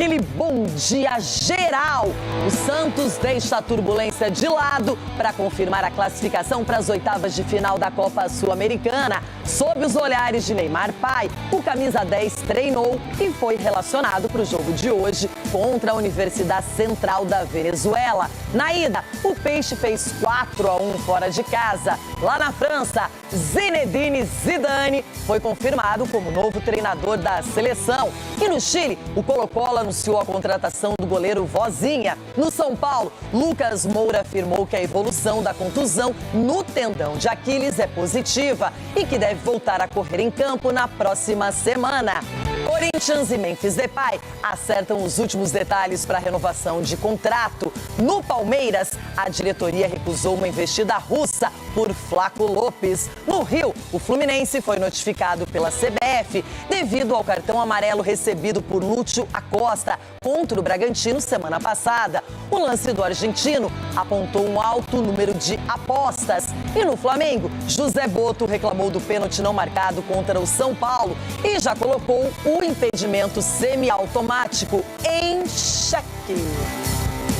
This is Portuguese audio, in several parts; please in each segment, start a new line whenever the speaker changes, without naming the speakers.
aquele bom dia geral. O Santos deixa a turbulência de lado para confirmar a classificação para as oitavas de final da Copa Sul-Americana. Sob os olhares de Neymar Pai, o camisa 10 treinou e foi relacionado para o jogo de hoje contra a Universidade Central da Venezuela. Na ida, o Peixe fez 4-1 fora de casa. Lá na França, Zinedine Zidane foi confirmado como novo treinador da seleção. E no Chile, o Colo-Colo anunciou a contratação do goleiro Vozinha. No São Paulo, Lucas Moura afirmou que a evolução da contusão no tendão de Aquiles é positiva e que deve voltar a correr em campo na próxima semana. Corinthians e Memphis Depay acertam os últimos detalhes para a renovação de contrato. No Palmeiras, a diretoria recusou uma investida russa por Flaco Lopes. No Rio, o Fluminense foi notificado pela CBF devido ao cartão amarelo recebido por Lúcio Acosta contra o Bragantino semana passada. O lance do argentino apontou um alto número de apostas. E no Flamengo, José Boto reclamou do pênalti não marcado contra o São Paulo e já colocou o impedimento semiautomático em xeque.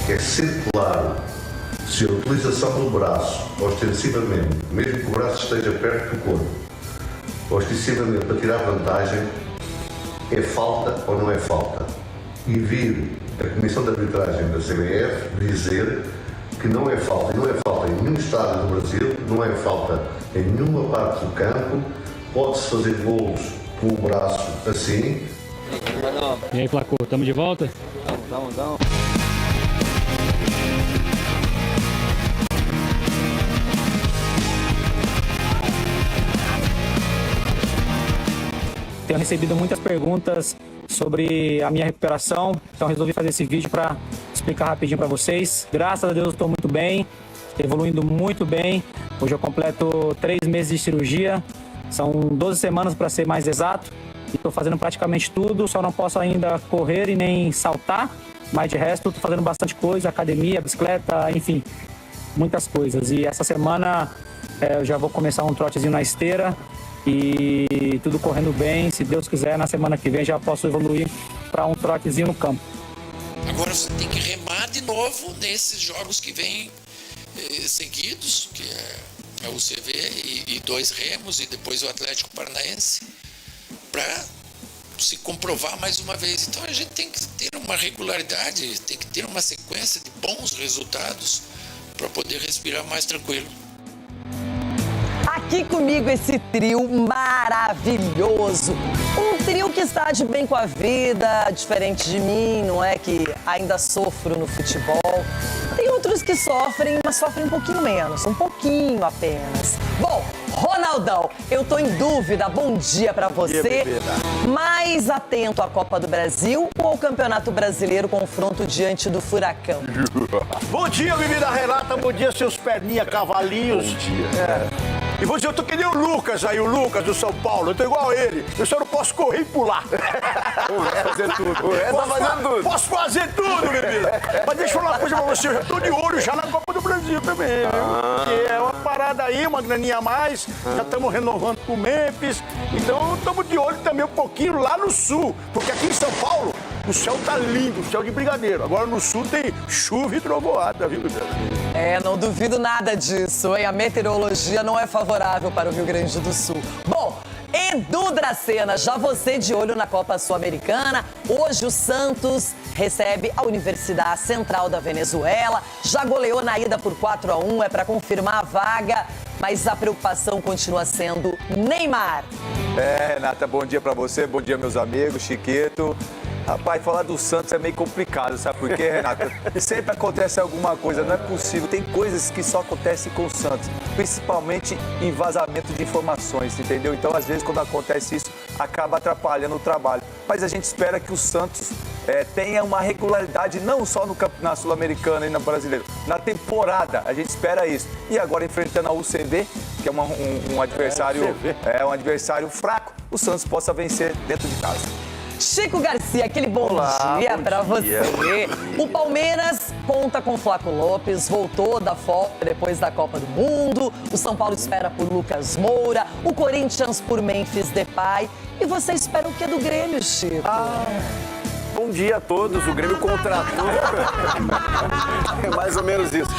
É sempre claro, se a utilização do braço ostensivamente, mesmo que o braço esteja perto do corpo, ostensivamente para tirar vantagem, é falta ou não é falta? E vir a Comissão de Arbitragem da CBF dizer que não é falta. E não é falta em nenhum estádio no Brasil, não é falta em nenhuma parte do campo, pode-se fazer golos com o braço assim.
E aí, Flaco, estamos de volta?
Vamos. Tenho recebido muitas perguntas sobre a minha recuperação, então resolvi fazer esse vídeo para explicar rapidinho para vocês. Graças a Deus estou muito bem, evoluindo muito bem. Hoje eu completo 3 meses de cirurgia, são 12 semanas para ser mais exato. Estou fazendo praticamente tudo, só não posso ainda correr e nem saltar, mas de resto estou fazendo bastante coisa, academia, bicicleta, enfim, muitas coisas. E essa semana eu já vou começar um trotezinho na esteira e tudo correndo bem. Se Deus quiser, na semana que vem já posso evoluir para um trotezinho no campo.
Agora você tem que remar de novo nesses jogos que vêm seguidos, que é o UCV e 2 remos e depois o Atlético Paranaense, para se comprovar mais uma vez. Então a gente tem que ter uma regularidade, tem que ter uma sequência de bons resultados para poder respirar mais tranquilo.
Aqui comigo esse trio maravilhoso. Um trio que está de bem com a vida, diferente de mim, não é que ainda sofro no futebol. Tem outros que sofrem, mas sofrem um pouquinho menos, um pouquinho apenas. Bom, Ronaldão, eu tô em dúvida, bom dia pra você. Mais atento à Copa do Brasil ou ao Campeonato Brasileiro, confronto diante do Furacão?
Bom dia, bebida Renata, bom dia, seus perninha cavalinhos. Bom dia. E você, eu tô que nem o Lucas aí, o Lucas do São Paulo, eu tô igual a ele, eu só não posso correr e pular.
Fazer tudo.
Posso fazer tudo, bebida. Mas deixa eu falar uma coisa pra você, eu já tô de olho já na Copa do Brasil também, viu? Que é uma parada aí, uma graninha a mais, já estamos renovando com o Memphis, então estamos de olho também um pouquinho lá no sul, porque aqui em São Paulo o céu tá lindo, o céu de brigadeiro. Agora no sul tem chuva e trovoada, viu, bebida?
Não duvido nada disso, hein? A meteorologia não é favorável para o Rio Grande do Sul. Bom, Edu Dracena, já você de olho na Copa Sul-Americana. Hoje o Santos recebe a Universidade Central da Venezuela. Já goleou na ida por 4-1, é para confirmar a vaga. Mas a preocupação continua sendo Neymar.
Renata, bom dia pra você, bom dia, meus amigos, Chiqueto. Rapaz, falar do Santos é meio complicado, sabe por quê, Renata? Sempre acontece alguma coisa, não é possível. Tem coisas que só acontecem com o Santos, principalmente em vazamento de informações, entendeu? Então, às vezes, quando acontece isso, acaba atrapalhando o trabalho. Mas a gente espera que o Santos tenha uma regularidade, não só na Sul-Americana e no Brasileiro, na temporada. A gente espera isso. E agora, enfrentando a UCV, que é um adversário, um adversário fraco, o Santos possa vencer dentro de casa.
Chico Garcia, aquele bom dia pra você. O Palmeiras conta com Flaco Lopes, voltou da folga depois da Copa do Mundo. O São Paulo espera por Lucas Moura, o Corinthians por Memphis Depay. E você espera o que do Grêmio, Chico?
Bom dia a todos. O Grêmio contratou. É mais ou menos isso.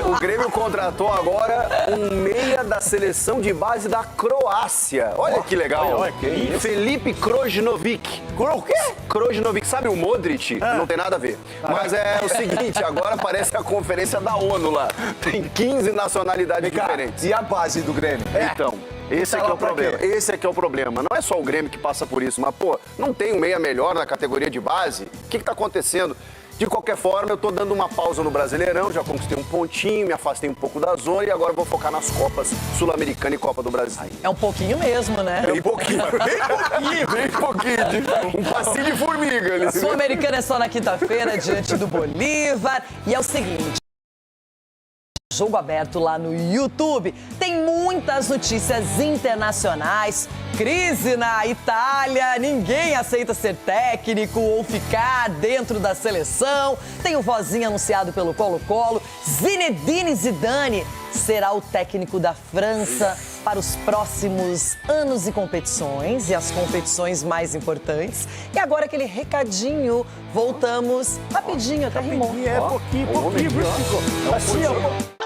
O Grêmio contratou agora um meia da seleção de base da Croácia. Olha que legal.
Olha, que isso?
Felipe Krojinovic.
O quê?
Krojinovic, sabe o Modric? Não tem nada a ver. Mas é o seguinte, agora parece a conferência da ONU lá. Tem 15 nacionalidades diferentes.
E a base do Grêmio?
Então, esse é que é o problema. Esse é que é o problema. Não é só o Grêmio que passa por isso, mas, pô, não tem um meia melhor na categoria de base? O que tá acontecendo? De qualquer forma, eu tô dando uma pausa no Brasileirão, já conquistei um pontinho, me afastei um pouco da zona e agora vou focar nas Copas Sul-Americana e Copa do Brasil.
É um pouquinho mesmo, né?
Bem pouquinho, bem pouquinho. Um passinho de formiga.
A Sul-Americana é só na quinta-feira, diante do Bolívar. E é o seguinte... Jogo aberto lá no YouTube. Tem muitas notícias internacionais. Crise na Itália, ninguém aceita ser técnico ou ficar dentro da seleção. Tem o vozinho anunciado pelo Colo-Colo. Zinedine Zidane será o técnico da França para os próximos anos e competições, e as competições mais importantes. E agora aquele recadinho, voltamos rapidinho, até rimou.
É pouquinho, viu, Chico? Assim, ó.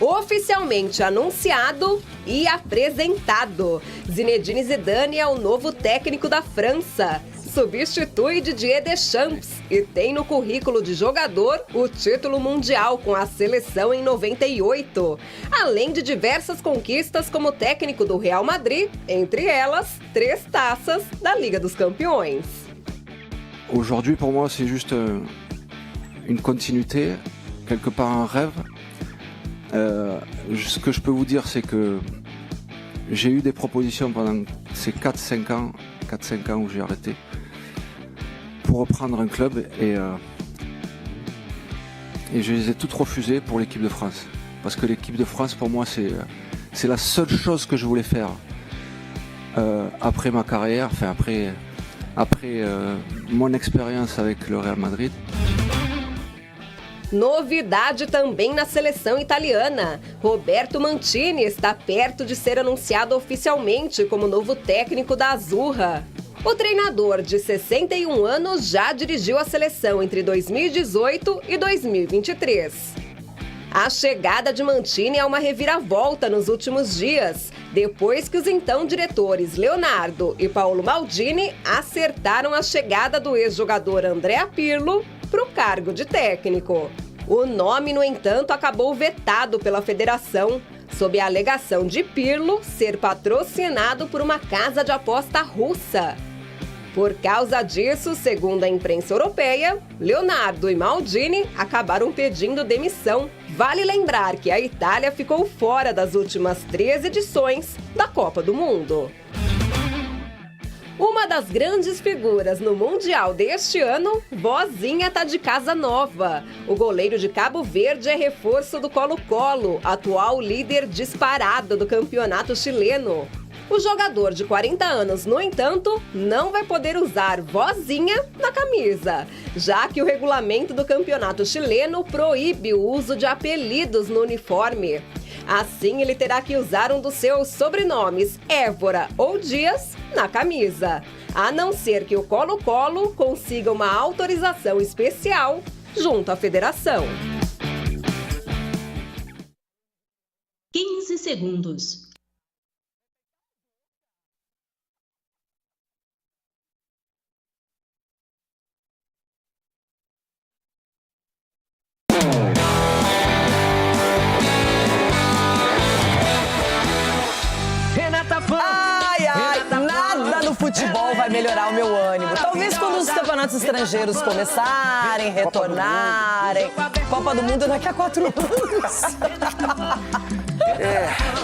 Oficialmente anunciado e apresentado. Zinedine Zidane é o novo técnico da França. Substitui Didier Deschamps e tem no currículo de jogador o título mundial com a seleção em 98, além de diversas conquistas como técnico do Real Madrid, entre elas 3 taças da Liga dos Campeões.
Aujourd'hui, pour moi, c'est juste une continuité, quelque part un rêve. Ce que je peux vous dire, c'est que j'ai eu des propositions pendant ces 4-5 ans où j'ai arrêté pour reprendre un club et je les ai toutes refusées pour l'équipe de France. Parce que l'équipe de France, pour moi, c'est la seule chose que je voulais faire après ma carrière, enfin après mon expérience avec le Real Madrid.
Novidade também na seleção italiana. Roberto Mancini está perto de ser anunciado oficialmente como novo técnico da Azzurra. O treinador de 61 anos já dirigiu a seleção entre 2018 e 2023. A chegada de Mancini é uma reviravolta nos últimos dias, depois que os então diretores Leonardo e Paolo Maldini acertaram a chegada do ex-jogador Andrea Pirlo para o cargo de técnico. O nome, no entanto, acabou vetado pela federação, sob a alegação de Pirlo ser patrocinado por uma casa de aposta russa. Por causa disso, segundo a imprensa europeia, Leonardo e Maldini acabaram pedindo demissão. Vale lembrar que a Itália ficou fora das últimas 3 edições da Copa do Mundo. Uma das grandes figuras no Mundial deste ano, Vozinha tá de casa nova. O goleiro de Cabo Verde é reforço do Colo-Colo, atual líder disparado do campeonato chileno. O jogador de 40 anos, no entanto, não vai poder usar Vozinha na camisa, já que o regulamento do campeonato chileno proíbe o uso de apelidos no uniforme. Assim, ele terá que usar um dos seus sobrenomes, Évora ou Dias, na camisa, a não ser que o Colo-Colo consiga uma autorização especial junto à federação.
15 segundos.
no futebol vai melhorar o meu ânimo. Talvez quando os campeonatos estrangeiros começarem, retornarem. Copa do Mundo daqui a 4 anos.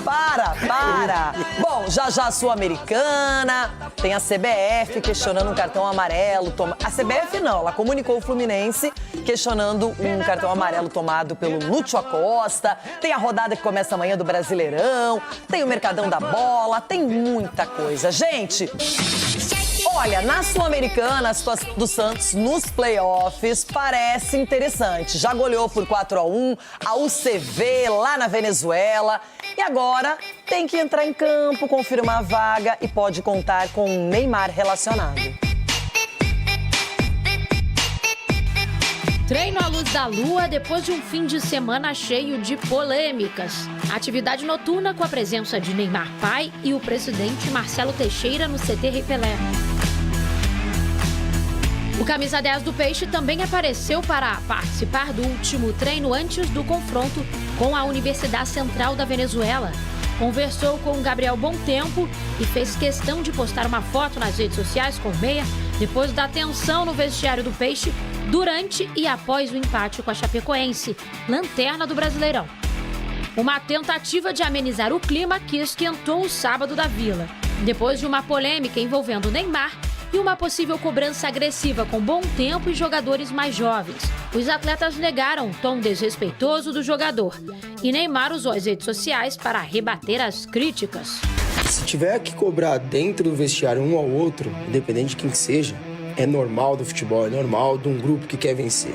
Para! Bom, já a Sul-Americana, tem a CBF questionando um cartão amarelo. A CBF não, ela comunicou o Fluminense questionando um cartão amarelo tomado pelo Lúcio Acosta. Tem a rodada que começa amanhã do Brasileirão, tem o Mercadão da Bola, tem muita coisa. Gente, olha, na Sul-Americana, a situação do Santos nos playoffs parece interessante. Já goleou por 4-1 a UCV lá na Venezuela. E agora tem que entrar em campo, confirmar a vaga e pode contar com o Neymar relacionado.
Treino à luz da lua depois de um fim de semana cheio de polêmicas. Atividade noturna com a presença de Neymar pai e o presidente Marcelo Teixeira no CT Rei Pelé. O camisa 10 do Peixe também apareceu para participar do último treino antes do confronto com a Universidade Central da Venezuela. Conversou com o Gabriel Bontempo e fez questão de postar uma foto nas redes sociais com o meia depois da tensão no vestiário do Peixe durante e após o empate com a Chapecoense, lanterna do Brasileirão. Uma tentativa de amenizar o clima que esquentou o sábado da Vila. Depois de uma polêmica envolvendo Neymar e uma possível cobrança agressiva com Bontempo e jogadores mais jovens. Os atletas negaram o tom desrespeitoso do jogador e Neymar usou as redes sociais para rebater as críticas.
Se tiver que cobrar dentro do vestiário um ao outro, independente de quem que seja, é normal do futebol, é normal de um grupo que quer vencer.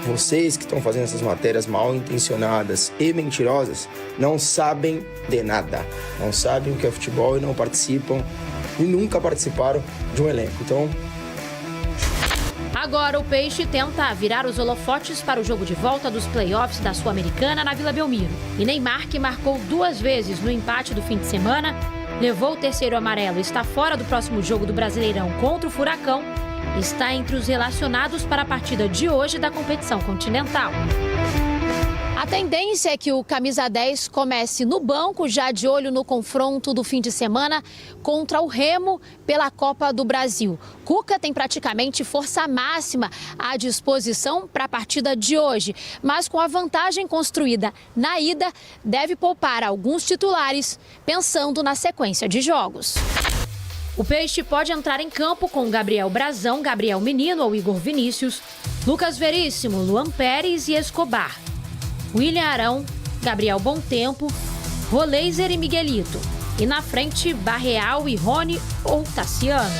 Vocês que estão fazendo essas matérias mal intencionadas e mentirosas não sabem de nada. Não sabem o que é futebol e não participam e nunca participaram de um elenco. Então,
agora o Peixe tenta virar os holofotes para o jogo de volta dos playoffs da Sul-Americana na Vila Belmiro. E Neymar, que marcou 2 vezes no empate do fim de semana, levou o terceiro amarelo e está fora do próximo jogo do Brasileirão contra o Furacão, está entre os relacionados para a partida de hoje da competição continental. A tendência é que o camisa 10 comece no banco, já de olho no confronto do fim de semana contra o Remo pela Copa do Brasil. Cuca tem praticamente força máxima à disposição para a partida de hoje, mas com a vantagem construída na ida, deve poupar alguns titulares, pensando na sequência de jogos. O Peixe pode entrar em campo com Gabriel Brazão, Gabriel Menino ou Igor Vinícius, Lucas Veríssimo, Luan Pérez e Escobar, William Arão, Gabriel Bontempo, Roleiser e Miguelito. E na frente, Barreal e Rony ou Tassiano.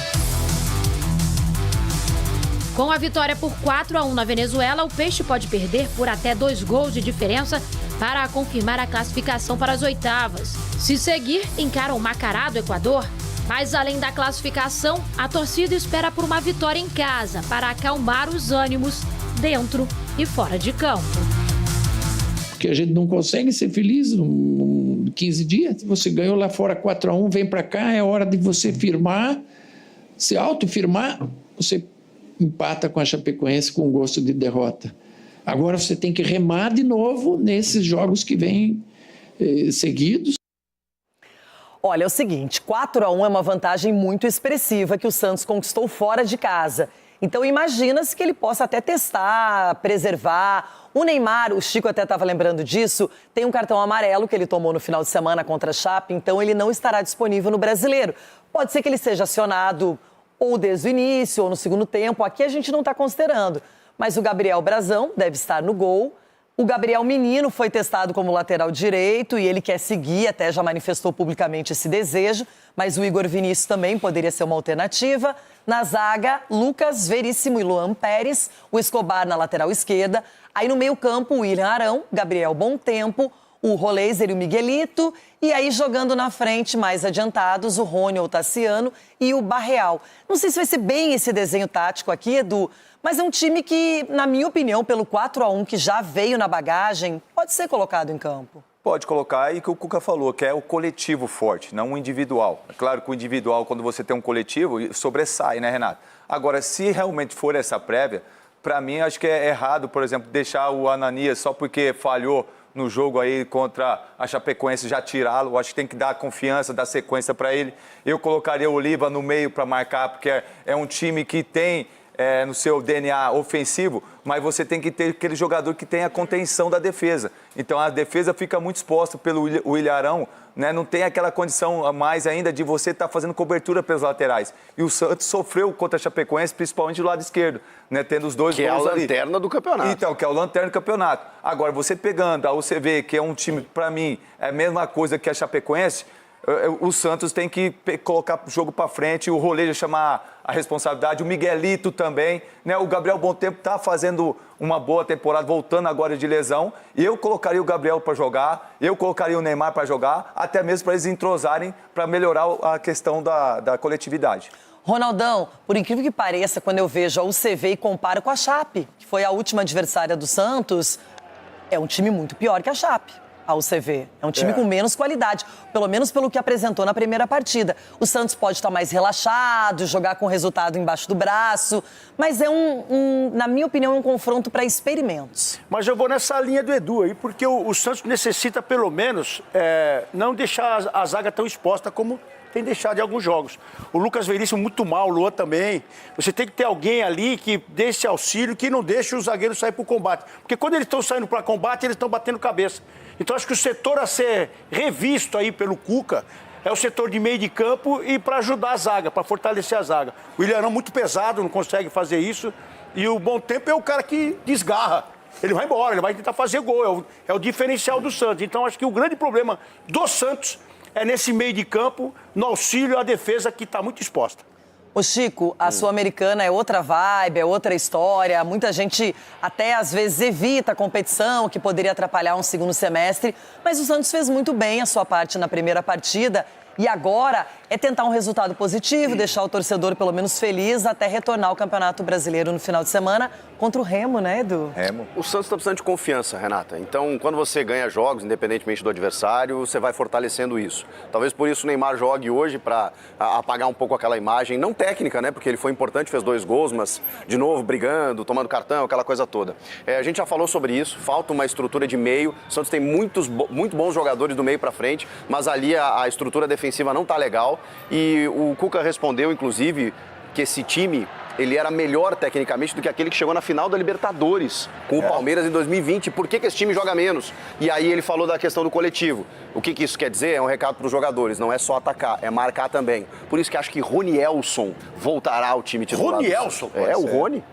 Com a vitória por 4-1 na Venezuela, o Peixe pode perder por até 2 gols de diferença para confirmar a classificação para as oitavas. Se seguir, encara o Macará do Equador. Mas além da classificação, a torcida espera por uma vitória em casa para acalmar os ânimos dentro e fora de campo.
Porque a gente não consegue ser feliz em 15 dias. Você ganhou lá fora 4-1, vem para cá, é hora de você firmar, se autofirmar, você empata com a Chapecoense com gosto de derrota. Agora você tem que remar de novo nesses jogos que vêm seguidos.
Olha, é o seguinte, 4-1 é uma vantagem muito expressiva que o Santos conquistou fora de casa. Então imagina-se que ele possa até testar, preservar. O Neymar, o Chico até estava lembrando disso, tem um cartão amarelo que ele tomou no final de semana contra a Chape, então ele não estará disponível no Brasileiro. Pode ser que ele seja acionado ou desde o início ou no segundo tempo, aqui a gente não está considerando. Mas o Gabriel Brazão deve estar no gol. O Gabriel Menino foi testado como lateral direito e ele quer seguir, até já manifestou publicamente esse desejo, mas o Igor Vinícius também poderia ser uma alternativa. Na zaga, Lucas Veríssimo e Luan Pérez, o Escobar na lateral esquerda. Aí no meio-campo, o William Arão, Gabriel Bontempo, o Roleiser e o Miguelito. E aí jogando na frente, mais adiantados, o Rony ou o Tassiano e o Barreal. Não sei se vai ser bem esse desenho tático aqui, Edu, mas é um time que, na minha opinião, pelo 4-1 que já veio na bagagem, pode ser colocado em campo.
Pode colocar, e que o Cuca falou, que é o coletivo forte, não o individual. É claro que o individual, quando você tem um coletivo, sobressai, né, Renato? Agora, se realmente for essa prévia, para mim, acho que é errado, por exemplo, deixar o Ananias só porque falhou no jogo aí contra a Chapecoense, já tirá-lo. Eu acho que tem que dar confiança, dar sequência para ele. Eu colocaria o Oliva no meio para marcar, porque é um time que tem no seu DNA ofensivo, mas você tem que ter aquele jogador que tem a contenção da defesa. Então a defesa fica muito exposta pelo Ilharão, né? Não tem aquela condição a mais ainda de você estar fazendo cobertura pelos laterais. E o Santos sofreu contra a Chapecoense, principalmente do lado esquerdo, né? Tendo os dois gols ali.
Que é a lanterna do campeonato.
Então, que é o lanterna do campeonato. Agora, você pegando a UCV, que é um time, para mim, é a mesma coisa que a Chapecoense, o Santos tem que colocar o jogo para frente, o Rolê já chamar a responsabilidade, o Miguelito também, né? O Gabriel Bom Tempo está fazendo uma boa temporada, voltando agora de lesão. Eu colocaria o Gabriel para jogar, eu colocaria o Neymar para jogar, até mesmo para eles entrosarem, para melhorar a questão da coletividade.
Ronaldão, por incrível que pareça, quando eu vejo a UCV e comparo com a Chape, que foi a última adversária do Santos, é um time muito pior que a Chape. A UCV. É um time com menos qualidade, pelo menos pelo que apresentou na primeira partida. O Santos pode estar mais relaxado, jogar com o resultado embaixo do braço, mas é na minha opinião, um confronto para experimentos.
Mas eu vou nessa linha do Edu aí, porque o Santos necessita, pelo menos, não deixar a zaga tão exposta como tem deixado em alguns jogos. O Lucas Veríssimo muito mal, o Luan também. Você tem que ter alguém ali que dê esse auxílio, que não deixe os zagueiros sair para o combate. Porque quando eles estão saindo para combate, eles estão batendo cabeça. Então acho que o setor a ser revisto aí pelo Cuca é o setor de meio de campo e para ajudar a zaga, para fortalecer a zaga. O Ilharão muito pesado, não consegue fazer isso. E o Bom Tempo é o cara que desgarra. Ele vai embora, ele vai tentar fazer gol. É o diferencial do Santos. Então acho que o grande problema do Santos é nesse meio de campo, no auxílio à defesa que está muito exposta.
Ô Chico, a Sul-Americana é outra vibe, é outra história. Muita gente até às vezes evita a competição, que poderia atrapalhar um segundo semestre. Mas o Santos fez muito bem a sua parte na primeira partida. E agora é tentar um resultado positivo, deixar o torcedor pelo menos feliz até retornar ao Campeonato Brasileiro no final de semana contra o Remo, né, Edu?
Remo. O Santos está precisando de confiança, Renata. Então, quando você ganha jogos, independentemente do adversário, você vai fortalecendo isso. Talvez por isso o Neymar jogue hoje para apagar um pouco aquela imagem, não técnica, né, porque ele foi importante, fez 2 gols, mas de novo brigando, tomando cartão, aquela coisa toda. A gente já falou sobre isso, falta uma estrutura de meio. O Santos tem muito bons jogadores do meio para frente, mas ali a estrutura defensiva não está legal. E o Cuca respondeu, inclusive, que esse time ele era melhor tecnicamente do que aquele que chegou na final da Libertadores com o Palmeiras em 2020. Por que esse time joga menos? E aí ele falou da questão do coletivo. O que isso quer dizer? É um recado para os jogadores. Não é só atacar, é marcar também. Por isso que acho que Ronielson voltará ao time titular.
Ronielson?
O Rony.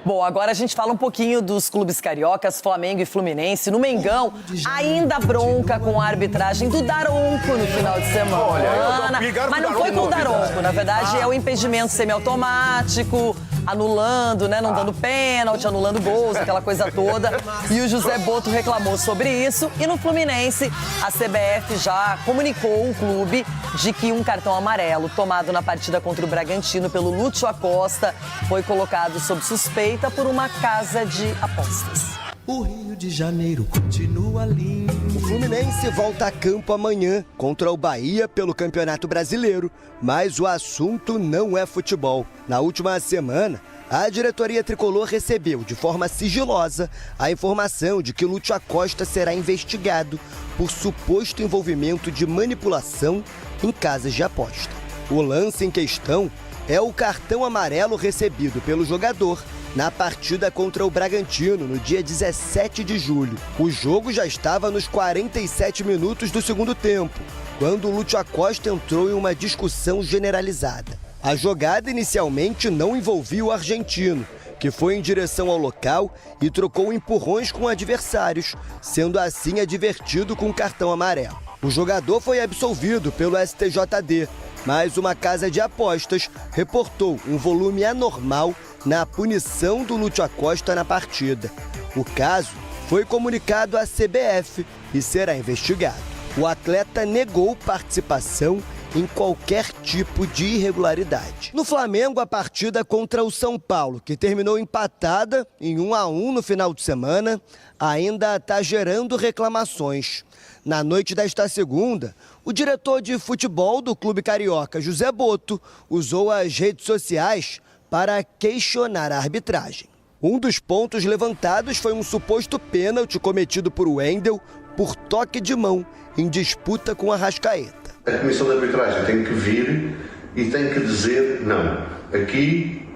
Bom, agora a gente fala um pouquinho dos clubes cariocas, Flamengo e Fluminense. No Mengão, ainda bronca com a arbitragem do Daronco no final de semana. Mas não foi com o Daronco, na verdade é o impedimento semiautomático, anulando, né, não dando pênalti, anulando gols, aquela coisa toda. E o José Boto reclamou sobre isso. E no Fluminense, a CBF já comunicou o clube de que um cartão amarelo tomado na partida contra o Bragantino pelo Lúcio Acosta foi colocado sob suspeita por uma casa de apostas.
O Rio de Janeiro continua lindo. O Fluminense volta a campo amanhã contra o Bahia pelo Campeonato Brasileiro, mas o assunto não é futebol. Na última semana, a diretoria tricolor recebeu de forma sigilosa a informação de que Lúcio Acosta será investigado por suposto envolvimento de manipulação em casas de aposta. O lance em questão é o cartão amarelo recebido pelo jogador na partida contra o Bragantino, no dia 17 de julho. O jogo já estava nos 47 minutos do segundo tempo, quando o Lúcio Acosta entrou em uma discussão generalizada. A jogada inicialmente não envolvia o argentino, que foi em direção ao local e trocou empurrões com adversários, sendo assim advertido com cartão amarelo. O jogador foi absolvido pelo STJD, mas uma casa de apostas reportou um volume anormal na punição do Lúcio Acosta na partida. O caso foi comunicado à CBF e será investigado. O atleta negou participação em qualquer tipo de irregularidade. No Flamengo, a partida contra o São Paulo, que terminou empatada em 1-1 no final de semana, ainda está gerando reclamações. Na noite desta segunda, o diretor de futebol do clube carioca, José Boto, usou as redes sociais para questionar a arbitragem. Um dos pontos levantados foi um suposto pênalti cometido por Wendel por toque de mão em disputa com Arrascaeta.
A comissão de arbitragem tem que vir e tem que dizer não. Aqui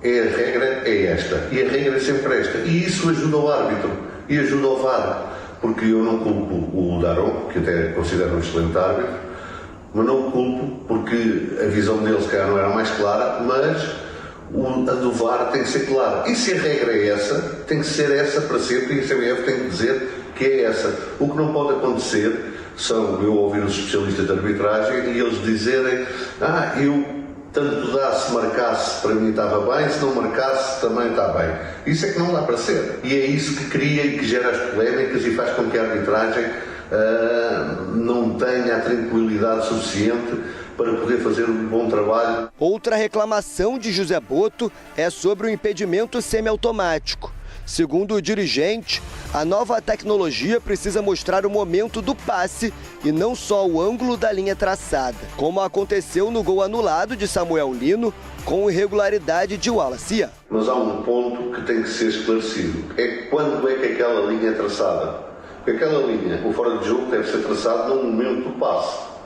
a regra é esta e a regra é sempre esta. E isso ajuda o árbitro e ajuda o VAR. Porque eu não culpo o Daronco, que até considero um excelente árbitro, mas não o culpo porque a visão dele se calhar não era mais clara, mas a do VAR tem que ser clara. E se a regra é essa, tem que ser essa para sempre e a CBF tem que dizer que é essa. O que não pode acontecer são eu ouvir os especialistas de arbitragem e eles dizerem eu tanto dá se marcasse para mim estava bem, se não marcasse também está bem. Isso é que não dá para ser. E é isso que cria e que gera as polémicas e faz com que a arbitragem não tenha a tranquilidade suficiente para poder fazer um bom trabalho.
Outra reclamação de José Boto é sobre o impedimento semiautomático. Segundo o dirigente, a nova tecnologia precisa mostrar o momento do passe e não só o ângulo da linha traçada, como aconteceu no gol anulado de Samuel Lino com irregularidade de Wallace Ian.
Mas há um ponto que tem que ser esclarecido. É quando é que aquela linha é traçada. Porque aquela linha, o fora de jogo, deve ser traçado no momento do passe.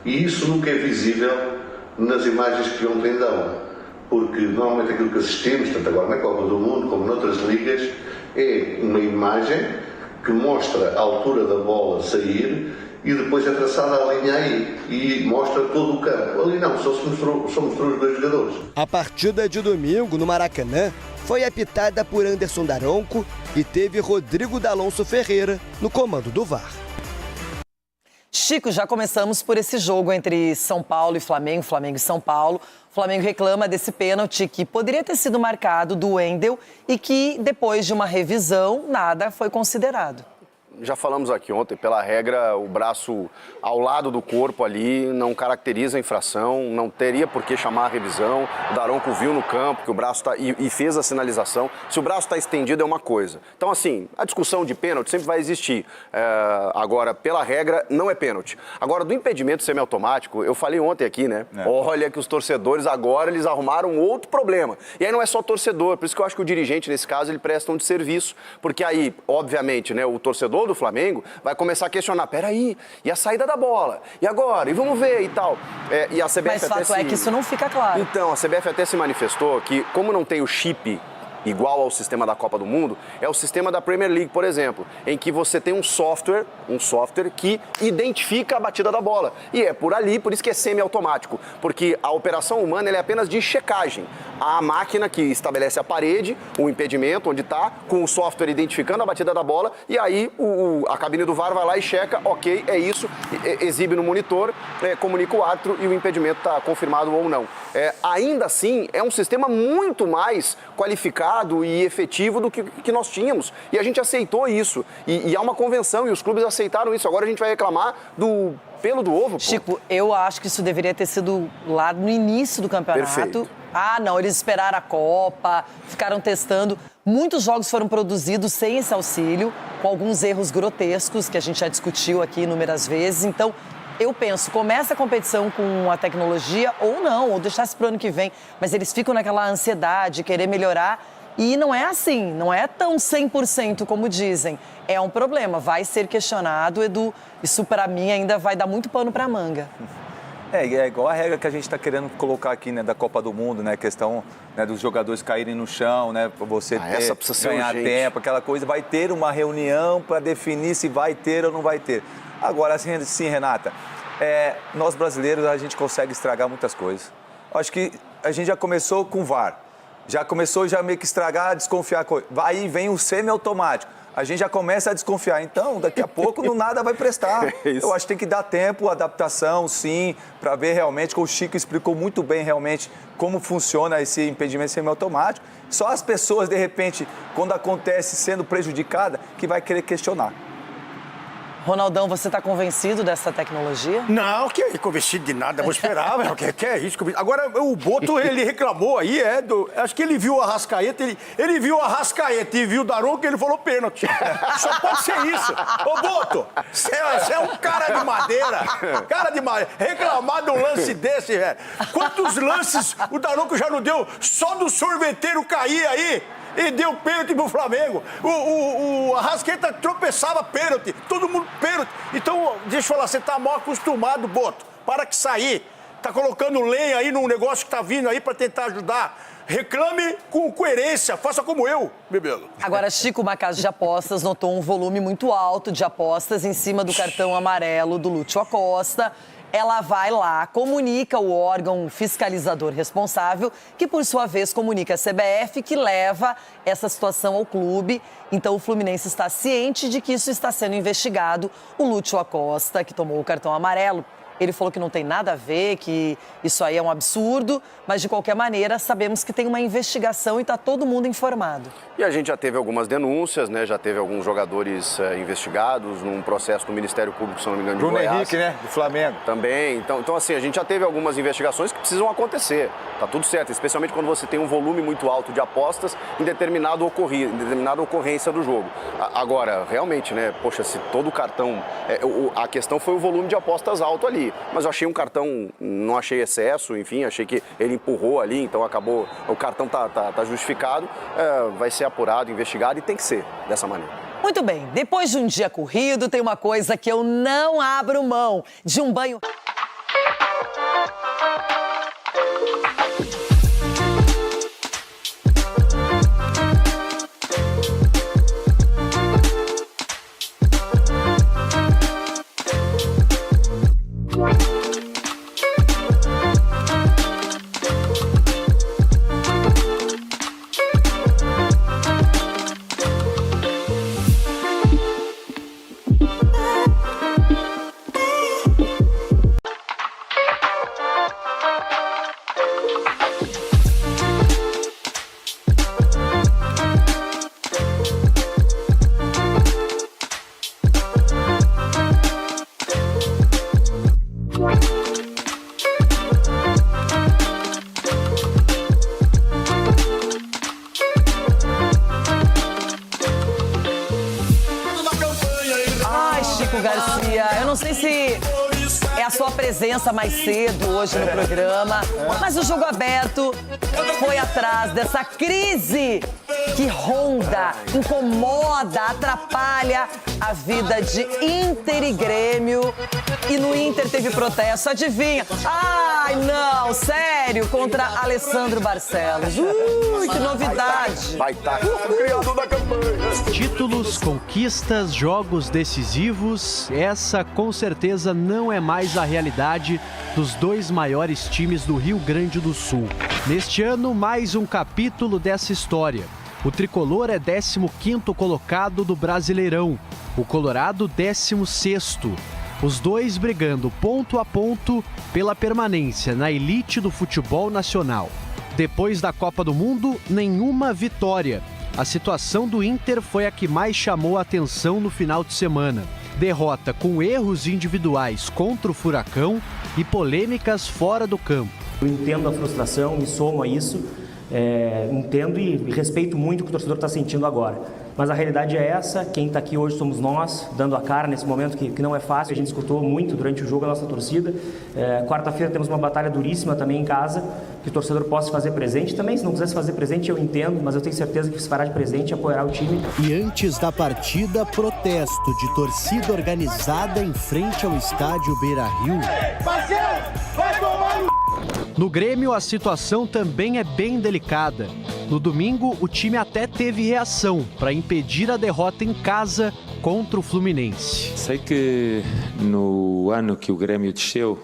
E isso nunca é visível nas imagens que ontem dão. Porque normalmente aquilo que assistimos, tanto agora na Copa do Mundo como noutras ligas, é uma imagem que mostra a altura da bola sair e depois é traçada a linha aí e mostra todo o campo. Ali não, só mostrou os dois jogadores.
A partida de domingo no Maracanã foi apitada por Anderson Daronco e teve Rodrigo D'Alonso Ferreira no comando do VAR.
Chico, já começamos por esse jogo entre São Paulo e Flamengo, Flamengo e São Paulo. O Flamengo reclama desse pênalti que poderia ter sido marcado do Wendel e que, depois de uma revisão, nada foi considerado.
Já falamos aqui ontem, pela regra, o braço ao lado do corpo ali não caracteriza a infração, não teria por que chamar a revisão. O Daronco viu no campo que o braço está e fez a sinalização. Se o braço está estendido é uma coisa. Então, assim, a discussão de pênalti sempre vai existir. Agora, pela regra, não é pênalti. Agora, do impedimento semiautomático, eu falei ontem aqui, né? Olha que os torcedores agora, eles arrumaram outro problema. E aí não é só torcedor, por isso que eu acho que o dirigente, nesse caso, ele presta um desserviço. Porque aí, obviamente, né, o torcedor do Flamengo vai começar a questionar, peraí, e a saída da bola? E agora? E vamos ver e tal. E a CBF
Mas fato é que isso não fica claro.
Então, a CBF até se manifestou que, como não tem o chip igual ao sistema da Copa do Mundo, é o sistema da Premier League, por exemplo, em que você tem um software que identifica a batida da bola. E é por ali, por isso que é semiautomático, porque a operação humana ela é apenas de checagem. A máquina que estabelece a parede, o impedimento, onde está, com o software identificando a batida da bola, e aí a cabine do VAR vai lá e checa, ok, é isso, exibe no monitor, comunica o árbitro e o impedimento está confirmado ou não. Ainda assim, é um sistema muito mais qualificado e efetivo do que nós tínhamos. E a gente aceitou isso. E há uma convenção e os clubes aceitaram isso. Agora a gente vai reclamar do pelo do ovo.
Chico, eu acho que isso deveria ter sido lá no início do campeonato.
Perfeito.
Não, eles esperaram a Copa, ficaram testando. Muitos jogos foram produzidos sem esse auxílio, com alguns erros grotescos que a gente já discutiu aqui inúmeras vezes. Então, eu penso, começa a competição com a tecnologia ou não, ou deixasse para o ano que vem. Mas eles ficam naquela ansiedade, querer melhorar. E não é assim, não é tão 100% como dizem. É um problema, vai ser questionado, Edu. Isso, para mim, ainda vai dar muito pano para manga.
É igual a regra que a gente está querendo colocar aqui, né, da Copa do Mundo, né, questão, né, dos jogadores caírem no chão, né, para você ganhar tempo, aquela coisa. Vai ter uma reunião para definir se vai ter ou não vai ter. Agora, sim, Renata, nós brasileiros, a gente consegue estragar muitas coisas. Acho que a gente já começou com o VAR. Já começou meio que estragar, desconfiar. Aí vem o semiautomático. A gente já começa a desconfiar. Então, daqui a pouco, nada vai prestar. Eu acho que tem que dar tempo, adaptação, sim, para ver realmente, como o Chico explicou muito bem realmente como funciona esse impedimento semiautomático. Só as pessoas, de repente, quando acontece sendo prejudicada, que vai querer questionar.
Ronaldão, você está convencido dessa tecnologia?
Não, que convencido de nada, vou esperar, que é isso. Agora, o Boto, ele reclamou aí, acho que ele viu o Arrascaeta, ele viu o Arrascaeta e viu o Daronco e ele falou pênalti. Só pode ser isso. Ô, Boto, você é um cara de madeira, reclamar de um lance desse, velho. Quantos lances o Daronco já não deu só do sorveteiro cair aí? e deu pênalti pro Flamengo. O Arrascaeta tropeçava pênalti, todo mundo pênalti. Então, deixa eu falar, você tá mal acostumado, Boto. Para que sair. Tá colocando lenha aí num negócio que tá vindo aí para tentar ajudar. Reclame com coerência, faça como eu, Bebelo.
Agora, Chico, uma casa de apostas notou um volume muito alto de apostas em cima do cartão amarelo do Lúcio Acosta. Ela vai lá, comunica o órgão fiscalizador responsável, que por sua vez comunica a CBF, que leva essa situação ao clube. Então o Fluminense está ciente de que isso está sendo investigado. O Lúcio Acosta, que tomou o cartão amarelo, ele falou que não tem nada a ver, que isso aí é um absurdo, mas de qualquer maneira sabemos que tem uma investigação e está todo mundo informado.
E a gente já teve algumas denúncias, né? Já teve alguns jogadores investigados num processo do Ministério Público, se não me engano, de Goiás.
Bruno Henrique, né? Do Flamengo.
Também. Então, assim, a gente já teve algumas investigações que precisam acontecer. Tá tudo certo, especialmente quando você tem um volume muito alto de apostas em determinada ocorrência do jogo. Agora, realmente, né? Poxa, se todo o cartão... a questão foi o volume de apostas alto ali. Mas eu achei um cartão, não achei excesso, enfim, achei que ele empurrou ali, então acabou, o cartão tá justificado, vai ser apurado, investigado e tem que ser dessa maneira.
Muito bem, depois de um dia corrido, tem uma coisa que eu não abro mão, de um banho... Garcia, eu não sei se é a sua presença mais cedo hoje no programa, mas o Jogo Aberto foi atrás dessa crise que ronda, incomoda, atrapalha a vida de Inter e Grêmio. E no Inter teve protesto, adivinha? Ai, não, sério, contra Alessandro Barcelos. Que novidade.
Vai estar o criador da campanha.
Títulos, conquistas, jogos decisivos, essa com certeza não é mais a realidade dos dois maiores times do Rio Grande do Sul. Neste ano, mais um capítulo dessa história. O tricolor é 15º colocado do Brasileirão, o Colorado 16º. Os dois brigando ponto a ponto pela permanência na elite do futebol nacional. Depois da Copa do Mundo, nenhuma vitória. A situação do Inter foi a que mais chamou a atenção no final de semana. Derrota com erros individuais contra o Furacão e polêmicas fora do campo.
Eu entendo a frustração, me somo a isso, entendo e respeito muito o que o torcedor está sentindo agora. Mas a realidade é essa, quem está aqui hoje somos nós, dando a cara nesse momento que não é fácil. A gente escutou muito durante o jogo a nossa torcida. Quarta-feira temos uma batalha duríssima também em casa, que o torcedor possa se fazer presente. Também, se não quiser se fazer presente, eu entendo, mas eu tenho certeza que se fará de presente e apoiará o time.
E antes da partida, protesto de torcida organizada em frente ao estádio Beira-Rio. No Grêmio, a situação também é bem delicada. No domingo, o time até teve reação para impedir a derrota em casa contra o Fluminense.
Sei que no ano que o Grêmio desceu,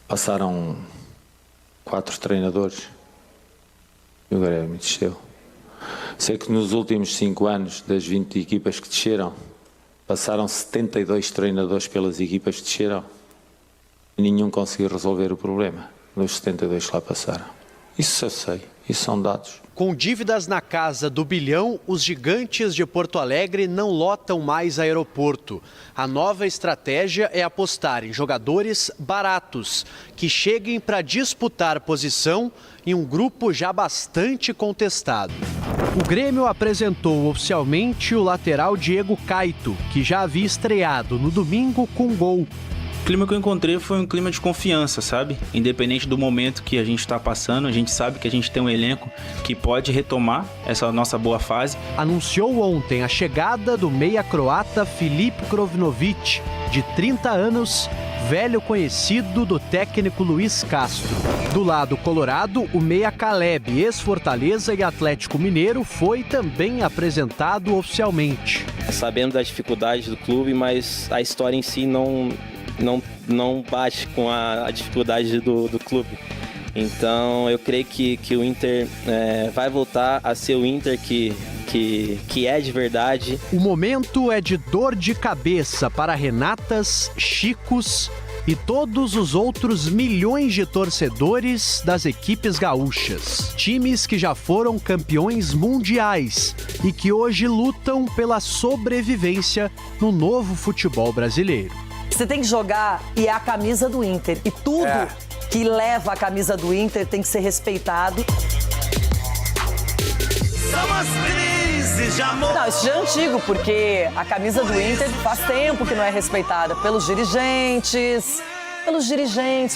passaram 4 treinadores e o Grêmio desceu. Sei que nos últimos 5 anos, das 20 equipas que desceram, passaram 72 treinadores pelas equipas que desceram e nenhum conseguiu resolver o problema dos 72 que lá passaram. Isso eu sei, isso são dados.
Com dívidas na casa do bilhão, os gigantes de Porto Alegre não lotam mais aeroporto. A nova estratégia é apostar em jogadores baratos, que cheguem para disputar posição em um grupo já bastante contestado. O Grêmio apresentou oficialmente o lateral Diego Caito, que já havia estreado no domingo com gol.
O clima que eu encontrei foi um clima de confiança, sabe? Independente do momento que a gente está passando, a gente sabe que a gente tem um elenco que pode retomar essa nossa boa fase.
Anunciou ontem a chegada do meia croata Filip Krovinovic, de 30 anos, velho conhecido do técnico Luiz Castro. Do lado colorado, o meia Caleb, ex-Fortaleza e Atlético Mineiro, foi também apresentado oficialmente.
Sabendo das dificuldades do clube, mas a história em si não bate com a dificuldade do clube. Então eu creio que o Inter vai voltar a ser o Inter que é de verdade.
O momento é de dor de cabeça para Renatas, Chicos e todos os outros milhões de torcedores das equipes gaúchas. Times que já foram campeões mundiais e que hoje lutam pela sobrevivência no novo futebol brasileiro.
Você tem que jogar e é a camisa do Inter. E tudo que leva a camisa do Inter tem que ser respeitado.
São as crises de amor.
Não, isso já é antigo, porque a camisa do Inter faz tempo que não é respeitada pelos dirigentes,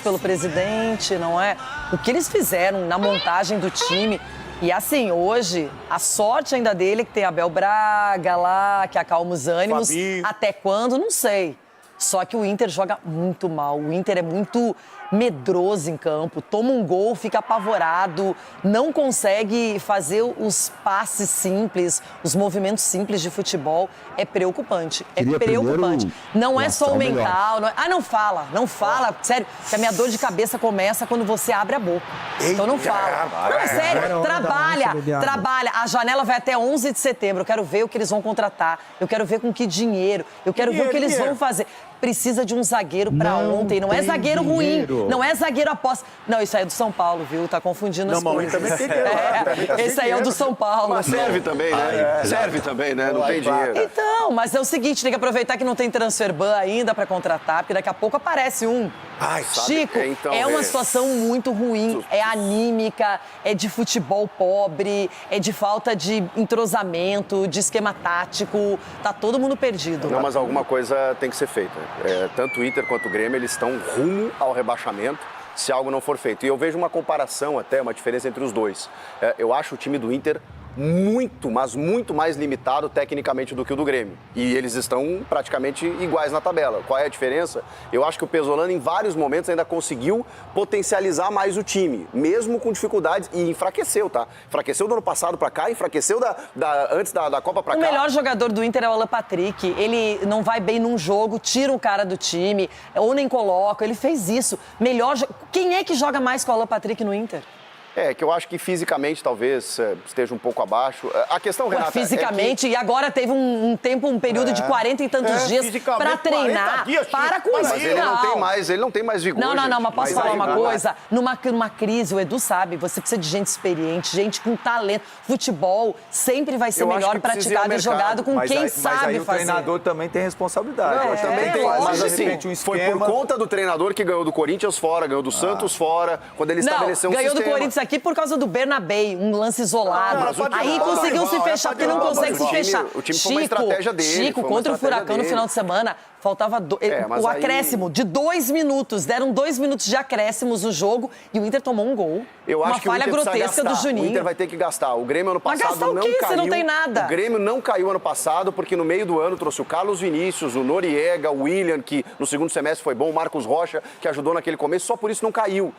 pelo presidente, não é? O que eles fizeram na montagem do time. E assim, hoje, a sorte ainda dele é que tem Abel Braga lá, que acalma os ânimos.
Fabinho.
Até quando? Não sei. Só que o Inter joga muito mal. O Inter é muito medroso em campo, toma um gol, fica apavorado, não consegue fazer os passes simples, os movimentos simples de futebol. É preocupante, preocupante. Não é só o mental. Não fala. Sério, que a minha dor de cabeça começa quando você abre a boca. Então não fala. Não, é sério, trabalha. A janela vai até 11 de setembro. Eu quero ver o que eles vão contratar. Eu quero ver com que dinheiro. Eu quero ver o que eles vão fazer. Precisa de um zagueiro pra ontem. Não é zagueiro ruim. Não é zagueiro aposta. Não, isso aí é do São Paulo, viu? Tá confundindo as coisas.
Também tem dinheiro.
Esse aí é o do São Paulo.
Mas serve também, né? Serve também, né? Não tem dinheiro.
Então, mas é o seguinte, tem que aproveitar que não tem transfer ban ainda pra contratar, porque daqui a pouco aparece um. Chico, é uma situação muito ruim. É anímica, é de futebol pobre, é de falta de entrosamento, de esquema tático. Tá todo mundo perdido.
Não, mas alguma coisa tem que ser feita. Tanto o Inter quanto o Grêmio, eles estão rumo ao rebaixamento se algo não for feito. E eu vejo uma comparação até, uma diferença entre os dois. Eu acho o time do Inter muito, mas muito mais limitado tecnicamente do que o do Grêmio. E eles estão praticamente iguais na tabela. Qual é a diferença? Eu acho que o Pesolano, em vários momentos, ainda conseguiu potencializar mais o time, mesmo com dificuldades, e enfraqueceu, tá? Enfraqueceu do ano passado pra cá, enfraqueceu antes da Copa pra cá.
O melhor jogador do Inter é o Alan Patrick. Ele não vai bem num jogo, tira um cara do time, ou nem coloca. Ele fez isso. Quem é que joga mais com o Alan Patrick no Inter?
Que eu acho que fisicamente talvez esteja um pouco abaixo. A questão, Renata,
fisicamente, e agora teve um período de 40 e tantos dias para treinar. Para com isso.
Mas ele não tem mais vigor.
Não, mas posso falar uma coisa? Numa crise, o Edu sabe, você precisa de gente experiente, gente com talento. Futebol sempre vai ser melhor praticado e jogado com quem sabe fazer.
Mas aí o treinador também tem responsabilidade.
Também tem. Mas assim, foi por conta do treinador que ganhou do Corinthians fora, ganhou do Santos fora, quando ele estabeleceu um sistema.
Ganhou do Corinthians aqui por causa do Bernabé, um lance isolado. Aí conseguiu se fechar, porque não consegue se fechar.
O time foi uma estratégia dele.
Chico, contra o Furacão no final de semana, faltava o acréscimo de 2 minutos. Deram 2 minutos de acréscimos no jogo e o Inter tomou um gol.
Eu acho
uma
que
falha grotesca do Juninho.
O Inter vai ter que gastar. O Grêmio ano passado
gastar
não caiu.
Você não tem nada.
O Grêmio não caiu ano passado porque no meio do ano trouxe o Carlos Vinícius, o Noriega, o William, que no segundo semestre foi bom, o Marcos Rocha, que ajudou naquele começo, só por isso não caiu.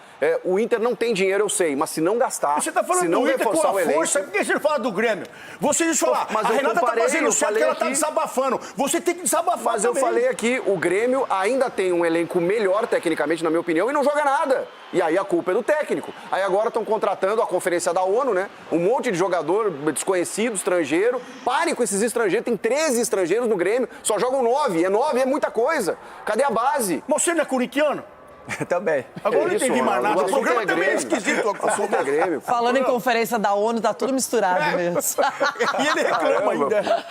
O Inter não tem dinheiro, eu sei, mas se não gastar,
você tá falando
se não
do Inter
reforçar
com a força, por que você fala do Grêmio? Você deixa eu falar,
mas
a Renata tá fazendo certo que ela
aqui,
tá desabafando. Você tem que desabafar
Mas
também.
eu falei aqui, o Grêmio ainda tem um elenco melhor tecnicamente, na minha opinião, e não joga nada. E aí a culpa é do técnico. Aí agora estão contratando a conferência da ONU, né? Um monte de jogador desconhecido, estrangeiro. Parem com esses estrangeiros. Tem 13 estrangeiros no Grêmio. Só jogam 9. 9 é muita coisa. Cadê a base?
Você não é corintiano?
Também.
Agora não entendi mais nada. O programa também é esquisito.
Grêmio.
Falando em conferência da ONU, tá tudo misturado mesmo.
E ele reclama ainda.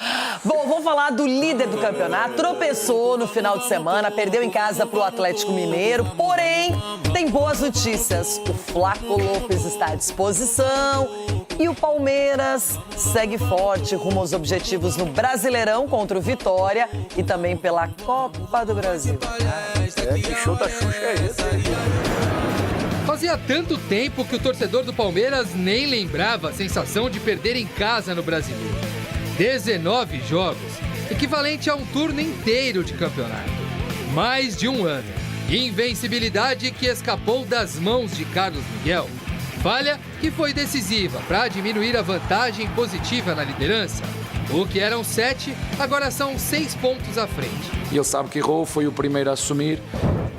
Bom, vamos falar do líder do campeonato. Tropeçou no final de semana, perdeu em casa pro Atlético Mineiro. Porém, tem boas notícias. O Flaco Lopes está à disposição. E o Palmeiras segue forte rumo aos objetivos no Brasileirão contra o Vitória e também pela Copa do Brasil.
Que show da Xuxa é esse?
Fazia tanto tempo que o torcedor do Palmeiras nem lembrava a sensação de perder em casa no Brasileiro. 19 jogos, equivalente a um turno inteiro de campeonato. Mais de um ano. Invencibilidade que escapou das mãos de Carlos Miguel. Falha que foi decisiva para diminuir a vantagem positiva na liderança. O que eram 7, agora são 6 pontos à frente.
Ele sabe que errou, foi o primeiro a assumir,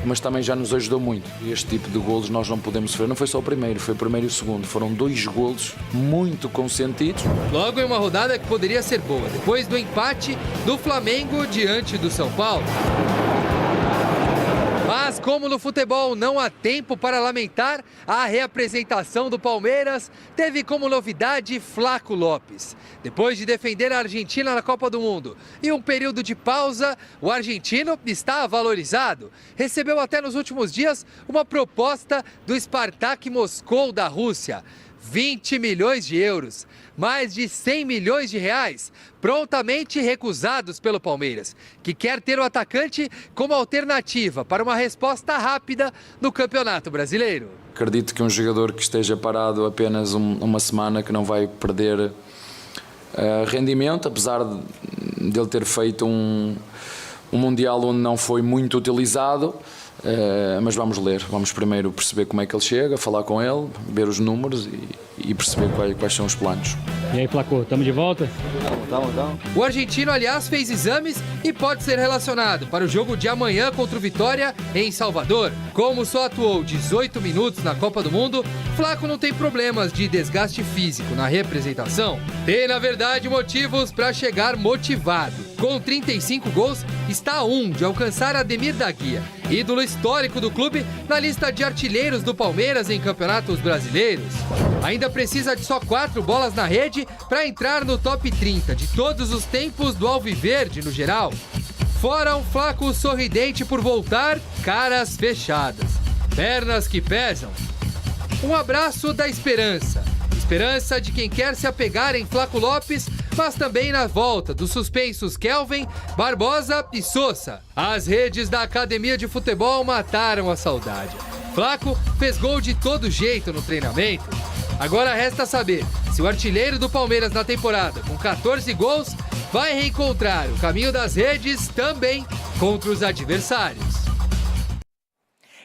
mas também já nos ajudou muito. Este tipo de golos nós não podemos sofrer. Não foi só o primeiro, foi o primeiro e o segundo. Foram 2 golos muito consentidos.
Logo em uma rodada que poderia ser boa, depois do empate do Flamengo diante do São Paulo. Mas como no futebol não há tempo para lamentar, a reapresentação do Palmeiras teve como novidade Flaco Lopes. Depois de defender a Argentina na Copa do Mundo e um período de pausa, o argentino está valorizado. Recebeu até nos últimos dias uma proposta do Spartak Moscou da Rússia. 20 milhões de euros, mais de 100 milhões de reais, prontamente recusados pelo Palmeiras, que quer ter o atacante como alternativa para uma resposta rápida no Campeonato Brasileiro.
Acredito que um jogador que esteja parado apenas uma semana, que não vai perder rendimento, apesar de ele ter feito um Mundial onde não foi muito utilizado. Mas vamos ler, vamos primeiro perceber como é que ele chega, falar com ele, ver os números e perceber quais são os planos.
E aí, Flaco, estamos de volta?
Tamo.
O argentino, aliás, fez exames e pode ser relacionado para o jogo de amanhã contra o Vitória em Salvador. Como só atuou 18 minutos na Copa do Mundo, Flaco não tem problemas de desgaste físico na representação. Tem, na verdade, motivos para chegar motivado. Com 35 gols, está a 1 de alcançar Ademir da Guia, ídolo histórico do clube na lista de artilheiros do Palmeiras em campeonatos brasileiros. Ainda precisa de só 4 bolas na rede para entrar no top 30 de todos os tempos do Alviverde no geral. Fora um Flaco sorridente por voltar, caras fechadas, pernas que pesam. Um abraço da esperança. Esperança de quem quer se apegar em Flaco Lopes, mas também na volta dos suspensos Kelvin, Barbosa e Sousa. As redes da academia de futebol mataram a saudade. Flaco fez gol de todo jeito no treinamento. Agora resta saber se o artilheiro do Palmeiras na temporada, com 14 gols, vai reencontrar o caminho das redes também contra os adversários.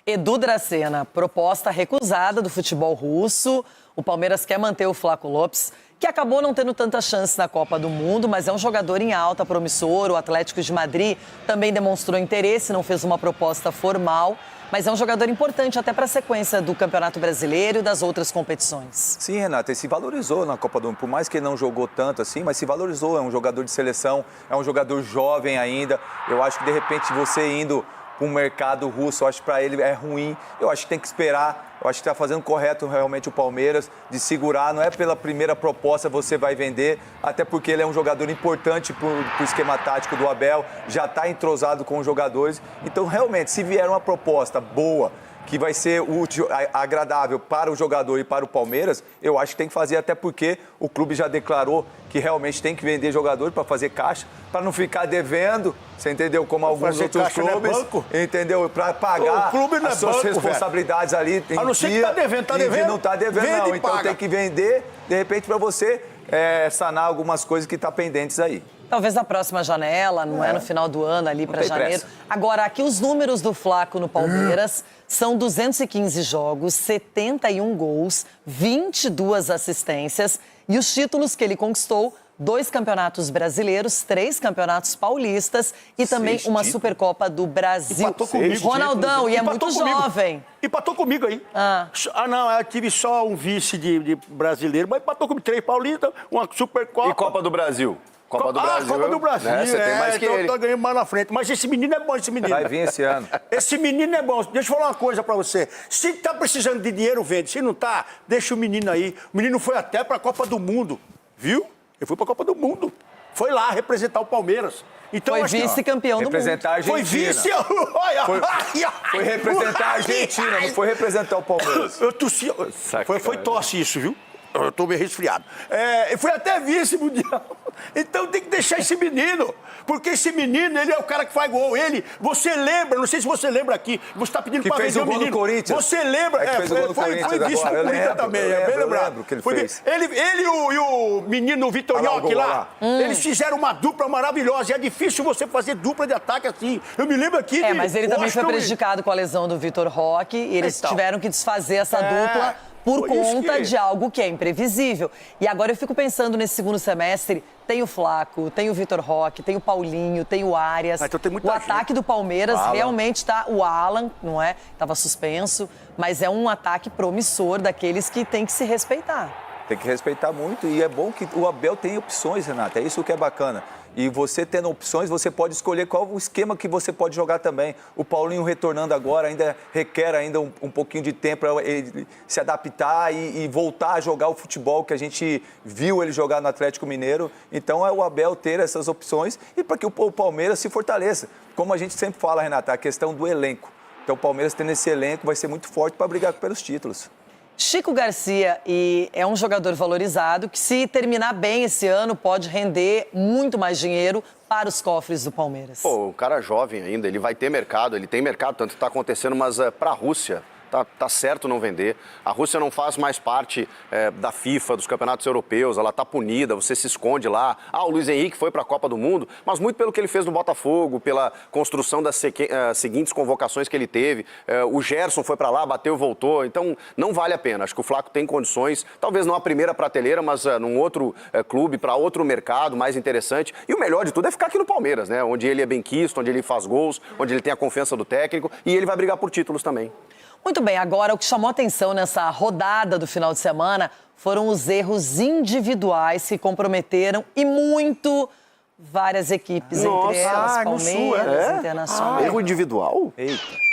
Edu Dracena, proposta recusada do futebol russo. O Palmeiras quer manter o Flaco Lopes, que acabou não tendo tanta chance na Copa do Mundo, mas é um jogador em alta, promissor. O Atlético de Madrid também demonstrou interesse, não fez uma proposta formal, mas é um jogador importante até para a sequência do Campeonato Brasileiro e das outras competições.
Sim, Renata, ele se valorizou na Copa do Mundo, por mais que ele não jogou tanto assim, mas se valorizou, é um jogador de seleção, é um jogador jovem ainda. Eu acho que de repente você indo para o mercado russo, eu acho que para ele é ruim, eu acho que tem que esperar, eu acho que está fazendo correto realmente o Palmeiras de segurar, não é pela primeira proposta você vai vender, até porque ele é um jogador importante para o esquema tático do Abel, já está entrosado com os jogadores, então realmente se vier uma proposta boa, que vai ser útil, agradável para o jogador e para o Palmeiras, eu acho que tem que fazer, até porque o clube já declarou que realmente tem que vender jogadores para fazer caixa, para não ficar devendo, você entendeu? Como alguns outros clubes, entendeu? Para pagar as suas responsabilidades ali.
A não ser que está devendo,
não está devendo, não. Então tem que vender, de repente, para você sanar algumas coisas que estão pendentes aí.
Talvez na próxima janela, não é no final do ano, ali para janeiro.
Pressa.
Agora, aqui os números do Flaco no Palmeiras são 215 jogos, 71 gols, 22 assistências e os títulos que ele conquistou: 2 campeonatos brasileiros, 3 campeonatos paulistas e também uma Supercopa do Brasil.
Empatou comigo,
Ronaldão, e é muito jovem.
Empatou comigo aí. Não, eu tive só um vice de brasileiro, mas empatou comigo 3 paulistas, uma Supercopa.
E Copa do Brasil? Copa do Brasil.
Copa do Brasil.
Você tem mais que ele.
Eu tô ganhando mais na frente. Mas esse menino é bom, esse menino.
Vai vir esse ano.
Esse menino é bom. Deixa eu falar uma coisa pra você. Se tá precisando de dinheiro, vende. Se não tá, deixa o menino aí. O menino foi até pra Copa do Mundo, viu? Ele foi pra Copa do Mundo. Foi lá representar o Palmeiras. Então,
foi vice-campeão do mundo.
Representar a Argentina.
Foi vice...
Foi representar a Argentina, não foi representar o Palmeiras.
Eu tossi. Foi tosse isso, viu? Eu tô meio resfriado. Eu fui até vice mundial. Então tem que deixar esse menino. Porque esse menino, ele é o cara que faz gol. Você lembra, não sei se você lembra aqui, você tá pedindo pra vender o menino. Você lembra? Foi vice do Corinthians também, bem lembrado. Ele e o menino Vitor Nhoque lá, eles fizeram uma dupla maravilhosa. E é difícil você fazer dupla de ataque assim. Eu me lembro aqui
mas ele também foi prejudicado com a lesão do Vitor Roque e eles tiveram que desfazer essa dupla por conta de algo que é imprevisível. E agora eu fico pensando nesse segundo semestre, tem o Flaco, tem o Vitor Roque, tem o Paulinho, tem o Arias.
Então tem muita
o ataque do Palmeiras realmente tá... O Alan, não é? Tava suspenso, mas é um ataque promissor daqueles que tem que se respeitar.
Tem que respeitar muito e é bom que o Abel tem opções, Renata, é isso que é bacana. E você tendo opções, você pode escolher qual o esquema que você pode jogar também. O Paulinho retornando agora ainda requer ainda um pouquinho de tempo para ele se adaptar e voltar a jogar o futebol que a gente viu ele jogar no Atlético Mineiro. Então é o Abel ter essas opções e para que o Palmeiras se fortaleça. Como a gente sempre fala, Renata, a questão do elenco. Então o Palmeiras tendo esse elenco vai ser muito forte para brigar pelos títulos.
Chico Garcia é um jogador valorizado que, se terminar bem esse ano, pode render muito mais dinheiro para os cofres do Palmeiras.
Pô, o cara é jovem ainda, ele vai ter mercado, ele tem mercado, tanto que está acontecendo, mas para a Rússia tá certo não vender. A Rússia não faz mais parte da FIFA, dos campeonatos europeus, ela tá punida, você se esconde lá. O Luiz Henrique foi para a Copa do Mundo, mas muito pelo que ele fez no Botafogo, pela construção das seguintes convocações que ele teve. O Gerson foi para lá, bateu e voltou, então não vale a pena. Acho que o Flaco tem condições, talvez não a primeira prateleira, mas num outro clube, para outro mercado mais interessante. E o melhor de tudo é ficar aqui no Palmeiras, né? Onde ele é bem quisto, onde ele faz gols, onde ele tem a confiança do técnico e ele vai brigar por títulos também.
Muito bem, agora o que chamou atenção nessa rodada do final de semana foram os erros individuais que comprometeram e muito várias equipes, entre elas Palmeiras, Internacional.
Erro individual?
Eita.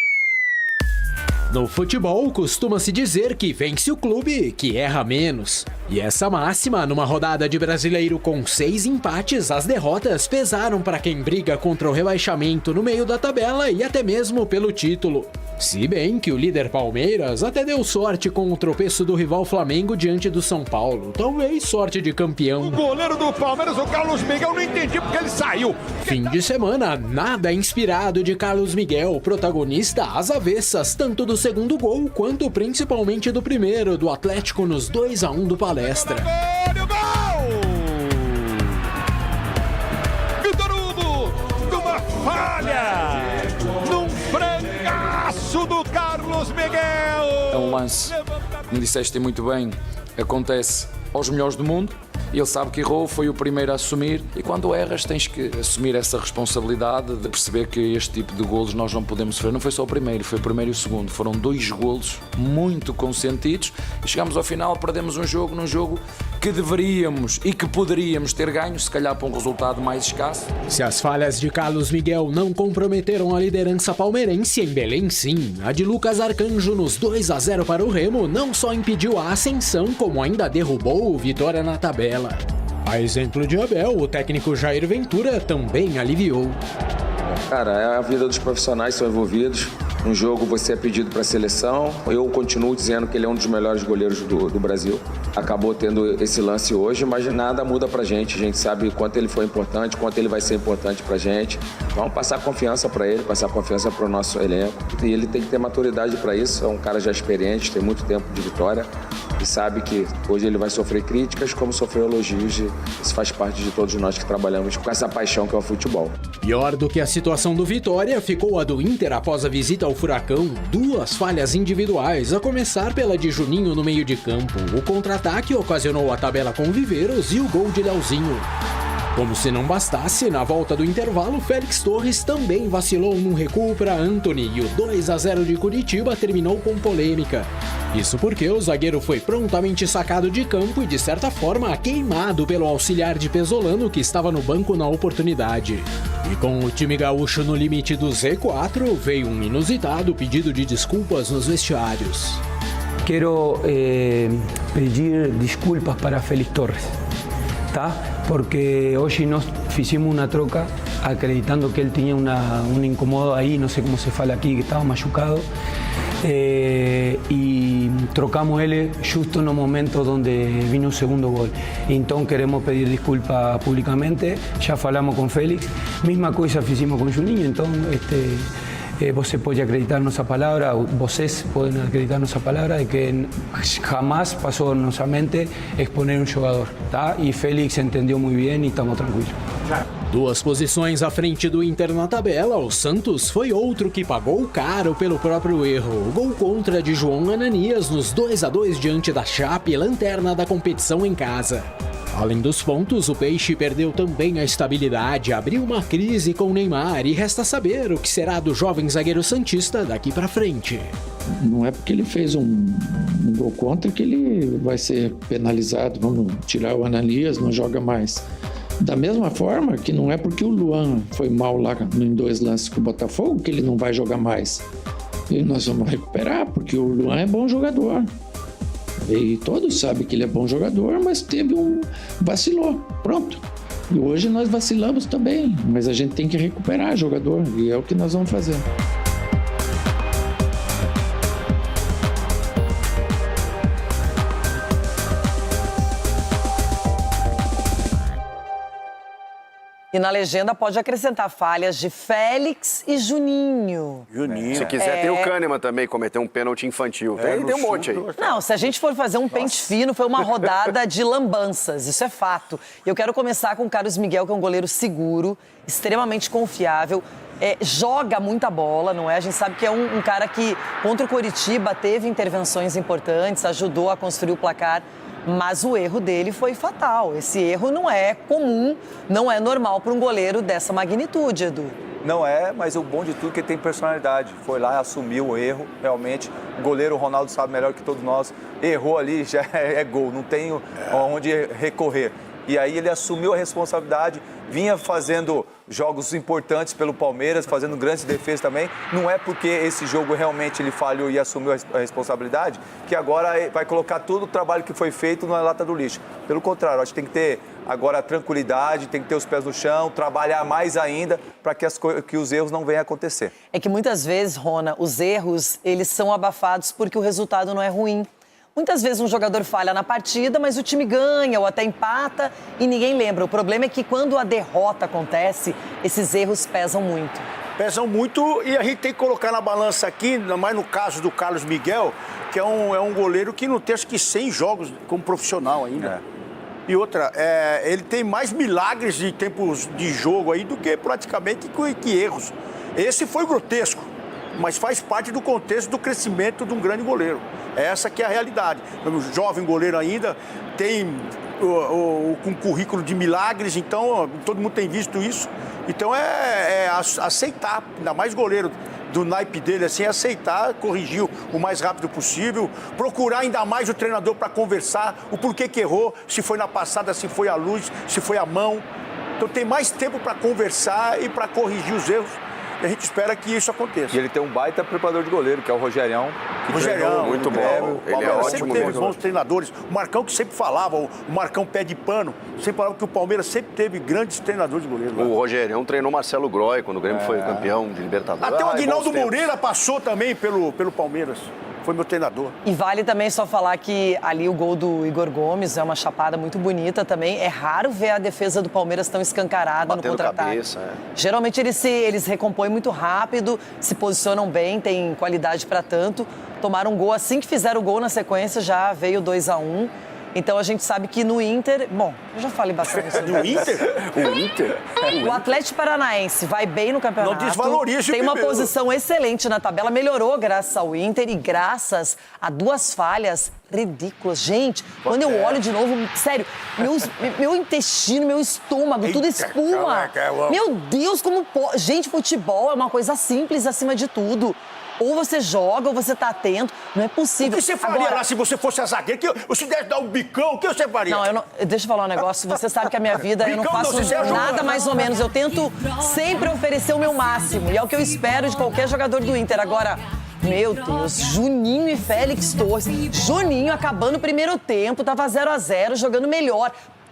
No futebol, costuma-se dizer que vence o clube que erra menos. E essa máxima, numa rodada de Brasileiro com 6 empates, as derrotas pesaram para quem briga contra o rebaixamento no meio da tabela e até mesmo pelo título. Se bem que o líder Palmeiras até deu sorte com o tropeço do rival Flamengo diante do São Paulo. Talvez sorte de campeão.
O goleiro do Palmeiras, o Carlos Miguel, não entendi porque ele saiu.
Fim de semana, nada inspirado de Carlos Miguel, protagonista às avessas, tanto do segundo gol quanto principalmente do primeiro, do Atlético nos 2-1 do Palestra.
Vitor Hugo, numa falha, num frangaço do Carlos Miguel.
É um lance, como disseste muito bem, acontece aos melhores do mundo. Ele sabe que errou, foi o primeiro a assumir e quando erras tens que assumir essa responsabilidade de perceber que este tipo de golos nós não podemos sofrer. Não foi só o primeiro, foi o primeiro e o segundo. Foram 2 golos muito consentidos e chegamos ao final, perdemos um jogo num jogo que deveríamos e que poderíamos ter ganho, se calhar para um resultado mais escasso.
Se as falhas de Carlos Miguel não comprometeram a liderança palmeirense, em Belém sim. A de Lucas Arcanjo nos 2-0 para o Remo não só impediu a ascensão, como ainda derrubou o Vitória na tabela. A exemplo de Abel, o técnico Jair Ventura também aliviou.
Cara, é a vida dos profissionais que são envolvidos. Um jogo você é pedido para a seleção. Eu continuo dizendo que ele é um dos melhores goleiros do Brasil. Acabou tendo esse lance hoje, mas nada muda pra gente. A gente sabe quanto ele foi importante, quanto ele vai ser importante pra gente. Vamos passar confiança para ele, passar confiança para o nosso elenco. E ele tem que ter maturidade para isso. É um cara já experiente, tem muito tempo de vitória. E sabe que hoje ele vai sofrer críticas como sofreu elogios. Isso faz parte de todos nós que trabalhamos com essa paixão que é o futebol.
Pior do que a situação do Vitória ficou a do Inter após a visita ao Furacão. 2 falhas individuais, a começar pela de Juninho no meio de campo. O contra-ataque ocasionou a tabela com Viveiros e o gol de Leozinho. Como se não bastasse, na volta do intervalo, Félix Torres também vacilou num recuo para Antony e o 2-0 de Curitiba terminou com polêmica. Isso porque o zagueiro foi prontamente sacado de campo e, de certa forma, queimado pelo auxiliar de Pesolano, que estava no banco na oportunidade. E com o time gaúcho no limite do Z4, veio um inusitado pedido de desculpas nos vestiários.
Quero pedir desculpas para Félix Torres, tá? Porque hoje nós fizemos uma troca acreditando que ele tinha um incômodo aí, não sei como se fala aqui, que estava machucado. E trocamos ele justo no momento onde vino o segundo gol. Então queremos pedir desculpa publicamente, já falamos com Félix, mesma coisa fizemos com Juninho, então você pode acreditar nossa palavra, vocês podem acreditar nossa palavra de que jamais passou na nossa mente exponer um jogador, tá? E Félix entendeu muito bem e estamos tranquilos.
2 posições à frente do Inter na tabela, o Santos foi outro que pagou caro pelo próprio erro. O gol contra de João Ananias nos 2-2 diante da Chape, lanterna da competição em casa. Além dos pontos, o Peixe perdeu também a estabilidade, abriu uma crise com o Neymar e resta saber o que será do jovem zagueiro santista daqui para frente.
Não é porque ele fez um gol contra que ele vai ser penalizado. Vamos tirar o Ananias, não joga mais. Da mesma forma que não é porque o Luan foi mal lá em 2 lances com o Botafogo que ele não vai jogar mais. E nós vamos recuperar, porque o Luan é bom jogador. E todos sabem que ele é bom jogador, mas vacilou. Pronto. E hoje nós vacilamos também, mas a gente tem que recuperar jogador e é o que nós vamos fazer.
E na legenda pode acrescentar falhas de Félix e Juninho.
Se quiser, tem o Kahneman também, cometeu um pênalti infantil. Tem um monte aí.
Não, se a gente for fazer um pente fino, foi uma rodada de lambanças, isso é fato. Eu quero começar com o Carlos Miguel, que é um goleiro seguro, extremamente confiável, joga muita bola, não é? A gente sabe que é um cara que, contra o Coritiba, teve intervenções importantes, ajudou a construir o placar. Mas o erro dele foi fatal. Esse erro não é comum, não é normal para um goleiro dessa magnitude, Edu.
Não é, mas o bom de tudo é que ele tem personalidade. Foi lá, assumiu o erro, realmente. O goleiro Ronaldo sabe melhor que todos nós. Errou ali, já é gol, não tem onde recorrer. E aí ele assumiu a responsabilidade, vinha fazendo jogos importantes pelo Palmeiras, fazendo grandes defesas também. Não é porque esse jogo realmente ele falhou e assumiu a responsabilidade que agora vai colocar todo o trabalho que foi feito na lata do lixo. Pelo contrário, acho que tem que ter agora tranquilidade, tem que ter os pés no chão, trabalhar mais ainda para que os erros não venham a acontecer.
É que muitas vezes, Rona, os erros eles são abafados porque o resultado não é ruim. Muitas vezes um jogador falha na partida, mas o time ganha ou até empata e ninguém lembra. O problema é que quando a derrota acontece, esses erros pesam muito.
Pesam muito e a gente tem que colocar na balança aqui, ainda mais no caso do Carlos Miguel, que é um goleiro que não tem acho que 100 jogos como profissional ainda. E outra, ele tem mais milagres de tempos de jogo aí do que praticamente que erros. Esse foi grotesco, mas faz parte do contexto do crescimento de um grande goleiro. Essa que é a realidade. Um jovem goleiro ainda tem um currículo de milagres, então todo mundo tem visto isso. Então aceitar, ainda mais goleiro do naipe dele, assim, aceitar, corrigir o mais rápido possível, procurar ainda mais o treinador para conversar, o porquê que errou, se foi na passada, se foi a luz, se foi a mão. Então tem mais tempo para conversar e para corrigir os erros. E a gente espera que isso aconteça.
E ele tem um baita preparador de goleiro, que é o Rogerião.
Rogerião,
muito bom.
Ele é ótimo. Sempre teve bons treinadores. O Marcão que sempre falava, o Marcão pé de pano, sempre falava que o Palmeiras sempre teve grandes treinadores de goleiro.
O Rogerião treinou Marcelo Groy quando o Grêmio foi campeão de Libertadores.
Até o Aguinaldo Moreira passou também pelo Palmeiras. Foi meu treinador.
E vale também só falar que ali o gol do Igor Gomes é uma chapada muito bonita também. É raro ver a defesa do Palmeiras tão escancarada no contra-ataque. Geralmente eles recompõem muito rápido, se posicionam bem, têm qualidade para tanto. Tomaram um gol assim que fizeram o gol na sequência, já veio 2-1. Então a gente sabe que no Inter... Bom, eu já falei bastante sobre
o Inter. O Inter?
O Atlético Paranaense vai bem no campeonato.
Não desvalorize o
Tem uma
primeiro.
posição excelente na tabela, melhorou graças ao Inter e graças a 2 falhas ridículas. Gente, quando eu olho de novo, sério, meu intestino, meu estômago, tudo espuma. Meu Deus, como pode... Gente, futebol é uma coisa simples acima de tudo. Ou você joga, ou você tá atento. Não é possível.
O que você faria lá se você fosse a zagueira? Você deve dar um bicão, o que você faria?
Não, deixa eu falar um negócio. Você sabe que a minha vida, eu não faço nada mais ou menos. Eu tento sempre oferecer o meu máximo. E é o que eu espero de qualquer jogador do Inter. Agora, meu Deus, Juninho e Félix Torres. Juninho acabando o primeiro tempo, tava 0-0, jogando melhor.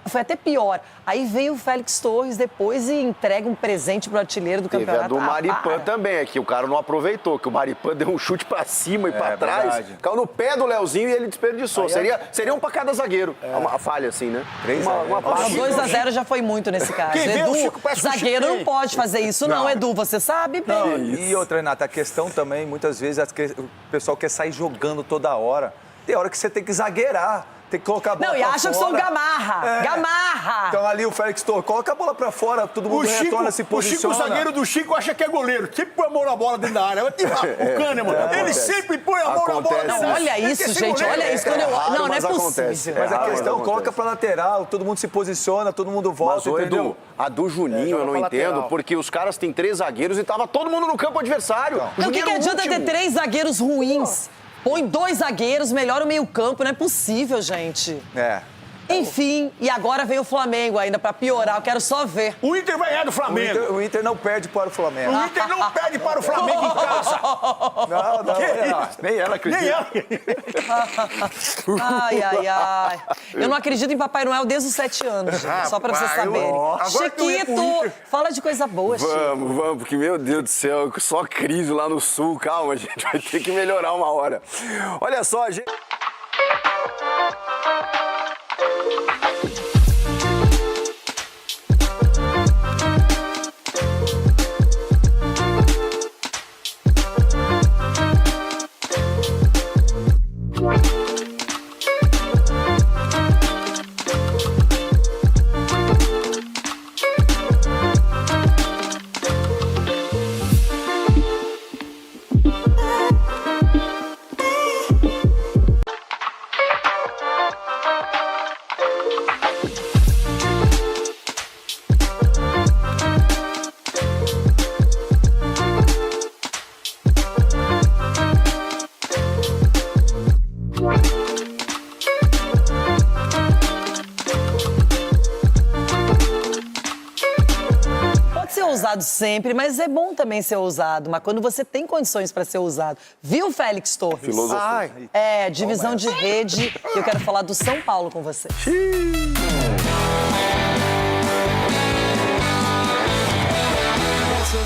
Foi até pior. Aí veio o Félix Torres depois e entrega um presente pro artilheiro do campeonato.
Teve a do Maripan também, é que o cara não aproveitou, que o Maripan deu um chute pra cima e pra trás,
verdade.
caiu no pé do Leozinho e ele desperdiçou. Seria um pra cada zagueiro. Uma falha assim, né?
2-0 já foi muito nesse caso. Edu, zagueiro não pode fazer isso não, Edu, você sabe bem.
Não, e outra, Renata, a questão também, muitas vezes, o pessoal quer sair jogando toda hora. Tem hora que você tem que zagueirar. Tem que colocar a bola pra fora.
Não, e acha que sou Gamarra. Gamarra!
Então ali o Félix Torres, coloca a bola pra fora, todo mundo retorna, se posiciona.
O zagueiro do Chico acha que é goleiro. Sempre põe a mão na bola dentro da área. Vai tirar o Kahneman. Ele sempre põe a mão na bola.
Não, olha isso, gente. Olha isso. Não é possível.
Mas a questão, coloca pra lateral, todo mundo se posiciona, todo mundo volta,
Mas,
entendeu?
Edu, a do Juninho eu não entendo, porque os caras têm 3 zagueiros e tava todo mundo no campo adversário.
Não, o que adianta ter 3 zagueiros ruins? Põe 2 zagueiros, melhora o meio-campo, não é possível, gente. Enfim, e agora vem o Flamengo ainda, pra piorar, eu quero só ver.
O Inter vai ganhar do Flamengo.
O Inter não perde para o Flamengo.
O Inter não perde para o Flamengo em casa.
Não.
Nem ela acredita.
Nem ela.
Ai. Eu não acredito em Papai Noel desde os 7 anos, gente, só pra vocês saberem. Chiquito, fala de coisa boa, Chico.
Vamos, porque, meu Deus do céu, só crise lá no sul. Calma, a gente vai ter que melhorar uma hora. Olha só, gente...
Ousado sempre, mas é bom também ser ousado. Mas quando você tem condições para ser ousado. Viu, Félix Torres?
Filosofia.
Divisão de rede. E eu quero falar do São Paulo com você.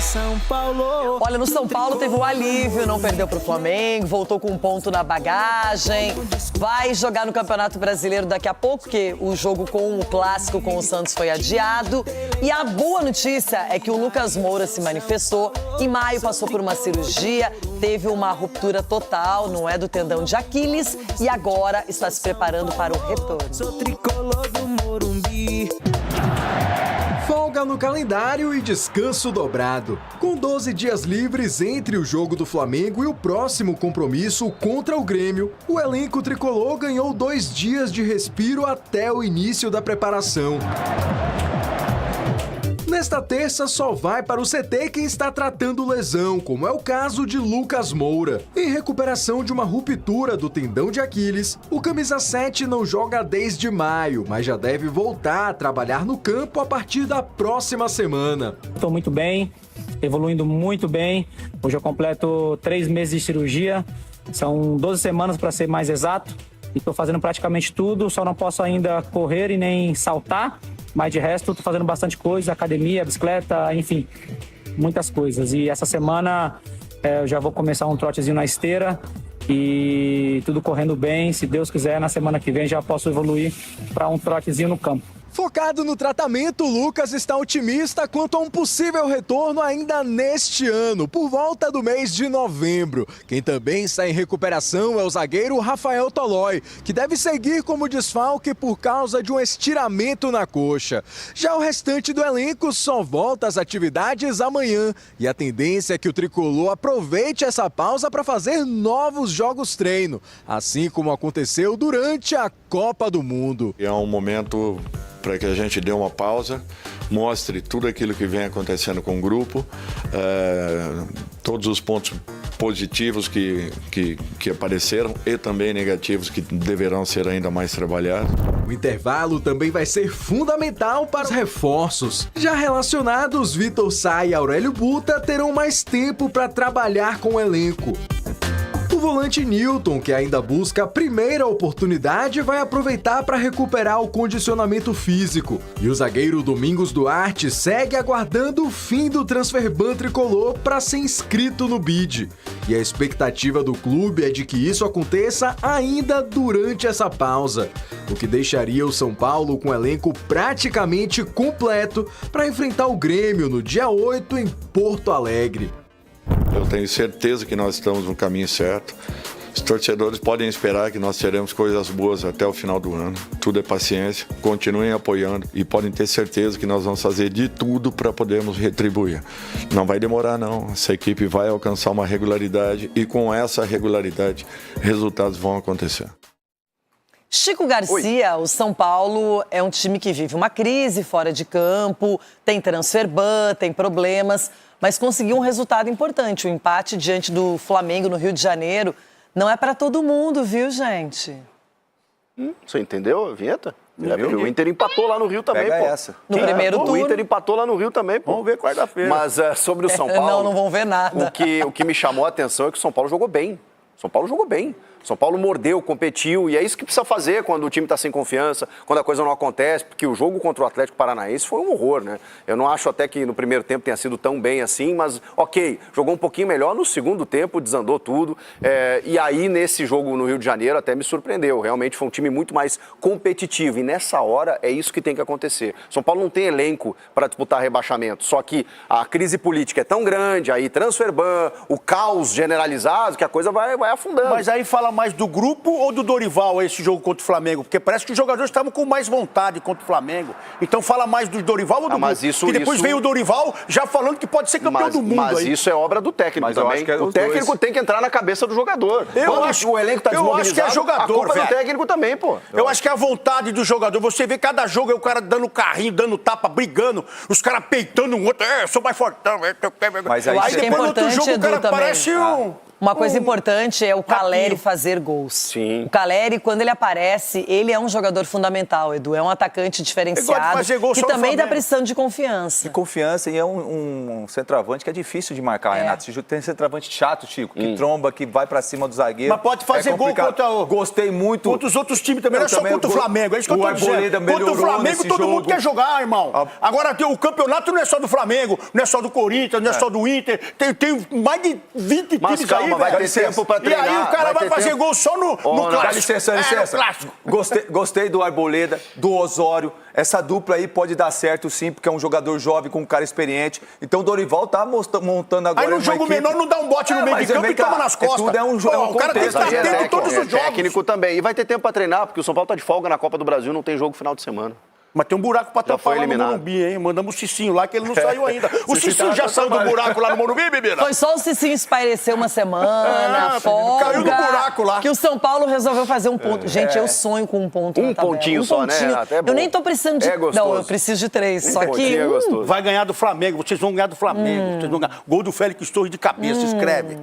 São Paulo.
Olha, no São Paulo teve o alívio, não perdeu pro Flamengo, voltou com um ponto na bagagem, vai jogar no Campeonato Brasileiro daqui a pouco, porque o jogo com o clássico com o Santos foi adiado. E a boa notícia é que o Lucas Moura se manifestou, em maio passou por uma cirurgia, teve uma ruptura total, não é, do tendão de Aquiles, e agora está se preparando para o retorno.
Sou tricolor do Morumbi.
Folga no calendário e descanso dobrado. Com 12 dias livres entre o jogo do Flamengo e o próximo compromisso contra o Grêmio, o elenco tricolor ganhou 2 dias de respiro até o início da preparação. Nesta terça, só vai para o CT quem está tratando lesão, como é o caso de Lucas Moura. Em recuperação de uma ruptura do tendão de Aquiles, o camisa 7 não joga desde maio, mas já deve voltar a trabalhar no campo a partir da próxima semana.
Estou muito bem, evoluindo muito bem. Hoje eu completo 3 meses de cirurgia, são 12 semanas para ser mais exato. E estou fazendo praticamente tudo, só não posso ainda correr e nem saltar. Mas de resto, estou fazendo bastante coisa, academia, bicicleta, enfim, muitas coisas. E essa semana eu já vou começar um trotezinho na esteira e tudo correndo bem. Se Deus quiser, na semana que vem já posso evoluir para um trotezinho no campo.
Focado no tratamento, Lucas está otimista quanto a um possível retorno ainda neste ano, por volta do mês de novembro. Quem também está em recuperação é o zagueiro Rafael Tolói, que deve seguir como desfalque por causa de um estiramento na coxa. Já o restante do elenco só volta às atividades amanhã, e a tendência é que o tricolor aproveite essa pausa para fazer novos jogos-treino, assim como aconteceu durante a Copa do Mundo.
É um momento para que a gente dê uma pausa, mostre tudo aquilo que vem acontecendo com o grupo, todos os pontos positivos que apareceram e também negativos que deverão ser ainda mais trabalhados.
O intervalo também vai ser fundamental para os reforços. Já relacionados, Vitor Sá e Aurélio Buta terão mais tempo para trabalhar com o elenco. O volante Newton, que ainda busca a primeira oportunidade, vai aproveitar para recuperar o condicionamento físico. E o zagueiro Domingos Duarte segue aguardando o fim do transfer ban tricolor para ser inscrito no BID. E a expectativa do clube é de que isso aconteça ainda durante essa pausa, o que deixaria o São Paulo com o elenco praticamente completo para enfrentar o Grêmio no dia 8 em Porto Alegre.
Eu tenho certeza que nós estamos no caminho certo. Os torcedores podem esperar que nós teremos coisas boas até o final do ano. Tudo é paciência, continuem apoiando e podem ter certeza que nós vamos fazer de tudo para podermos retribuir. Não vai demorar não, essa equipe vai alcançar uma regularidade e com essa regularidade resultados vão acontecer.
Chico Garcia, o São Paulo é um time que vive uma crise fora de campo, tem transfer ban, tem problemas, mas conseguiu um resultado importante, o empate diante do Flamengo no Rio de Janeiro. Não é para todo mundo, viu, gente?
Você entendeu a vinheta? O Inter empatou lá no Rio também,
Pega
pô.
essa.
No primeiro turno.
O Inter empatou lá no Rio também, pô.
Vamos ver quarta-feira.
Mas sobre o São Paulo...
Não vão ver nada.
O que me chamou a atenção é que o São Paulo jogou bem. São Paulo jogou bem. São Paulo mordeu, competiu, e é isso que precisa fazer quando o time está sem confiança, quando a coisa não acontece, porque o jogo contra o Atlético Paranaense foi um horror, né? Eu não acho até que no primeiro tempo tenha sido tão bem assim, mas ok, jogou um pouquinho melhor, no segundo tempo desandou tudo, e aí nesse jogo no Rio de Janeiro até me surpreendeu, realmente foi um time muito mais competitivo, e nessa hora é isso que tem que acontecer. São Paulo não tem elenco para disputar rebaixamento, só que a crise política é tão grande, aí transfer ban, o caos generalizado, que a coisa vai afundando.
Mas aí fala mais do grupo ou do Dorival esse jogo contra o Flamengo? Porque parece que os jogadores estavam com mais vontade contra o Flamengo. Então fala mais do Dorival ou do grupo?
Isso,
e depois veio o Dorival já falando que pode ser campeão do mundo.
Mas
aí.
isso é obra do técnico também. O técnico tem que entrar na cabeça do jogador. O elenco está desmobilizado,
eu acho que é jogador,
a culpa é do técnico também, pô.
Eu acho que é a vontade do jogador. Você vê cada jogo é o cara dando carrinho, dando tapa, brigando, os caras peitando um outro. Eu sou mais fortão.
Mas
eu acho que é importante,
jogo, o cara
Edu,
parece
Uma coisa importante é o Caleri fazer gols.
Sim.
O Caleri, quando ele aparece, ele é um jogador fundamental, Edu. É um atacante diferenciado que também está precisando de confiança.
De confiança, e é um centroavante que é difícil de marcar, Renato. Tem centroavante chato, Chico, que tromba, que vai pra cima do zagueiro.
Mas pode fazer gol contra o...
Gostei muito.
Contra os outros times também, não é só contra o Flamengo. É isso que eu tô dizendo. Contra o Flamengo, todo mundo quer jogar, irmão. Agora, o campeonato não é só do Flamengo, não é só do Corinthians, não é só do Inter. Tem mais de 20 times aí, velho.
Vai ter tempo pra treinar.
E aí o cara vai fazer gol só no clássico.
Dá licença. Gostei do Arboleda, do Osório. Essa dupla aí pode dar certo sim, porque é um jogador jovem com um cara experiente. Então o Dorival tá montando agora.
Aí no jogo menor não dá um bote no meio de campo e toma nas costas.
O
cara tem que estar atento todos os jogos.
Técnico também. E vai ter tempo pra treinar, porque o São Paulo tá de folga na Copa do Brasil, não tem jogo final de semana.
Mas tem um buraco pra tapar lá no Morumbi, hein? Mandamos o Cicinho lá, que ele não saiu ainda. O Cicinho já saiu do buraco lá no Morumbi, bebida?
Foi só o Cicinho espairecer uma semana, folga.
Caiu no buraco lá.
Que o São Paulo resolveu fazer um ponto. Gente, eu sonho com um ponto na tabela.
Pontinho só, né?
Eu nem tô precisando de...
Não,
eu preciso de 3. Só que...
Vai ganhar do Flamengo. Vocês vão ganhar do Flamengo. Vocês vão ganhar. Gol do Félix Torres de cabeça, escreve.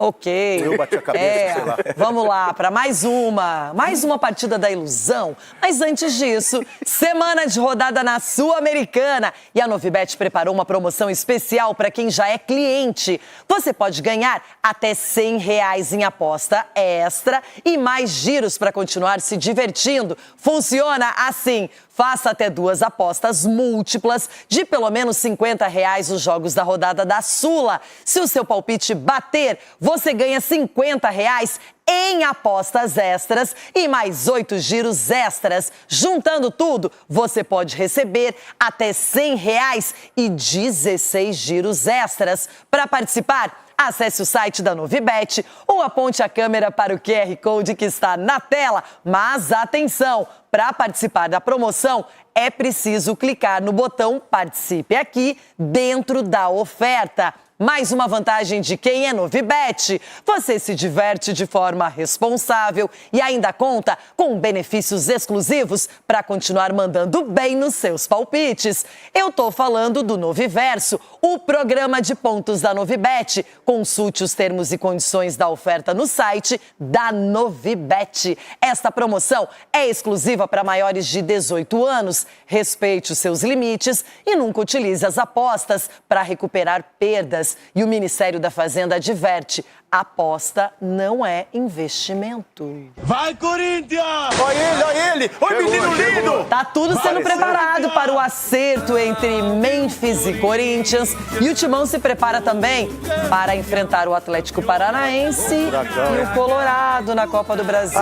Ok.
Eu bati a cabeça, sei lá.
Vamos lá, para mais uma partida da ilusão. Mas antes disso, semana de rodada na Sul-Americana. E a Novibet preparou uma promoção especial para quem já é cliente. Você pode ganhar até R$100 em aposta extra e mais giros para continuar se divertindo. Funciona assim. Faça até 2 apostas múltiplas de pelo menos R$50 nos jogos da rodada da Sula. Se o seu palpite bater, você ganha R$50 em apostas extras e mais 8 giros extras. Juntando tudo, você pode receber até R$100 e 16 giros extras. Para participar, acesse o site da Novibet ou aponte a câmera para o QR Code que está na tela. Mas atenção, para participar da promoção é preciso clicar no botão Participe Aqui dentro da oferta. Mais uma vantagem de quem é Novibet. Você se diverte de forma responsável e ainda conta com benefícios exclusivos para continuar mandando bem nos seus palpites. Eu tô falando do Noviverso, o programa de pontos da Novibet. Consulte os termos e condições da oferta no site da Novibet. Esta promoção é exclusiva para maiores de 18 anos. Respeite os seus limites e nunca utilize as apostas para recuperar perdas. milhões. E o Ministério da Fazenda adverte: aposta não é investimento.
Vai, Corinthians! Olha ele! Oi, menino lindo!
Tá tudo sendo preparado para o acerto entre Memphis e Corinthians. E o Timão se prepara também para enfrentar o Atlético Paranaense e o Colorado na Copa do Brasil.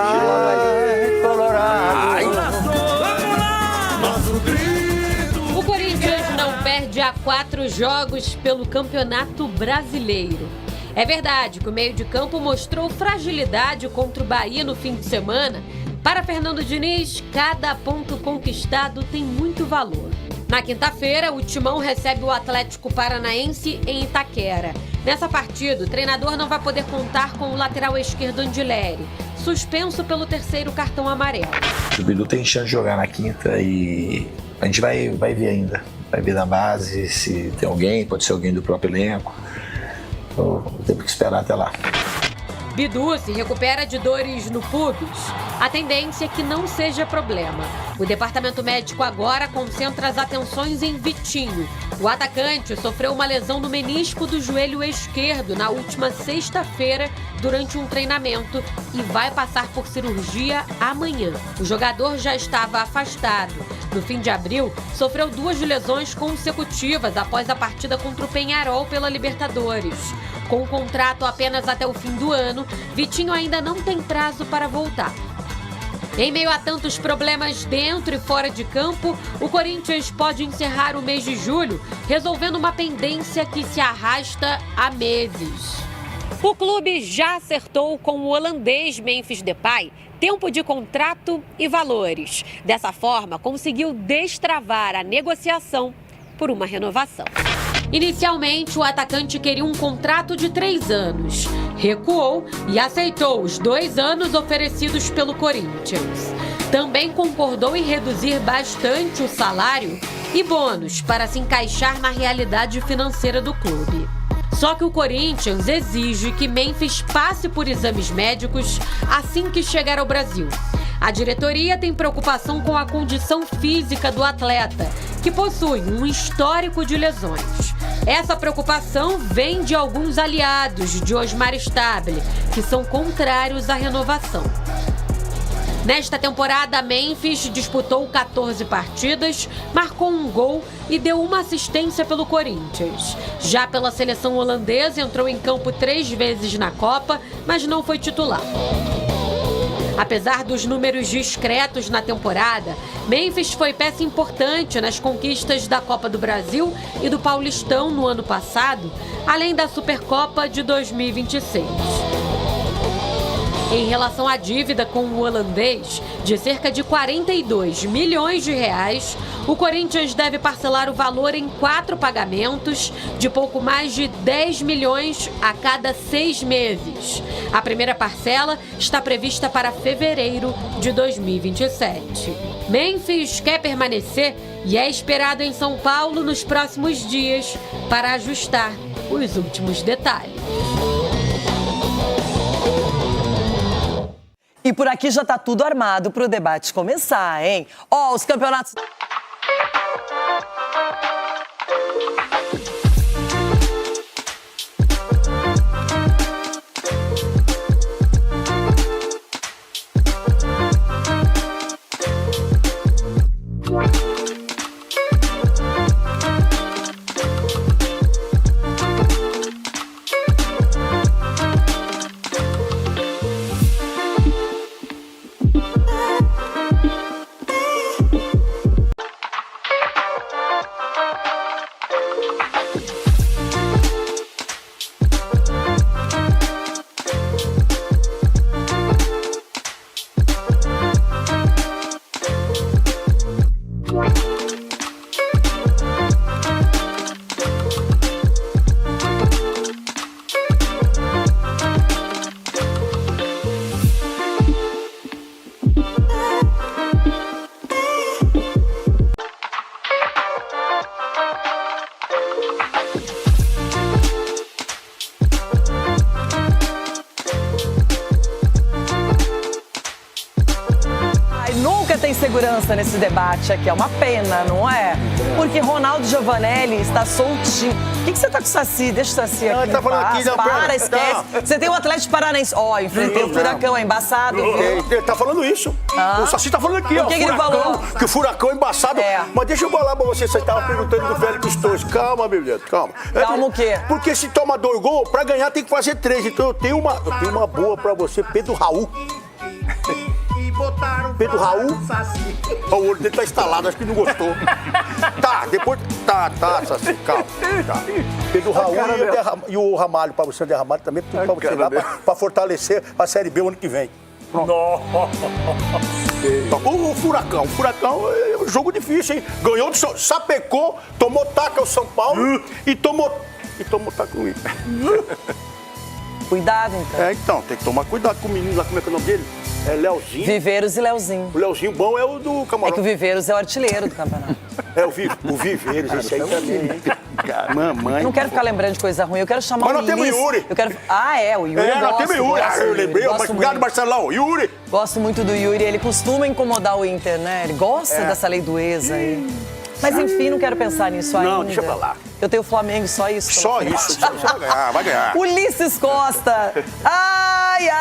O Corinthians não perde há 4 jogos pelo Campeonato Brasileiro. É verdade que o meio de campo mostrou fragilidade contra o Bahia no fim de semana. Para Fernando Diniz, cada ponto conquistado tem muito valor. Na quinta-feira, o Timão recebe o Atlético Paranaense em Itaquera. Nessa partida, o treinador não vai poder contar com o lateral esquerdo Andileri, suspenso pelo 3º cartão amarelo.
O Bidu tem chance de jogar na quinta e a gente vai ver ainda. Vai ver na base se tem alguém, pode ser alguém do próprio elenco. Então, temos que esperar até lá.
Bidu se recupera de dores no pubis. A tendência é que não seja problema. O departamento médico agora concentra as atenções em Vitinho. O atacante sofreu uma lesão no menisco do joelho esquerdo na última sexta-feira durante um treinamento e vai passar por cirurgia amanhã. O jogador já estava afastado. No fim de abril, sofreu 2 lesões consecutivas após a partida contra o Peñarol pela Libertadores. Com o contrato apenas até o fim do ano, Vitinho ainda não tem prazo para voltar. Em meio a tantos problemas dentro e fora de campo, o Corinthians pode encerrar o mês de julho resolvendo uma pendência que se arrasta há meses. O clube já acertou com o holandês Memphis Depay tempo de contrato e valores. Dessa forma, conseguiu destravar a negociação por uma renovação. Inicialmente, o atacante queria um contrato de 3 anos. Recuou e aceitou os 2 anos oferecidos pelo Corinthians. Também concordou em reduzir bastante o salário e bônus para se encaixar na realidade financeira do clube. Só que o Corinthians exige que Memphis passe por exames médicos assim que chegar ao Brasil. A diretoria tem preocupação com a condição física do atleta, que possui um histórico de lesões. Essa preocupação vem de alguns aliados de Osmar Stable, que são contrários à renovação. Nesta temporada, Memphis disputou 14 partidas, marcou 1 gol e deu 1 assistência pelo Corinthians. Já pela seleção holandesa, entrou em campo 3 vezes na Copa, mas não foi titular. Apesar dos números discretos na temporada, Memphis foi peça importante nas conquistas da Copa do Brasil e do Paulistão no ano passado, além da Supercopa de 2026. Em relação à dívida com o holandês, de cerca de 42 milhões de reais, o Corinthians deve parcelar o valor em 4 pagamentos de pouco mais de 10 milhões a cada 6 meses. A primeira parcela está prevista para fevereiro de 2027. Memphis quer permanecer e é esperado em São Paulo nos próximos dias para ajustar os últimos detalhes.
E por aqui já tá tudo armado para o debate começar, hein? Ó, os campeonatos... Tem segurança nesse debate aqui, é uma pena, não é? Porque Ronaldo Giovanelli está soltinho. O que você tá com o Saci? Deixa o Saci aqui.
Ele tá falando aqui, não,
para, esquece. Você tem o Atlético Paranaense. Ó, enfrentei o Furacão, é embaçado.
Ele tá falando isso. O Saci tá falando aqui, ó.
O que ele falou?
Que o Furacão é embaçado. Mas deixa eu falar pra você, você tava perguntando do Félix Torres. Calma, meu Deus, calma.
Calma o quê?
Porque se toma 2 gols, pra ganhar tem que fazer 3. Então eu tenho uma boa pra você, Pedro Raul. Pedro Raul. O olho dele tá instalado, acho que não gostou. Tá, depois. Tá, Saci, calma. Tá. Pedro Raul e o Ramalho, pra você, André Ramalho também, tudo pra você lá, pra fortalecer a Série B o ano que vem. O Furacão é um jogo difícil, hein? Ganhou do sapecou, tomou taca o São Paulo e tomou taca o Inter.
Cuidado, então.
Então, tem que tomar cuidado com o menino lá, como é que é o nome dele? É Leozinho.
Viveiros e Leozinho.
O Leozinho bom é o do Camarão.
É que o Viveiros é o artilheiro do campeonato.
É o Viveiros, esse aí também. Mamãe.
Não quero ficar lembrando de coisa ruim, eu quero chamar
mas
o
nós temos o Yuri.
Eu quero... o Yuri eu
nós temos o Yuri. Eu lembrei, obrigado, Marcelão. Yuri.
Gosto muito do Yuri, ele costuma incomodar o Inter, né? Ele gosta dessa lei do ex aí. Mas enfim, não quero pensar nisso ainda.
Não, deixa pra lá.
Eu tenho o Flamengo, só isso.
Só isso, vai ganhar.
Ulisses Costa. Ai.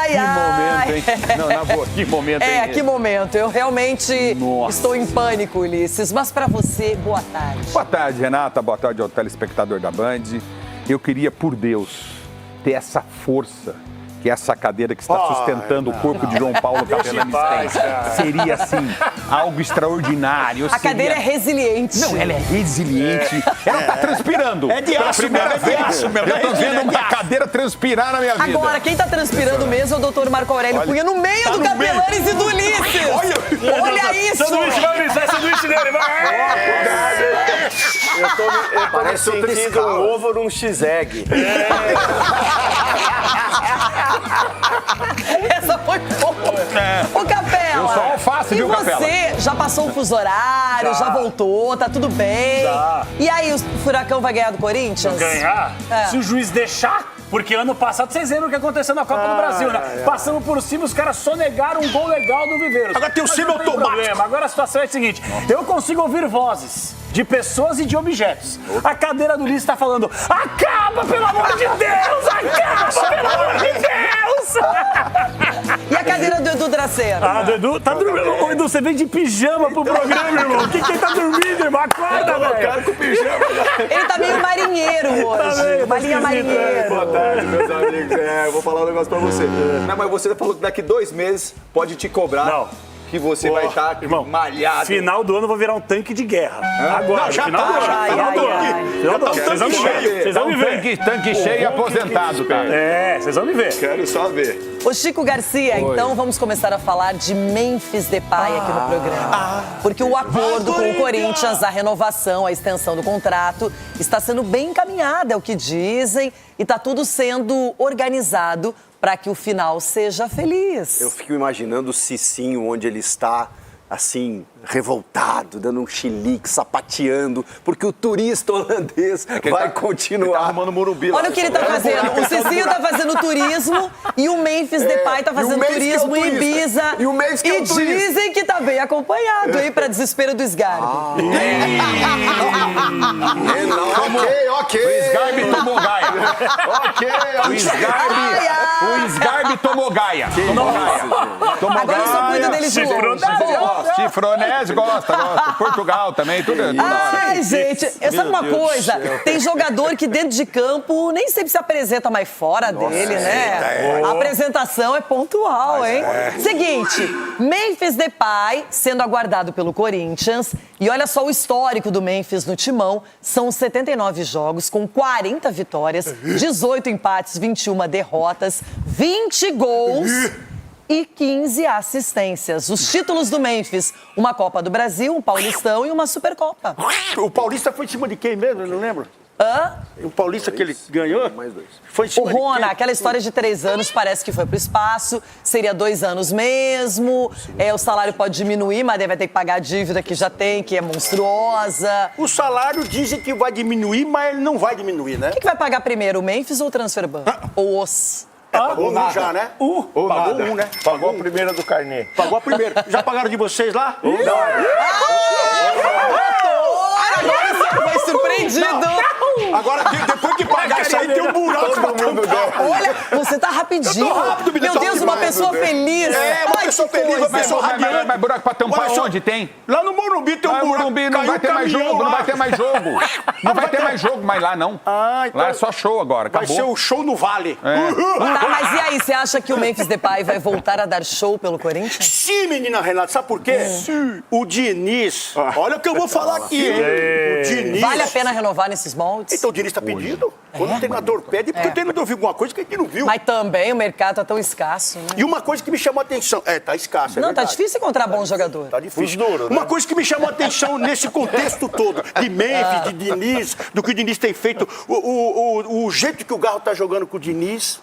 Que momento, hein? Não, na boa, que momento, hein?
Que momento. Eu realmente estou em pânico, Ulisses. Mas pra você, boa tarde.
Boa tarde, Renata. Boa tarde ao telespectador da Band. Eu queria, por Deus, ter essa força que essa cadeira que está sustentando o corpo de João Paulo Capelani tem. Seria, assim, algo extraordinário.
A cadeira é resiliente.
Não, ela é resiliente. Ela está transpirando.
É de aço,
primeira vez. Eu estou vendo uma cadeira transpirar na minha vida.
Agora, quem está transpirando mesmo é o doutor Marco Aurélio Cunha no meio do Capelanes e do Ulisses. Olha isso.
Sanduíche, vai, Ulisses. É sanduíche dele, vai.
Eu tô me sentindo um ovo num X-Egg.
Essa foi boa. Ô, Capela.
Eu sou alface, viu, Capela?
Você já passou o fuso horário, já voltou, tá tudo bem. E aí, o Furacão vai ganhar do Corinthians?
Ganhar? Se o juiz deixar... Porque ano passado, vocês lembram o que aconteceu na Copa do Brasil, né? Passando por cima, os caras só negaram um gol legal do Viveiros.
Agora tem o sino automático.
Agora a situação é a seguinte, eu consigo ouvir vozes de pessoas e de objetos. A cadeira do Ulisses tá falando, acaba, pelo amor de Deus! Acaba, pelo amor de Deus!
E a cadeira do Edu Dracena?
Do Edu tá dormindo. Ô, Edu, você vem de pijama pro programa, irmão. O que ele tá dormindo, irmão? Acorda, velho.
Com pijama.
Ele tá meio marinheiro hoje. Uma linha marinheiro.
Boa tarde, meus amigos. Eu vou falar um negócio pra você. Não, mas você falou que daqui 2 meses pode te cobrar.
Não.
Que você vai estar malhado.
Final do ano eu vou virar um tanque de guerra. Agora,
não, já
final do ano.
Vocês vão me ver. Tanque cheio e aposentado, cara.
Vocês vão me ver.
Quero só ver.
Ô, Chico Garcia, então vamos começar a falar de Memphis Depay aqui no programa. Porque o acordo com o Corinthians, a renovação, a extensão do contrato, está sendo bem encaminhada, é o que dizem, e está tudo sendo organizado para que o final seja feliz.
Eu fico imaginando o Cicinho onde ele está, assim, revoltado, dando um chilique, sapateando, porque o turista holandês vai continuar.
Ele tá arrumando Morumbi lá.
Olha o que ele tá fazendo. O Cicinho tá fazendo turismo e o Memphis Depay tá fazendo turismo em Ibiza.
E o Memphis que é o turista.
Dizem que tá bem acompanhado aí, para desespero do Sgarbi.
Ok.
O Sgarbi tomou gaia. O Sgarbi tomou gaia.
Agora eu só cuido dele de longe.
Chifronese gosta. Portugal também, tudo.
Ai, gente, sabe uma coisa? Tem jogador que dentro de campo nem sempre se apresenta mais fora dele, né? A apresentação é pontual, hein? Seguinte, Memphis Depay sendo aguardado pelo Corinthians. E olha só o histórico do Memphis no timão. São 79 jogos com 40 vitórias, 18 empates, 21 derrotas, 20 gols e 15 assistências. Os títulos do Memphis, uma Copa do Brasil, um Paulistão e uma Supercopa.
O Paulista foi em cima de quem mesmo? Eu não lembro. O Paulista que ele ganhou?
Mais 2.
Foi em cima
O Rona,
de quem?
aquela história de 3 anos, parece que foi pro espaço. Seria 2 anos mesmo. O salário pode diminuir, mas daí vai ter que pagar a dívida que já tem, que é monstruosa.
O salário dizem que vai diminuir, mas ele não vai diminuir, né?
O que vai pagar primeiro, o Memphis ou o Transferbanco? Ou os?
Pagou um já, né? Pagou um, né?
Pagou a primeira do carnê.
Pagou a primeira. Já pagaram de vocês lá? Não.
Agora vai surpreendido.
Não. Agora, depois que pagar isso aí, tem um buraco pra tampar.
Olha, você tá rapidinho.
Eu tô rápido,
Meu Deus, uma pessoa feliz.
Uma pessoa feliz, uma pessoa radiante.
Mas buraco pra tampar onde tem?
Lá no Morumbi tem um buraco.
Morumbi não vai ter mais jogo, não vai ter mais jogo. Não vai ter mais jogo mais lá, não.
Então
lá é só show agora, acabou.
Vai ser o show no Vale.
Tá, mas e aí, você acha que o Memphis Depay vai voltar a dar show pelo Corinthians?
Sim, menina Renata, sabe por quê? O Diniz, olha o que eu vou falar aqui, hein? O Diniz...
Vale a pena renovar nesses moldes?
Então o Diniz tá pedindo. Quando o treinador pede, porque o treinador viu alguma coisa que a gente não viu.
Mas também o mercado tá tão escasso, né?
E uma coisa que me chamou a atenção... tá escasso,
Não, tá difícil encontrar bom jogador.
Tá difícil. Uma coisa que me chamou a atenção nesse contexto todo, de Memphis, de Diniz, do que o Diniz tem feito, o jeito que o Garro tá jogando com o Diniz,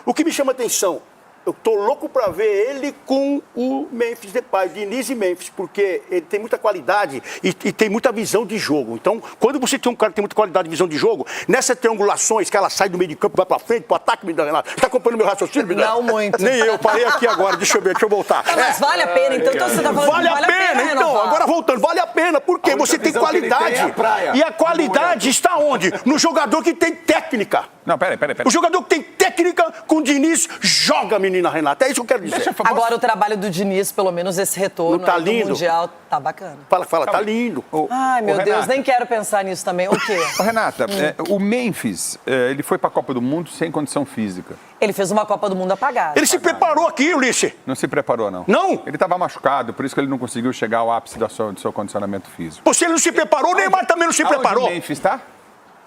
o que me chama a atenção, eu tô louco pra ver ele com o Memphis Depay, Diniz e Memphis, porque ele tem muita qualidade e tem muita visão de jogo. Então, quando você tem um cara que tem muita qualidade de visão de jogo, nessas triangulações que ela sai do meio de campo, vai pra frente, pro ataque, Menina Renata. Tá acompanhando meu raciocínio, Menina?
Não muito.
Nem eu, parei aqui agora, deixa eu voltar.
Mas vale a pena, então você tá falando
vale a pena, então, agora voltando, vale a pena, porque você tem qualidade. E a qualidade está onde? No jogador que tem técnica.
Não, peraí.
O jogador que tem técnica com o Diniz joga, menina Renata. É isso que eu quero dizer.
Agora o trabalho do Diniz, pelo menos esse retorno
tá
do
lindo.
Mundial, tá bacana.
Fala, tá lindo.
Ai, meu Deus,
Renata.
nem quero pensar nisso também. O quê?
Renata, o Memphis, ele foi pra Copa do Mundo sem condição física.
Ele fez uma Copa do Mundo apagada.
Ele se preparou aqui, Ulisses.
Não se preparou, não.
Não?
Ele estava machucado, por isso que ele não conseguiu chegar ao ápice do seu condicionamento físico.
Pô, se ele não se preparou, o Neymar também não se preparou.
O Memphis tá?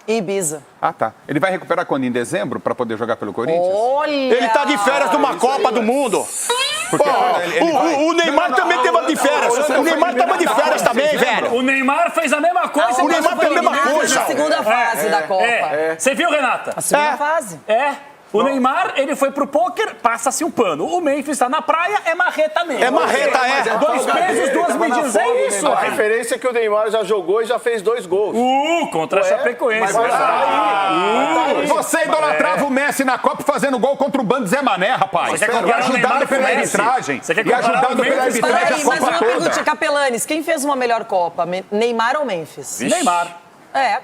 Ibiza.
Ah, tá. Ele vai recuperar quando? Em dezembro, para poder jogar pelo Corinthians?
Olha!
Ele tá de férias numa Copa do Mundo.
Porque
o Neymar também teve de férias. O Neymar tava de férias também, velho.
O Neymar fez a mesma coisa.
O Neymar fez a mesma coisa.
Na segunda fase da Copa.
Você viu, Renata?
A segunda fase.
O Neymar, ele foi pro pôquer, passa-se um pano. O Memphis tá na praia, é marreta mesmo.
É marreta,
Dois pesos, duas medidas, é isso.
A referência é que o Neymar já jogou e já fez 2 gols.
Contra a Chapecoense.
Você idolatrava o Messi na Copa fazendo gol contra o bando de Zé Mané, rapaz.
Você quer comparar o Neymar
pela
com o Messi?
arbitragem.
Você quer
E
comparar
ajudando
o
pela
Memphis?
arbitragem
Peraí,
a
mas
Copa
uma
toda.
pergunta, Capelanes, quem fez uma melhor Copa, Neymar ou Memphis?
Neymar.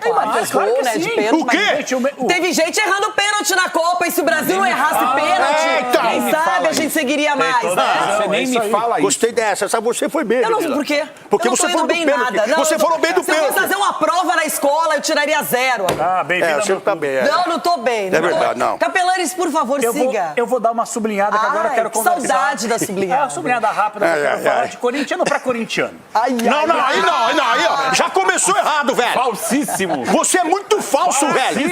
Claro, fez
claro
gol,
que
né, de
sim.
pênalti.
O quê?
mas Teve gente errando pênalti na Copa, e se o Brasil não errasse pênalti, quem sabe a gente seguiria mais, né?
Você nem me fala isso.
Gostei dessa, sabe? Você foi bem,
Não,
menina.
por quê?
Porque
eu não
você
tô
falou
indo
do
bem
pênalti.
nada. Não,
Você falou bem do
Se eu fosse
pênalti.
fazer uma prova na escola, eu tiraria 0.
Bem-vindo.
O senhor tá bem.
Não tô bem.
É verdade, não.
Capelanes, por favor, siga.
Eu vou dar uma sublinhada que agora eu quero
que
conversar.
saudade da sublinhada.
É uma sublinhada rápida que eu quero falar de corintiano pra corintiano.
Não, aí, ó. Já começou errado, velho.
Falsíssimo.
Você é muito falso, velho.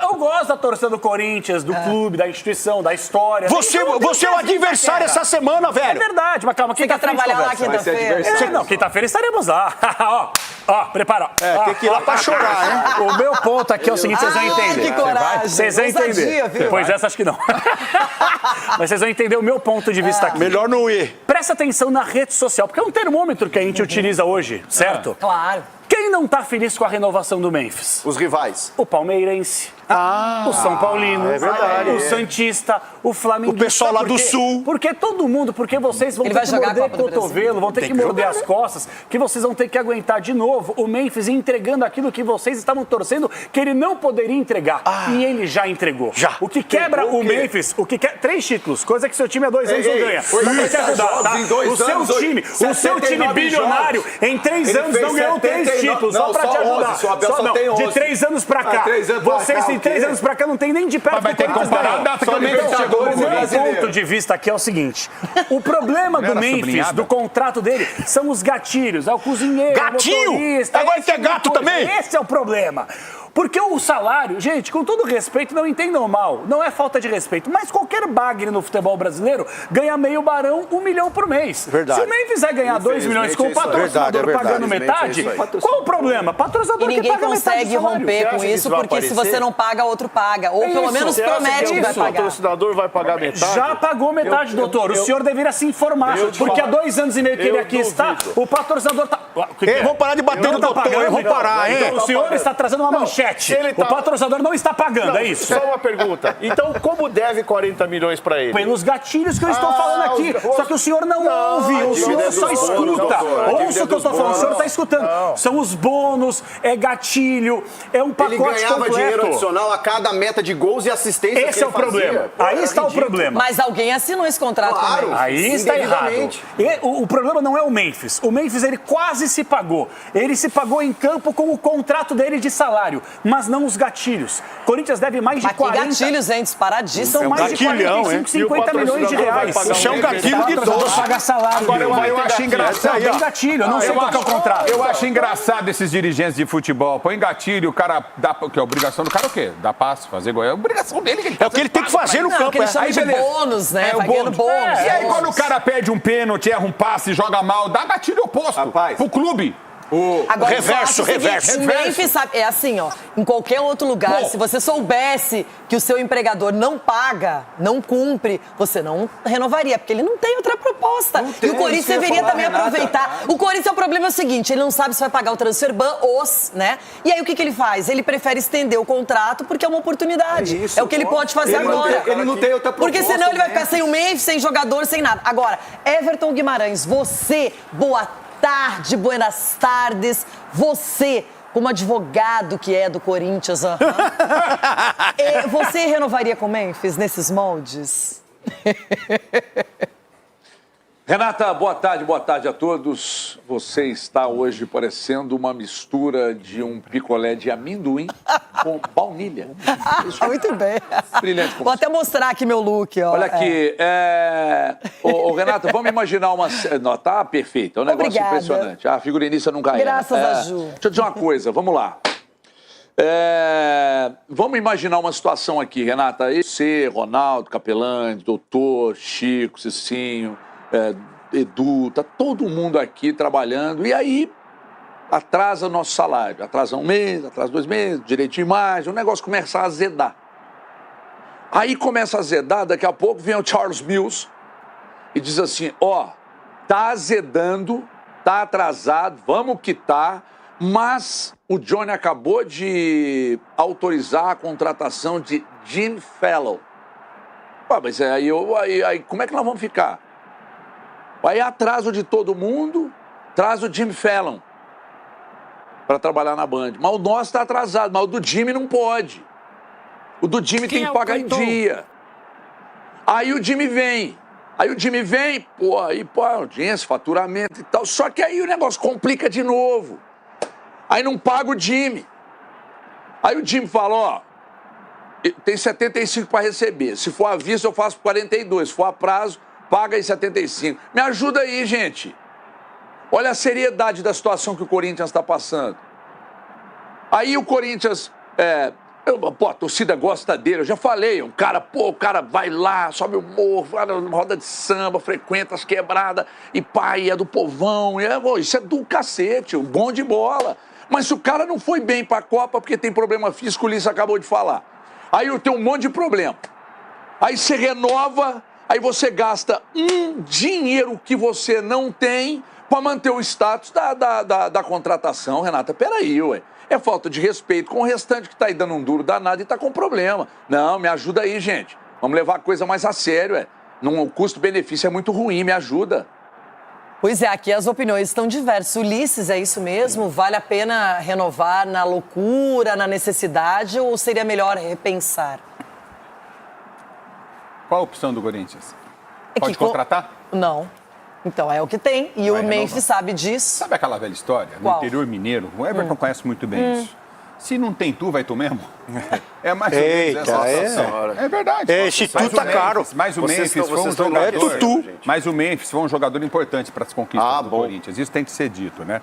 Eu gosto da torcida do Corinthians, do clube, da instituição, da história.
Você é o adversário essa semana, velho.
É verdade, mas calma,
Você quer trabalhar lá quinta-feira?
Não, quinta-feira estaremos lá. Ó, prepara.
Tem que ir lá pra chorar, hein?
O meu ponto aqui é o seguinte, vocês vão entender.
Que coragem.
Vocês vão entender.
Viu?
Pois essa acho que não. Mas vocês vão entender o meu ponto de vista aqui.
Melhor não ir.
Presta atenção na rede social, porque é um termômetro que a gente utiliza hoje, certo?
Claro.
Quem não tá feliz com a renovação do Memphis?
Os rivais.
O palmeirense, o São Paulino, o Santista, o Flamengo.
O pessoal lá do Sul.
Porque todo mundo, porque vocês vão ter que morder o cotovelo, vão ter que morder as costas, que vocês vão ter que aguentar de novo o Memphis entregando aquilo que vocês estavam torcendo que ele não poderia entregar. E ele já entregou.
Já.
O que quebra o Memphis, 3 títulos, coisa que seu time há 2 anos não ganha. Só pra te ajudar, tá? O seu time bilionário, em 3 anos não ganhou 3 títulos, só pra te ajudar. De 3 anos pra cá. Vocês em 3 anos pra cá não tem nem de perto.
Vai ter que comparar a data que o Memphis chegou no
O meu
brasileiro.
ponto de vista aqui é o seguinte: o problema do Memphis, do contrato dele, são os gatilhos. É o cozinheiro,
Gatinho?
o motorista.
Agora que é gato também?
Esse é o problema. Porque o salário, gente, com todo respeito, não entendam mal, não é falta de respeito, mas qualquer bagre no futebol brasileiro ganha meio barão, 1 milhão por mês.
Verdade.
Se o Memphis vai ganhar 2 milhões com o patrocinador pagando metade, qual o problema? Patrocinador
E
que
ninguém
paga metade
consegue
do salário.
romper com isso, porque se você não paga, outro paga. Ou pelo menos promete que vai
O
pagar.
patrocinador vai pagar metade?
Já pagou metade, doutor. O senhor deveria se informar, porque há 2 anos e meio que ele aqui está, o patrocinador está...
Vamos parar de bater no doutor, vamos parar, hein?
Então, o senhor está trazendo uma manchete. O patrocinador não está pagando, é isso?
Só uma pergunta. Então, como deve 40 milhões para ele?
Pelos gatilhos que eu estou falando aqui. Só que o senhor não ouve, o senhor só escuta. Ouça o que eu estou falando, o senhor está escutando. São os bônus, é gatilho, é um pacote completo.
Ele ganhava dinheiro adicional a cada meta de gols e assistência.
Esse é o problema. Aí está o problema.
Mas alguém assinou esse contrato com o Memphis.
Aí está errado. O problema não é o Memphis. O Memphis, ele quase se pagou. Ele se pagou em campo com o contrato dele de salário, mas não os gatilhos. Corinthians deve mais de 40...
gatilhos, hein? Disparadíssimo.
São mais de 45, 50 milhões de reais.
Isso é um gatilho de doce.
Pagar salário.
Agora, eu acho engraçado.
Tem gatilho, eu não sei qual é o contrato.
Eu acho engraçado esses dirigentes de futebol. Põe gatilho, o cara dá... Que é a obrigação do cara o quê? Dar passe, fazer gol. É a obrigação dele.
É o que ele tem que fazer no campo.
Que ele chama de bônus, né? Vai ganhando bônus.
E aí, quando o cara perde um pênalti, erra um passe, joga mal, dá gatilho oposto pro clube.
Agora,
reverso.
O Memphis sabe, é assim, ó. Em qualquer outro lugar, se você soubesse que o seu empregador não paga, não cumpre, você não renovaria, porque ele não tem outra proposta. E o Corinthians deveria também aproveitar. O Corinthians, o problema é o seguinte, ele não sabe se vai pagar o transfer ban, né? E aí o que ele faz? Ele prefere estender o contrato porque é uma oportunidade. É o que ele pode fazer agora.
Ele não tem outra proposta.
Porque senão ele vai ficar sem o Memphis, sem jogador, sem nada. Agora, Everton Guimarães, você, boa tarde, buenas tardes. Você, como advogado que é do Corinthians, você renovaria com o Memphis nesses moldes?
Renata, boa tarde a todos. Você está hoje parecendo uma mistura de um picolé de amendoim com baunilha.
Muito bem.
Brilhante.
Vou até mostrar aqui meu look. Ó.
Olha aqui, Renata, vamos imaginar uma... Não, tá perfeito, é um negócio impressionante. A figurinista nunca erra.
Graças a Ju.
Deixa eu dizer uma coisa, vamos lá. Vamos imaginar uma situação aqui, Renata. Você, Ronaldo, Capelani, Doutor, Chico, Cicinho... Edu, tá todo mundo aqui trabalhando e aí atrasa o nosso salário, atrasa um mês, atrasa 2 meses, direito de imagem, o negócio começa a azedar. Aí começa a azedar, daqui a pouco vem o Charles Mills e diz assim, tá azedando, tá atrasado, vamos quitar, mas o Johnny acabou de autorizar a contratação de Jim Fellow. Mas aí como é que nós vamos ficar? Aí atraso de todo mundo, traz o Jimmy Fallon para trabalhar na Band. Mas o nosso está atrasado, mas o do Jimmy não pode. O do Jimmy tem que pagar em dia. Aí o Jimmy vem. Audiência, faturamento e tal. Só que aí o negócio complica de novo. Aí não paga o Jimmy. Aí o Jimmy fala, tem 75 para receber. Se for à vista, eu faço 42. Se for a prazo, paga aí 75. Me ajuda aí, gente. Olha a seriedade da situação que o Corinthians está passando. Aí o Corinthians... a torcida gosta dele. Eu já falei, o cara vai lá, sobe o morro, vai na roda de samba, frequenta as quebradas, e é do povão. Isso é do cacete, um bom de bola. Mas se o cara não foi bem para a Copa porque tem problema físico, o Ulisses acabou de falar. Aí eu tenho um monte de problema. Aí você renova... Aí você gasta um dinheiro que você não tem para manter o status da contratação, Renata. Peraí, ué. É falta de respeito com o restante que está aí dando um duro danado e está com problema. Não, me ajuda aí, gente. Vamos levar a coisa mais a sério, ué. O custo-benefício é muito ruim, me ajuda.
Pois é, aqui as opiniões estão diversas. Ulisses, é isso mesmo? Vale a pena renovar na loucura, na necessidade, ou seria melhor repensar?
Qual a opção do Corinthians? Pode contratar?
Não. Então, é o que tem. E o Memphis sabe disso.
Sabe aquela velha história? No interior mineiro, o Everton conhece muito bem isso. Se não tem tu, vai tu mesmo? É mais ou menos essa situação. É verdade.
Esse tu tá caro.
Mas o Memphis foi um jogador... Mas o Memphis foi um jogador importante para as conquistas do Corinthians. Isso tem que ser dito, né?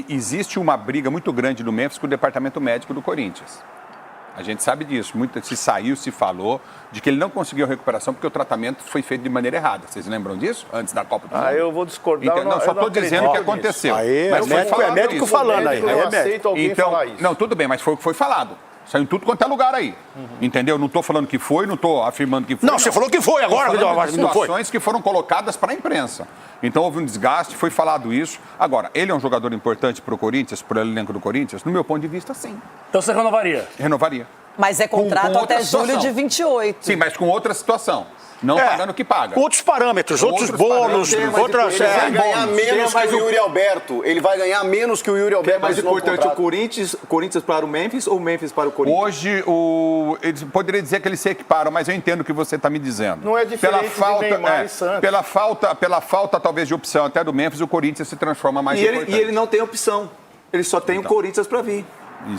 Existe uma briga muito grande do Memphis com o departamento médico do Corinthians. A gente sabe disso. Muito se falou de que ele não conseguiu a recuperação porque o tratamento foi feito de maneira errada. Vocês lembram disso? Antes da Copa do Mundo?
Eu vou discordar.
Então, só estou dizendo o que aconteceu.
Mas é médico falando aí.
Eu aceito alguém falar isso.
Não, tudo bem, mas foi o que foi falado. Saiu em tudo quanto é lugar aí. Entendeu? Não estou falando que foi, não estou afirmando que foi.
Não, você falou que foi agora.
Não foi. Situações que foram colocadas para a imprensa. Então houve um desgaste, foi falado isso. Agora, ele é um jogador importante para o Corinthians, para o elenco do Corinthians? No meu ponto de vista, sim.
Então você renovaria?
Renovaria.
Mas é contrato até julho de 28.
Sim, mas com outra situação. Não pagando o que paga.
Outros parâmetros, outros bônus, outras...
Ele vai ganhar menos que o Yuri Alberto. Ele vai ganhar menos que o Yuri Alberto.
É mais importante o Corinthians para o Memphis ou o Memphis para o Corinthians?
Hoje, eu poderia dizer que eles se equiparam, mas eu entendo o que você está me dizendo.
Não é diferente de Neymar e Santos.
Pela falta, talvez, de opção até do Memphis, o Corinthians se transforma mais importante.
E ele não tem opção. Ele só tem o Corinthians para vir.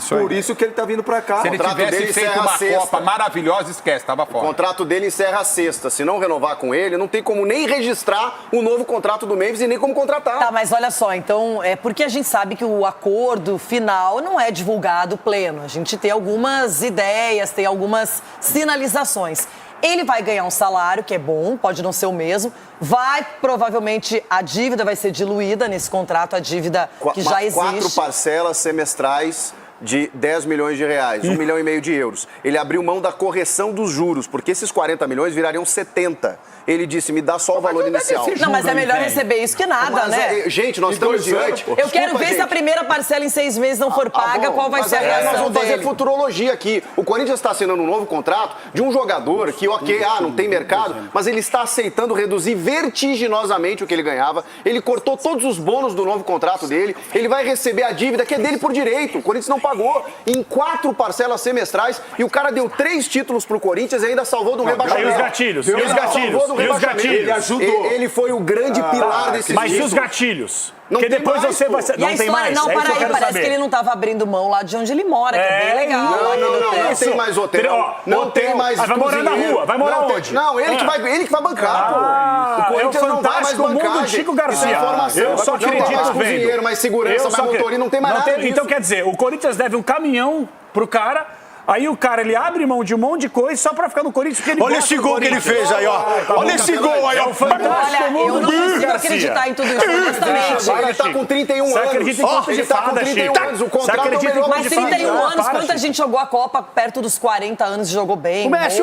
Por isso que ele tá vindo para cá.
Se ele tivesse feito uma Copa maravilhosa, esquece, tava fora.
O contrato dele encerra a sexta. Se não renovar com ele, não tem como nem registrar o novo contrato do Memphis e nem como contratar.
Tá, mas olha só, então, porque a gente sabe que o acordo final não é divulgado pleno. A gente tem algumas ideias, tem algumas sinalizações. Ele vai ganhar um salário, que é bom, pode não ser o mesmo. Provavelmente, a dívida vai ser diluída nesse contrato, a dívida que já existe.
4 parcelas semestrais de 10 milhões de reais, 1,5 milhão de euros. Ele abriu mão da correção dos juros, porque esses 40 milhões virariam 70. Ele disse, me dá só o valor inicial.
Não, mas é melhor receber isso que nada, né?
Gente, nós estamos diante...
Eu quero ver se a primeira parcela em 6 meses não for paga, qual vai ser a reação
dele. Nós vamos fazer
dele.
futurologia aqui. O Corinthians está assinando um novo contrato de um jogador que, não tem mercado, mas ele está aceitando reduzir vertiginosamente o que ele ganhava. Ele cortou todos os bônus do novo contrato dele. Ele vai receber a dívida que é dele por direito. O Corinthians não pagou em 4 parcelas semestrais e o cara deu 3 títulos pro Corinthians e ainda salvou do rebaixamento.
E os gatilhos? E os gatilhos? E os gatilhos?
Ele ajudou. Ele foi o grande pilar desse
Mas e os gatilhos? Porque depois você vai...
Não tem mais? Não, parece que ele não estava abrindo mão lá de onde ele mora, que é bem legal.
Não tem mais hotel. Não tem mais
vai morar na rua. Vai morar onde?
Não, ele que vai bancar, pô. O Corinthians não vai mais bancar.
Mundo Chico Garcia.
Eu só acredito vendo. Mais segurança, mais motorista, não tem mais nada disso.
Então, quer dizer, o Corinthians deve um caminhão pro cara... Aí o cara, ele abre mão de um monte de coisa só pra ficar no Corinthians, porque ele
Olha esse gol que ele fez aí, ó. Olha esse gol aí, ó.
Olha, eu não consigo acreditar em tudo isso, honestamente.
Ele tá com 31 anos.
Você acredita em conto de fada, Chico?
O contrato é o melhor.
Mas 31 anos, quanta gente jogou a Copa perto dos 40 anos e jogou bem?
O Messi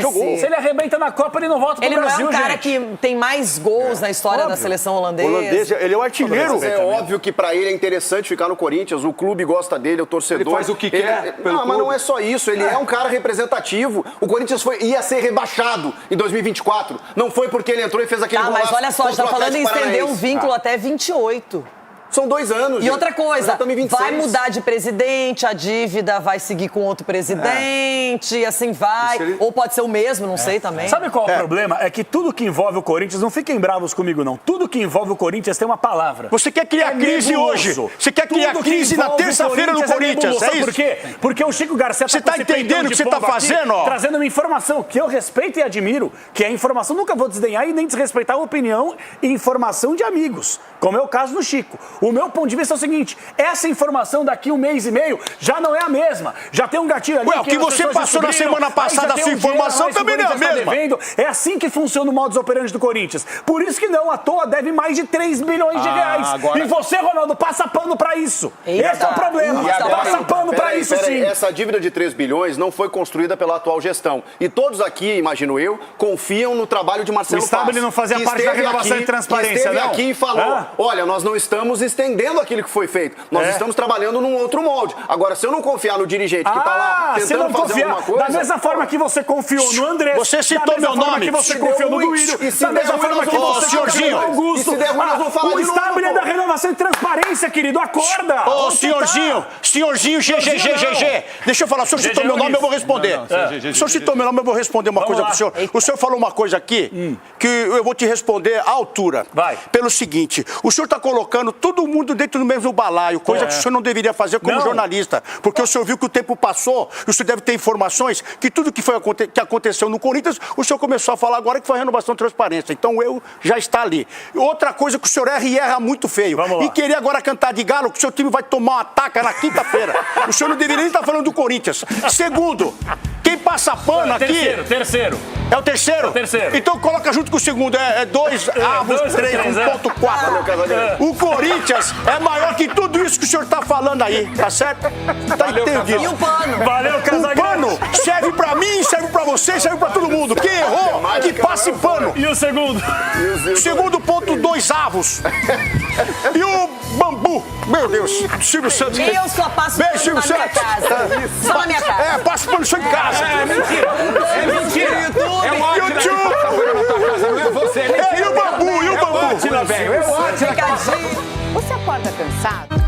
jogou. Se ele arrebenta na Copa, ele não volta pro Brasil,
Ele não é um cara que tem mais gols na história da seleção holandesa.
Ele é o artilheiro.
É óbvio que pra ele é interessante ficar no Corinthians, o clube gosta dele, o torcedor.
Ele faz o que quer.
Não, mas não é só isso. Ele é um cara representativo. O Corinthians ia ser rebaixado em 2024. Não foi porque ele entrou e fez aquele golaço.
Mas olha só, a gente tá falando em estender um vínculo até 28.
São 2 anos.
E outra coisa, vai mudar de presidente, a dívida vai seguir com outro presidente, e assim vai. Ou pode ser o mesmo, não sei também.
Sabe qual é o problema? É que tudo que envolve o Corinthians, não fiquem bravos comigo não, tudo que envolve o Corinthians tem uma palavra.
Você quer criar crise hoje. Você quer criar crise na terça-feira no Corinthians, é isso?
Por quê? Porque o Chico Garcia
Você tá entendendo o que você tá fazendo, ó?
Trazendo uma informação que eu respeito e admiro, que é informação, nunca vou desdenhar e nem desrespeitar a opinião e informação de amigos, como é o caso do Chico. O meu ponto de vista é o seguinte, essa informação daqui 1 mês e meio já não é a mesma. Já tem um gatilho ali.
Ué, o que você passou na semana passada, essa informação também não é a mesma.
É assim que funciona o modus operandi do Corinthians. Por isso que não, à toa, deve mais de 3 bilhões de reais. Agora... E você, Ronaldo, passa pano pra isso. Esse é o problema. Passa pano pra isso, sim.
Essa dívida de 3 bilhões não foi construída pela atual gestão. E todos aqui, imagino eu, confiam no trabalho de Marcelo Paz.
O Estado ele não fazia parte da renovação de transparência, não?
Esteve aqui e falou, olha, nós não estamos estendendo aquilo que foi feito. Nós estamos trabalhando num outro molde. Agora, se eu não confiar no dirigente que está lá tentando fazer alguma coisa...
Da mesma forma que você confiou no André...
Você citou meu nome.
Que você confiou no Duílio. Da mesma forma que você confiou no Augusto. O Estado é da renovação de transparência, querido. Acorda.
Ô, senhorzinho GGGGG. Deixa eu falar. O senhor citou meu nome, eu vou responder. O senhor citou meu nome, eu vou responder uma coisa pro senhor. O senhor falou uma coisa aqui que eu vou te responder à altura.
Vai.
Pelo seguinte, o senhor está colocando todo mundo dentro do mesmo balaio, coisa que o senhor não deveria fazer como jornalista. Porque o senhor viu que o tempo passou, e o senhor deve ter informações que tudo que aconteceu no Corinthians, o senhor começou a falar agora que foi a renovação de transparência. Então eu já está ali. Outra coisa que o senhor erra e erra muito feio. E querer agora cantar de galo que o seu time vai tomar uma taca na quinta-feira. O senhor não deveria nem estar falando do Corinthians. Segundo, quem Quem passa pano aqui...
Terceiro.
É o terceiro?
É o terceiro.
Então coloca junto com o segundo. É 2 avos, 3,4. O Corinthians é maior que tudo isso que o senhor tá falando aí, tá certo? Tá entendido.
E o pano?
Valeu, Casagrande.
O pano serve pra mim, serve pra você, serve pra todo mundo. Quem errou, que passe pano.
E o segundo?
O segundo ponto, 2 avos. E o bambu. Meu Deus, Silvio Santos.
Eu só passo
Beijo,
pano
Silvio
na minha
Santos.
casa. Só na minha casa.
É, passo pano só em casa.
É mentira. É mentira.
É um ótimo.
Não é você, é mentira.
E o bambu, e o bambu.
Ótimo, velho. É ótimo.
Você acorda cansado?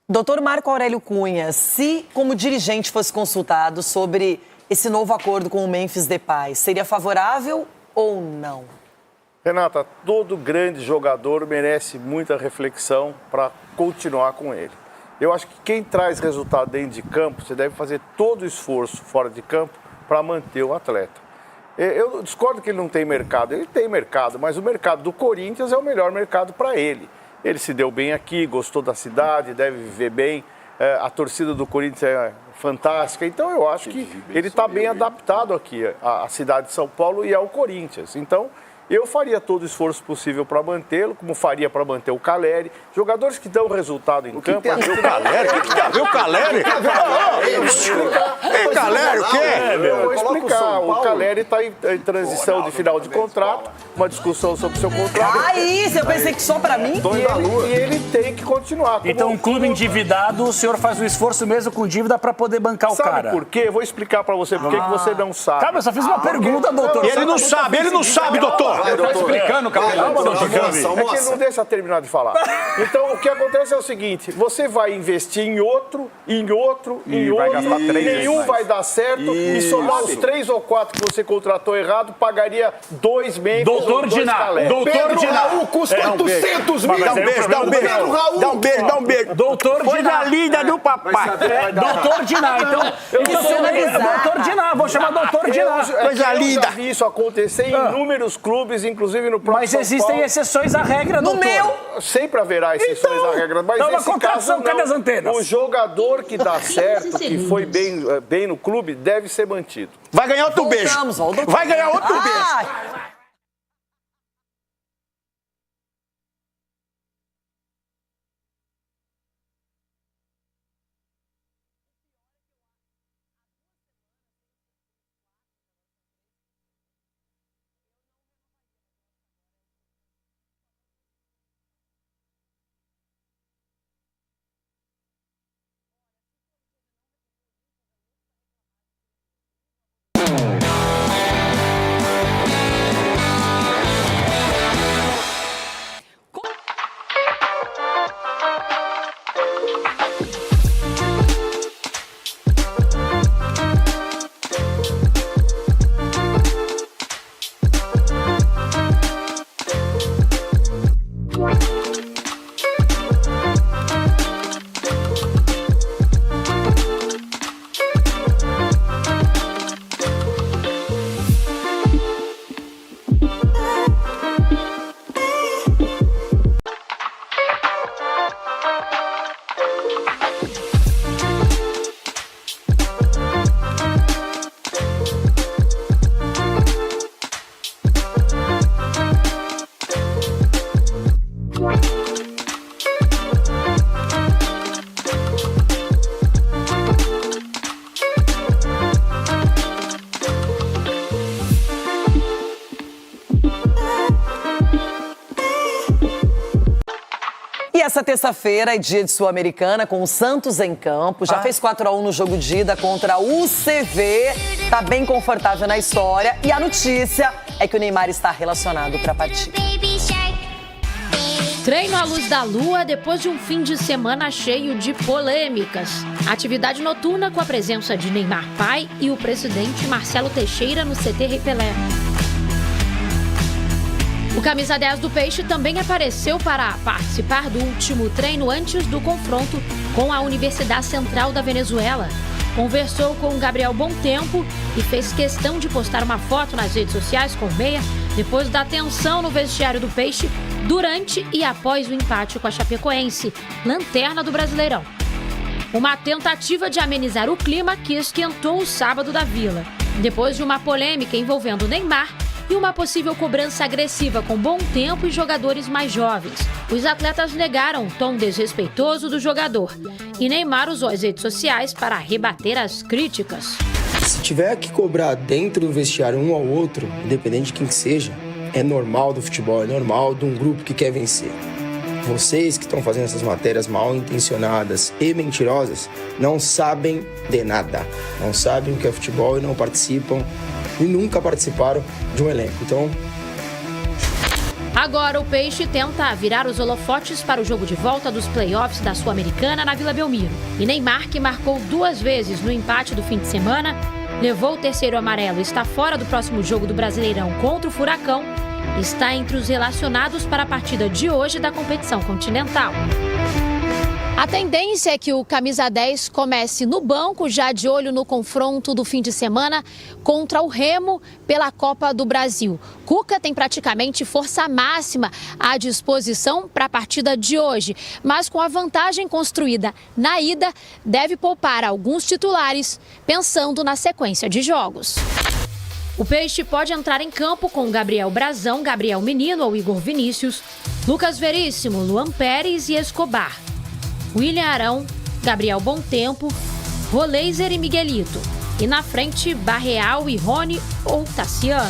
Doutor Marco Aurélio Cunha, se como dirigente fosse consultado sobre esse novo acordo com o Memphis Depay, seria favorável ou não?
Renata, todo grande jogador merece muita reflexão para continuar com ele. Eu acho que quem traz resultado dentro de campo, você deve fazer todo o esforço fora de campo para manter o atleta. Eu discordo que ele não tem mercado. Ele tem mercado, mas o mercado do Corinthians é o melhor mercado para ele. Ele se deu bem aqui, gostou da cidade, deve viver bem. A torcida do Corinthians é fantástica. Então, eu acho que ele está bem adaptado aqui à cidade de São Paulo e ao Corinthians. Então, eu faria todo o esforço possível para mantê-lo, como faria para manter o Caleri. Jogadores que dão resultado em campo.
Tem a ver o Caleri? O que tem a ver o Caleri? Ei, Caleri, o quê?
Eu vou explicar. O Caleri está em transição de final de contrato, uma discussão sobre o seu contrato.
Ah, isso! Eu pensei que só para mim.
E ele tem que continuar.
Então, um clube endividado, o senhor faz um esforço mesmo com dívida para poder bancar o cara.
Sabe por quê? Eu vou explicar para você por que você não sabe.
Cara, eu só fiz uma pergunta, doutor.
E ele não sabe, doutor.
Vai, doutor. Explicando,
Calma, doutor. É que ele não deixa terminar de falar. Então, o que acontece é o seguinte, você vai investir em outro, nenhum vai dar certo, e somar os 3 ou 4 que você contratou errado, pagaria 2 meses.
Doutor Diná.
Doutor Diná.
Custa 800 mil. Dá um beijo.
Doutor Diná.
Coisa linda do papai.
Doutor Diná. Então, doutor Diná. Vou chamar doutor Diná.
Coisa linda.
Eu já vi isso acontecer em inúmeros clubes, inclusive no próprio
Mas existem exceções à regra, doutor.
No meu...
Sempre haverá exceções à regra, mas
então,
nesse caso não.
Cadê as antenas?
O jogador que dá certo, que foi bem no clube, deve ser mantido.
Vai ganhar outro beijo. Vai ganhar outro beijo.
essa terça-feira é dia de Sul-Americana com o Santos em campo. Já fez 4-1 no jogo de ida contra o UCV. Tá bem confortável na história. E a notícia é que o Neymar está relacionado para a partida.
Treino à luz da lua depois de um fim de semana cheio de polêmicas. Atividade noturna com a presença de Neymar pai e o presidente Marcelo Teixeira no CT Rei Pelé. O camisa 10 do Peixe também apareceu para participar do último treino antes do confronto com a Universidade Central da Venezuela. Conversou com o Gabriel Bontempo e fez questão de postar uma foto nas redes sociais com o meia depois da tensão no vestiário do Peixe durante e após o empate com a Chapecoense, lanterna do Brasileirão. Uma tentativa de amenizar o clima que esquentou o sábado da Vila, depois de uma polêmica envolvendo Neymar e uma possível cobrança agressiva com Bontempo e jogadores mais jovens. Os atletas negaram o tom desrespeitoso do jogador e Neymar usou as redes sociais para rebater as críticas.
Se tiver que cobrar dentro do vestiário um ao outro, independente de quem que seja, é normal do futebol, é normal de um grupo que quer vencer. Vocês que estão fazendo essas matérias mal intencionadas e mentirosas não sabem de nada. Não sabem o que é futebol e não participam e nunca participaram de um elenco. Então,
agora o Peixe tenta virar os holofotes para o jogo de volta dos playoffs da Sul-Americana na Vila Belmiro. E Neymar, que marcou 2 vezes no empate do fim de semana, levou o terceiro amarelo e está fora do próximo jogo do Brasileirão contra o Furacão, está entre os relacionados para a partida de hoje da competição continental. A tendência é que o camisa 10 comece no banco, já de olho no confronto do fim de semana contra o Remo pela Copa do Brasil. Cuca tem praticamente força máxima à disposição para a partida de hoje, mas com a vantagem construída na ida, deve poupar alguns titulares, pensando na sequência de jogos. O Peixe pode entrar em campo com Gabriel Brazão, Gabriel Menino ou Igor Vinícius, Lucas Veríssimo, Luan Pérez e Escobar, William Arão, Gabriel Bontempo, Roleiser e Miguelito. E na frente, Barreal e Rony ou Tassiano.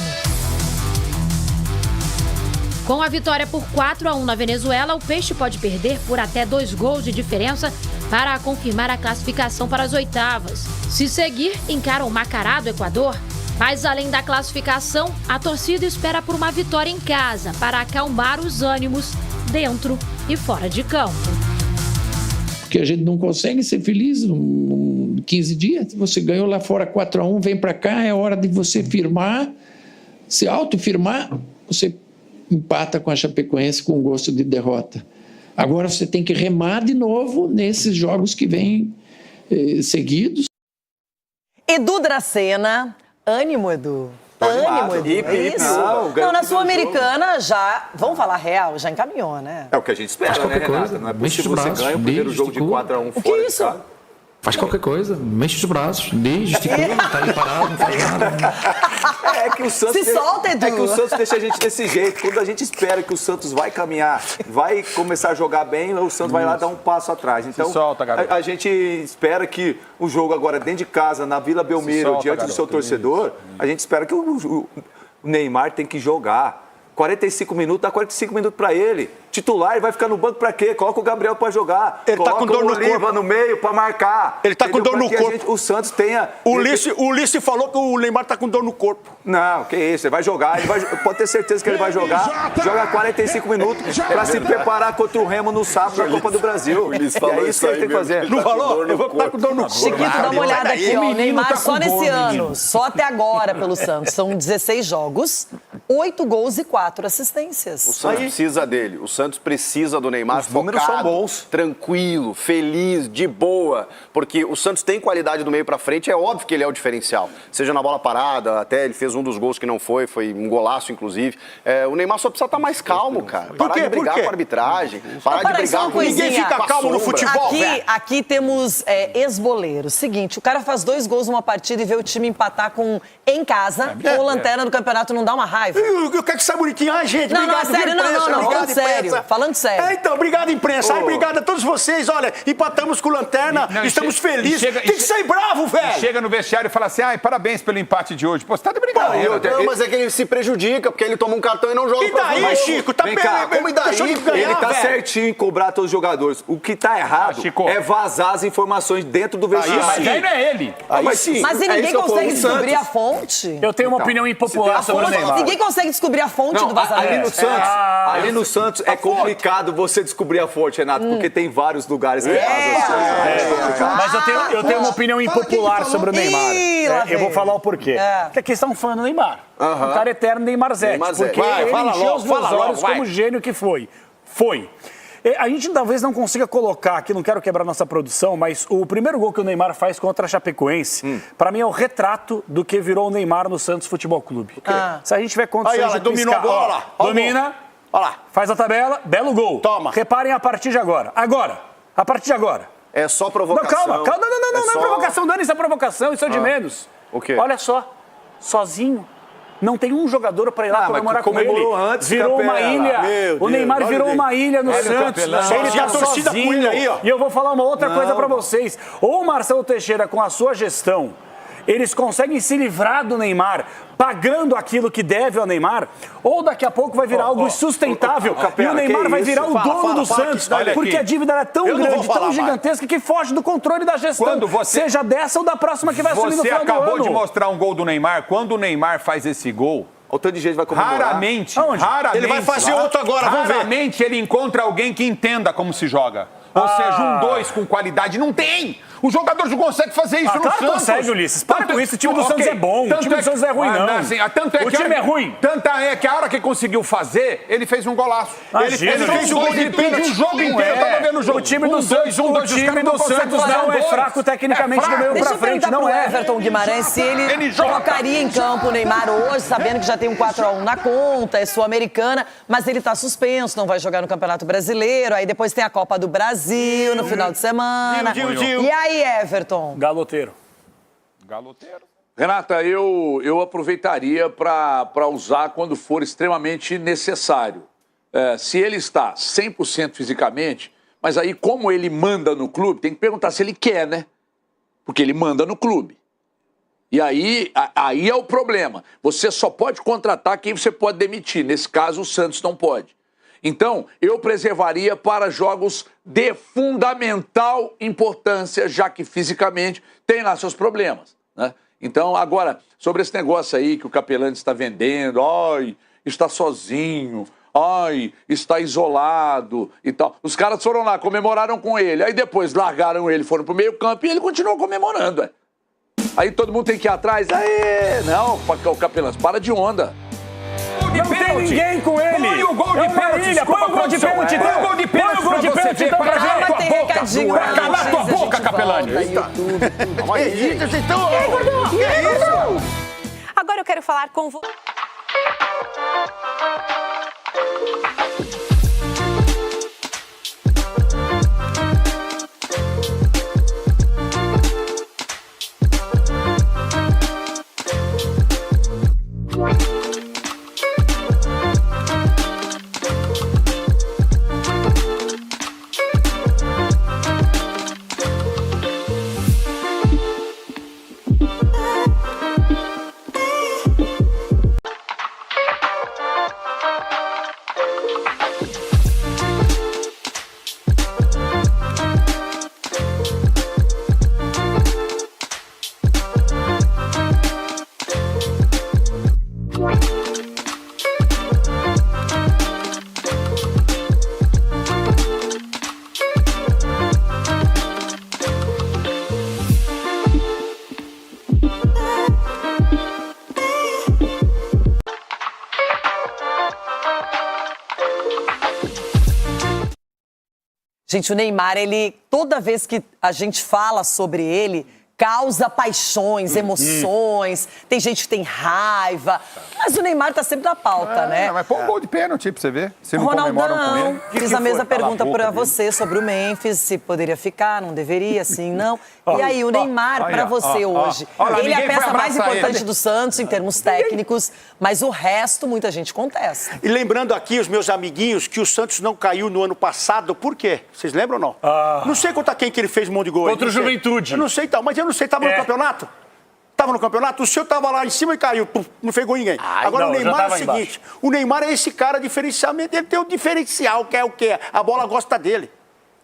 Com a vitória por 4-1 na Venezuela, o Peixe pode perder por até 2 gols de diferença para confirmar a classificação para as oitavas. Se seguir, encara o Macará do Equador. Mas além da classificação, a torcida espera por uma vitória em casa para acalmar os ânimos dentro e fora de campo.
Porque a gente não consegue ser feliz em 15 dias. Você ganhou lá fora 4-1, vem para cá, é hora de você firmar, se autofirmar, você empata com a Chapecoense com gosto de derrota. Agora você tem que remar de novo nesses jogos que vêm seguidos.
Edu Dracena, ânimo, Edu. Ânimo, Edu. É isso? Não, na Sul-Americana já, vamos falar real, já encaminhou, né?
É o que a gente espera, né, Renata? Não é possível você ganhar o primeiro jogo de 4-1
fora. O que é isso?
Faz qualquer coisa, mexe os braços, gesticula, tá ali parado, não faz nada.
É que o Santos.
Se solta, Edu.
É que o Santos deixa a gente desse jeito. Quando a gente espera que o Santos vai caminhar, vai começar a jogar bem, o Santos vai lá dar um passo atrás. Então, a gente espera que o jogo agora dentro de casa, na Vila Belmiro, diante do seu torcedor, a gente espera que o Neymar tem que jogar. 45 minutos, dá 45 minutos pra ele. Titular, ele vai ficar no banco pra quê? Coloca o Gabriel pra jogar.
Ele tá com dor no corpo.
No meio pra marcar.
Ele tá com dor no corpo.
O Santos tenha...
O Ulisses falou que o Neymar tá com dor no corpo.
Não, que isso, ele vai jogar. Pode ter certeza que ele vai jogar. Joga 45 minutos pra se preparar contra o Remo no sábado na Copa do Brasil. É isso que ele tem que fazer.
Não falou? Eu vou estar com dor no corpo.
Chiquito, dá uma olhada aqui, ó. Neymar só nesse ano, só até agora pelo Santos, são 16 jogos, 8 gols e 4 assistências.
O Santos precisa dele. O Santos precisa do Neymar
focado, números são bons.
Tranquilo, feliz, de boa. Porque o Santos tem qualidade do meio pra frente, é óbvio que ele é o diferencial. Seja na bola parada, até ele fez um dos gols que não foi um golaço, inclusive. O Neymar só precisa estar mais calmo, cara. Parar de brigar com a arbitragem, parar de brigar com
ninguém fica calmo no futebol,
aqui temos ex-boleiros. Seguinte, o cara faz 2 gols numa partida e vê o time empatar em casa, com o lanterna do campeonato, não dá uma raiva?
Eu quero que saia bonitinho. Ai, gente,
Não,
obrigado,
não, sério,
viu, imprensa?
não,
Obrigado,
falando sério,
imprensa.
falando sério.
Então, obrigado, imprensa. Ai, obrigado a todos vocês. Olha, empatamos com o Lanterna, estamos felizes. Tem que sair bravo, velho.
Chega no vestiário e fala assim, ai, parabéns pelo empate de hoje. Pô, você tá de brincadeira.
Não, mas é que ele se prejudica, porque ele toma um cartão e não joga
E daí, Chico? Tá
Vem cá,
como deixou de ganhar,
ele tá
velho.
certinho em cobrar todos os jogadores. O que tá errado é vazar as informações dentro do vestiário.
Mas aí não é ele.
Mas e ninguém consegue descobrir a fonte?
Eu tenho uma opinião impopular sobre o Neymar.
Ninguém consegue descobrir a fonte do vazamento.
Ali no Santos é complicado você descobrir a fonte, Renato, porque tem vários lugares que
Mas eu tenho uma opinião impopular sobre o Neymar. Eu vou falar o porquê. Porque aqui estão falando do Neymar. Um cara eterno, Neymarzete. Porque ele encheu os meus olhos como gênio que foi. A gente talvez não consiga colocar aqui, não quero quebrar nossa produção, mas o primeiro gol que o Neymar faz contra a Chapecoense, pra mim é o retrato do que virou o Neymar no Santos Futebol Clube. Se a gente tiver condições de
dominou a bola lá.
Domina, olha lá, faz a tabela, belo gol.
Toma.
Reparem a partir de agora. A partir de agora.
É só provocação.
Não, calma. Não é provocação, dane essa provocação, isso é de menos.
O quê?
Olha só, sozinho. Não tem um jogador para ir lá comemorar com ele.
Antes,
virou uma ilha. O Neymar virou uma ilha no Santos. Ele tá
torcida com ele aí, ó.
E eu vou falar uma outra coisa para vocês. Ou o Marcelo Teixeira, com a sua gestão, eles conseguem se livrar do Neymar, pagando aquilo que deve ao Neymar, ou daqui a pouco vai virar algo insustentável e o Neymar vai virar o dono do Santos, porque a dívida é tão grande, tão gigantesca, que foge do controle da gestão, seja dessa ou da próxima que vai assumir no final do ano.
Você acabou de mostrar um gol do Neymar. Quando o Neymar faz esse gol,
o tanto de gente vai comemorar.
Raramente.
Ele vai fazer outro agora, vamos ver.
Raramente ele encontra alguém que entenda como se joga. Ou seja, um 2 com qualidade. Não tem! O jogador não consegue fazer isso no
claro
Santos.
Consegue, Ulisses. Para com isso. O time do Santos é bom. O time do Santos não é ruim, não.
Tanto é
o time é ruim.
Tanto é que a hora que conseguiu fazer, ele fez um golaço.
Ele fez um gol de pênalti.
O jogo inteiro, eu tava vendo o jogo.
O time do Santos não é fraco tecnicamente do meio pra frente. Não é.
Everton Guimarães, se ele colocaria em campo o Neymar hoje, sabendo que já tem um 4-1 na conta, é sul-americana, mas ele tá suspenso, não vai jogar no Campeonato Brasileiro, aí depois tem a Copa do Brasil no final de semana. E aí, Everton?
Galoteiro.
Renata, eu aproveitaria para usar quando for extremamente necessário. Se ele está 100% fisicamente, mas aí como ele manda no clube, tem que perguntar se ele quer, né? Porque ele manda no clube. E aí é o problema. Você só pode contratar quem você pode demitir. Nesse caso, o Santos não pode. Então, eu preservaria para jogos de fundamental importância, já que fisicamente tem lá seus problemas, né? Então, agora, sobre esse negócio aí que o Capelani está vendendo, está sozinho, está isolado e tal. Os caras foram lá, comemoraram com ele, aí depois largaram ele, foram pro meio campo e ele continuou comemorando, Aí todo mundo tem que ir atrás, não, o Capelani, para de onda.
Não tem ninguém com ele.
Põe o gol de pênalti.
Põe o gol de pênalti.
Põe o gol de pênalti pra você ver. Pra calar tua boca. Pra calar tua boca, Capelani.
Agora eu quero falar com você.
Gente, o Neymar, toda vez que a gente fala sobre ele, causa paixões, emoções, tem gente que tem raiva, mas o Neymar tá sempre na pauta, né?
Mas põe um gol de pênalti pra você ver, se não comemoram com ele.
Fiz a mesma pergunta para você sobre o Memphis, se poderia ficar, não deveria, sim, não. E aí, o Neymar, para você hoje, ele é a peça mais importante do Santos em termos técnicos, mas o resto, muita gente contesta.
E lembrando aqui, os meus amiguinhos, que o Santos não caiu no ano passado, por quê? Vocês lembram ou não? Não sei contra quem que ele fez um monte de gol.
Contra o Juventude.
Eu não sei tal, mas eu não sei, tava no campeonato? Tava no campeonato, o senhor tava lá em cima e caiu, não pegou ninguém. Agora, não, o Neymar é o seguinte, o Neymar é esse cara diferenciamento, ele tem o diferencial, que é o quê? A bola gosta dele.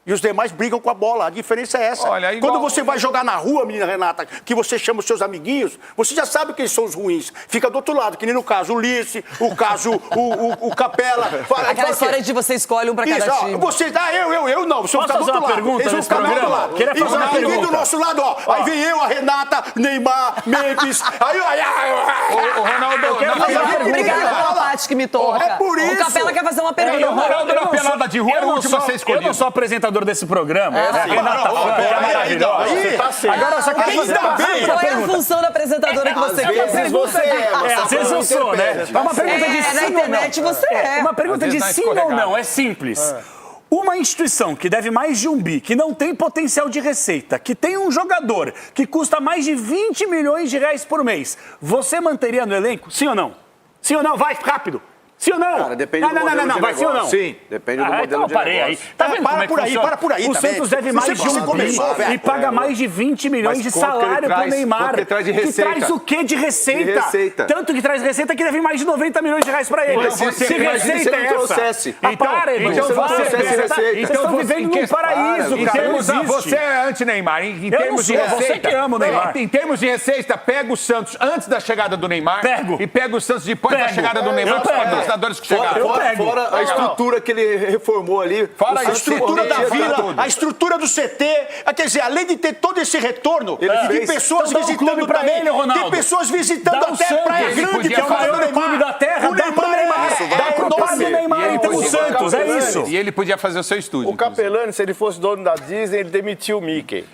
E os demais brigam com a bola. A diferença é essa.
Olha, igual...
Quando você vai jogar na rua, menina Renata, que você chama os seus amiguinhos, você já sabe que eles são os ruins. Fica do outro lado, que nem no caso o Ulisses, o caso o Capela.
Aquela história de você escolhe um pra cada time.
Você dá, eu não. Você
Posso fazer uma pergunta nesse programa?
Queria fazer uma pergunta do nosso lado, ó. Aí vem eu, a Renata, Neymar, Memphis. Aí,
o Ronaldo,
eu quero fazer uma pergunta. Obrigada pela parte que me toca.
É por isso.
O Capela quer fazer uma pergunta.
O Ronaldo na pelada de rua era o último a ser escolhido.
Eu não sou apresentador desse programa. Renata Fã, que é maravilhosa. Agora eu só quero fazer uma pergunta.
Qual é a função da apresentadora que você quer?
Às vezes eu sou, né? É uma pergunta de sim
na internet
ou não.
você é.
Uma pergunta de sim ou não, é simples. Uma instituição que deve mais de $1 bi, que não tem potencial de receita, que tem um jogador que custa mais de 20 milhões de reais por mês, você manteria no elenco? Sim ou não? Sim ou não? Vai, rápido. Sim ou não?
Cara, depende do modelo de
vai, sim ou não?
Sim, depende do modelo
então
de
parei
negócio.
aí. Tá vendo como é que funciona?
Para por aí
O
também.
Santos deve mais de $1 bi e paga mais de 20 milhões de salário pro Neymar.
Que traz de receita.
Que traz o quê de receita? Tanto que traz receita que deve mais de 90 milhões de reais pra ele.
Se
receita é essa?
trouxesse.
Para, Edu. Vocês estão vivendo num paraíso, cara.
Você é anti-Neymar. Em termos de receita.
Você que ama o Neymar.
Em termos de receita, pega o Santos antes da chegada do Neymar. E pega o Santos depois da chegada do Neymar. Os patrocinadores que chegaram.
Fora a estrutura que ele reformou ali.
Fora
a estrutura da vila, a estrutura do CT. Quer dizer, além de ter todo esse retorno, de pessoas visitando também, tem pessoas visitando até Praia Grande, que é o maior clube da terra, dá pro Neymar.
Dá pro pai do Neymar, então o Santos, é isso.
E ele podia fazer o seu estúdio.
O Capelani, se ele fosse dono da Disney, ele demitiu o Mickey.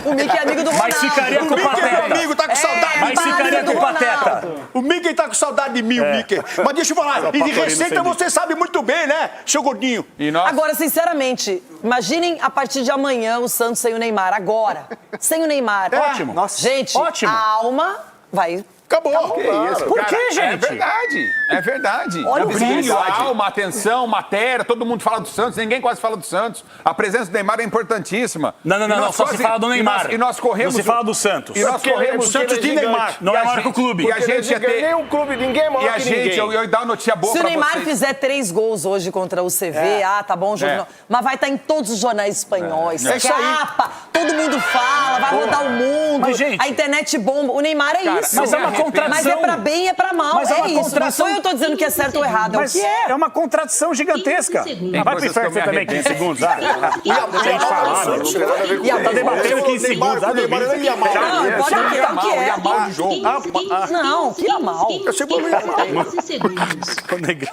O Mickey é amigo do Ronaldo.
Mas ficaria com o Pateta.
O Mickey é meu amigo, tá com saudade.
Mas ficaria com o Pateta.
O Mickey tá com saudade de mim, o Mickey. Mas deixa eu falar, e de receita você sabe muito bem, né, seu gordinho?
Agora, sinceramente, imaginem a partir de amanhã o Santos sem o Neymar. Agora, sem o Neymar.
Ótimo.
Nossa, gente,
ótimo.
A alma vai...
Acabou.
Que isso,
por que, gente?
É verdade. É verdade.
Olha
o
o
brilho,
risco.
a alma, a atenção, matéria, todo mundo fala do Santos, ninguém quase fala do Santos. A presença do Neymar é importantíssima.
Não, só se fala do Neymar.
E nós corremos...
Não se fala do Santos.
E nós corremos
o Santos de Neymar.
Não é maior que o clube.
E a gente ia ter...
Nem o clube, ninguém é maior que ninguém.
Eu dar uma notícia boa
Se o
pra
Neymar
vocês.
fizer 3 gols hoje contra o CV, tá bom, jogo mas vai estar em todos os jornais espanhóis.
É isso aí.
Capa, todo mundo fala, vai rodar o mundo,
Mas, gente,
a internet bomba. O Neymar é isso.
mas é uma contradição.
Mas é pra bem e é pra mal.
Mas é uma
isso.
contradição.
Não sou eu tô dizendo que é certo ou errado, é o que é.
É uma contradição gigantesca. Vai pro inferno você também, 15 segundos. Tá debatendo 15 segundos.
Não, pode o que é o que é. Não, que é mal.
Eu sei que é mal.
O Negrão.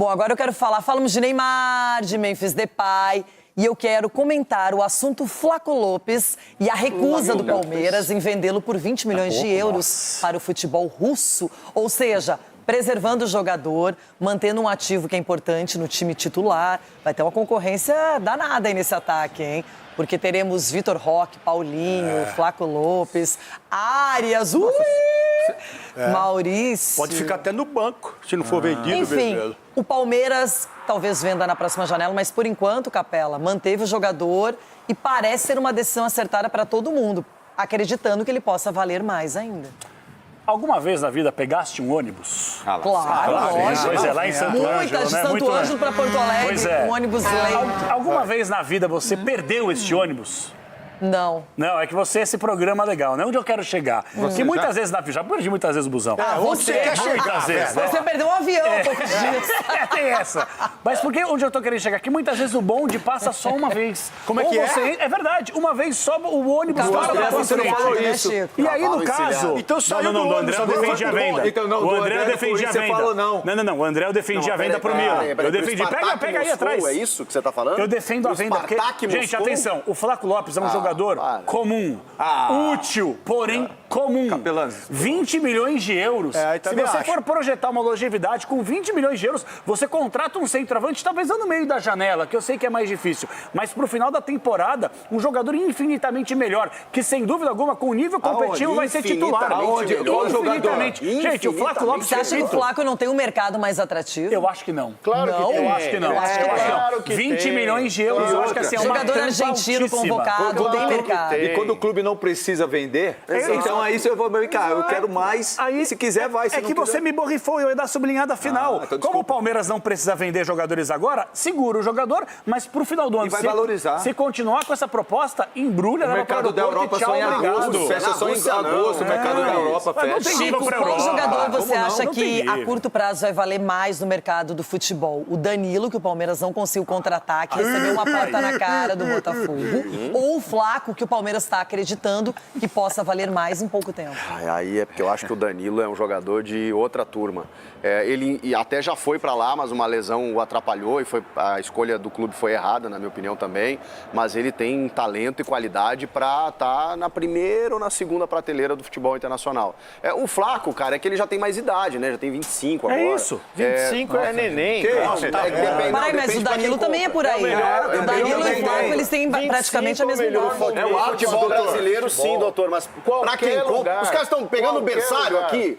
Bom, agora eu quero falamos de Neymar, de Memphis Depay, e eu quero comentar o assunto Flaco Lopes e a recusa do Palmeiras em vendê-lo por 20 milhões de euros para o futebol russo. Ou seja, preservando o jogador, mantendo um ativo que é importante no time titular. Vai ter uma concorrência danada aí nesse ataque, hein? Porque teremos Vitor Roque, Paulinho, Flaco Lopes, Arias, Maurício.
Pode ficar até no banco, se não for vendido.
Enfim,
beleza.
o Palmeiras talvez venda na próxima janela, mas por enquanto, Capela, manteve o jogador e parece ser uma decisão acertada para todo mundo, acreditando que ele possa valer mais ainda.
Alguma vez na vida pegaste um ônibus?
Claro, lógico.
Pois é, lá em Santo Ângelo,
Muitas, de
né?
Santo Ângelo para Porto Alegre,
Pois é.
um ônibus lento.
Alguma vez na vida você perdeu este ônibus?
Não.
Não, é que você é esse programa legal, né? Onde eu quero chegar? Porque muitas vezes na vida, já perdi muitas vezes o busão.
Onde você quer chegar?
Vezes, né?
Você perdeu um avião há poucos dias.
Tem essa. Mas porque onde eu tô querendo chegar? Que muitas vezes o bonde passa só uma vez.
Como é que é?
É verdade, uma vez só o ônibus passa na
Você não falou isso.
E aí, no caso...
Então saiu
Não,
do
o André
ônibus,
defendia a venda.
O
André defendia a venda.
falou não.
Não, o André eu defendi a venda pro Milan. Eu defendi. Pega aí atrás.
É isso que você tá falando?
Eu defendo a venda. Porque, gente, atenção, o Flaco Lopes é um jogador comum, útil, porém comum. 20 milhões de euros. Se você for projetar uma longevidade com 20 milhões de euros, você contrata um centroavante, talvez no meio da janela, que eu sei que é mais difícil, mas pro final da temporada, um jogador infinitamente melhor, que sem dúvida alguma, com nível competitivo, vai ser titular. Infinitamente. Gente, o Flaco Lopes...
Você acha que o Flaco não tem um mercado mais atrativo?
Eu acho que não.
Claro que tem.
Eu acho que não.
Claro que
20
tem.
milhões de euros, eu acho que assim, é uma
jogador argentino convocado, tem mercado.
E quando o clube não precisa vender, então aí você vai brincar, eu quero mais,
aí,
se quiser vai, se
é
não
que
quiser...
você me borrifou, eu ia dar a sublinhada final. Como o Palmeiras não precisa vender jogadores agora, segura o jogador, mas pro final do ano,
E vai valorizar.
Se continuar com essa proposta, embrulha
O mercado da Europa só em agosto, fecha só em agosto, o mercado da Europa
Mas não
fecha.
tem nível pra
Qual
Europa.
jogador você acha
Não tem
que a
nível.
curto prazo vai valer mais no mercado do futebol? O Danilo, que o Palmeiras não conseguiu contra-ataque, recebeu uma porta na cara do Botafogo. Ou o Flaco, que o Palmeiras está acreditando que possa valer mais em pouco tempo?
Aí é porque eu acho que o Danilo é um jogador de outra turma. Ele até já foi para lá, mas uma lesão o atrapalhou e a escolha do clube foi errada, na minha opinião também. Mas ele tem talento e qualidade para estar na primeira ou na segunda prateleira do futebol internacional. O Flaco, cara, é que ele já tem mais idade, né? Já tem 25 agora.
É isso. 25 é neném.
Peraí, mas o Danilo também é por aí. O Danilo e o Flaco, eles têm praticamente a mesma idade.
É o futebol brasileiro, sim, doutor. Mas para quem compra? Os caras estão pegando berçário aqui.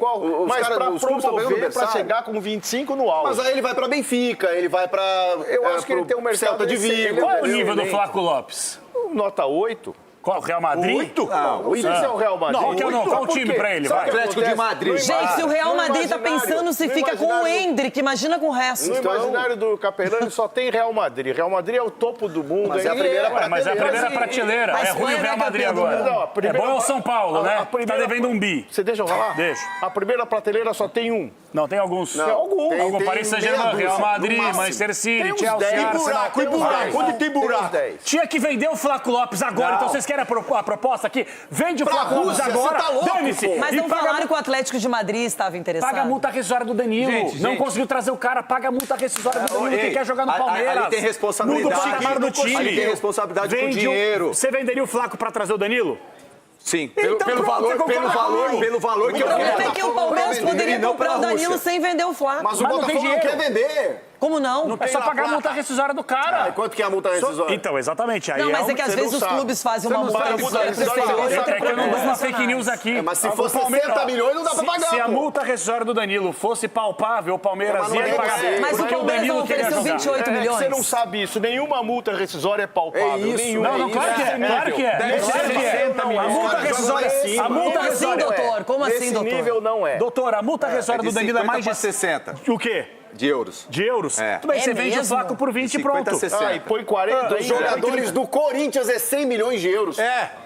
Mas para promover, para chegar com 25 no auge.
Mas aí ele vai para Benfica, ele vai para...
Eu acho que ele tem um mercado
Celta de Vigo.
Qual é o nível do Flaco Lopes?
Nota 8.
Qual? Real Madrid?
8? Não sei se é o Real Madrid.
Qual o time pra ele? Vai.
Atlético de Madrid.
Gente, se o Real Madrid tá pensando se fica com o Endrick, imagina com o resto.
No imaginário do Capelani só tem Real Madrid. Real Madrid é o topo do mundo.
Mas é a primeira prateleira.
Mas é a primeira prateleira. É ruim o Real Madrid agora. É bom é o São Paulo, né? Tá devendo um bi.
Você deixa eu falar?
Deixa.
A primeira prateleira só tem um.
Não, tem alguns.
Tem alguns.
Algum Paris Saint-Germain, Real Madrid, Manchester City, Chelsea, Arsenal.
Tem buraco. Onde tem buraco?
Tinha que vender o Flaco Lopes agora, então vocês querem a proposta aqui? Vende o Flaco Lopes agora, dane-se.
Mas não falaram que o Atlético de Madrid estava interessado?
Paga a multa rescisória do Danilo. Não conseguiu trazer o cara, paga a multa rescisória do Danilo que quer jogar no Palmeiras.
Ali tem responsabilidade.
Muda o patamar do time.
Ali tem responsabilidade com dinheiro.
Você venderia o Flaco pra trazer o Danilo?
Sim,
Então
pelo valor que eu
O problema é que o Palmeiras poderia comprar o Danilo sem vender o Flaco.
Mas o Botafogo não quer vender.
Como não?
É só pagar a multa rescisória do cara.
Quanto que é a multa rescisória?
Então, exatamente. Aí
Não, mas é que às vezes os clubes fazem uma multa rescisória.
É que eu não dou uma fake news aqui.
Mas se for 60 milhões, não dá pra pagar.
Se a multa rescisória do Danilo fosse palpável, o Palmeiras ia pagar.
Mas o Palmeiras não ofereceu 28 milhões.
Você não sabe isso. Nenhuma multa rescisória é palpável.
Não, claro que é. Claro que é. A multa rescisória...
Como assim, doutor? Como assim, doutor?
Esse nível não é.
Doutor, a multa rescisória do Danilo é mais de
60.
O quê?
De euros.
De euros?
É.
Tudo bem, você vende o Flaco por 20 e pronto.
60.
E põe 40.
Dos jogadores do Corinthians é 100 milhões de euros.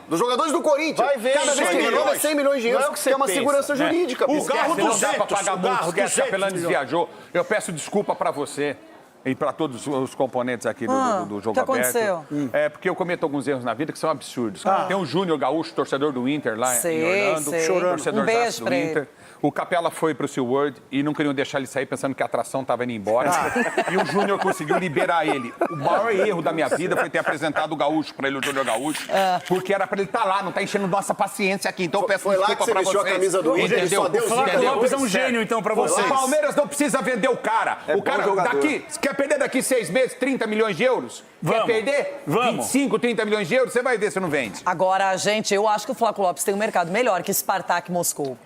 Dos jogadores do Corinthians.
Vai ver.
Cada vez que renova é 100 milhões de euros,
Não é o que você
é uma
pensa.
segurança jurídica.
O carro
não dá pra
200.
pagar
O carro
multa,
200 Capelani viajou. Eu peço desculpa pra você. e para todos os componentes aqui do Jogo
que
Aberto.
aconteceu?
É porque eu cometo alguns erros na vida que são absurdos. Tem o Júnior Gaúcho, torcedor do Inter lá em Orlando, torcedor do Inter. O Capela foi pro SeaWorld e não queriam deixar ele sair pensando que a atração estava indo embora. E o Júnior conseguiu liberar ele. O maior erro da minha vida foi ter apresentado o Gaúcho para ele, o Júnior Gaúcho, porque era para ele estar lá, não tá enchendo nossa paciência aqui. Então eu peço desculpa para vocês.
A camisa do Inter,
entendeu?
O Flávio Lopes é um gênio, então, para vocês.
O Palmeiras não precisa vender o cara. O cara daqui, quer perder daqui 6 meses 30 milhões de euros? Quer perder 25, 30 milhões de euros? Você vai ver se não vende.
Agora, gente, eu acho que o Flávio Lopes tem um mercado melhor que Spartak Moscou.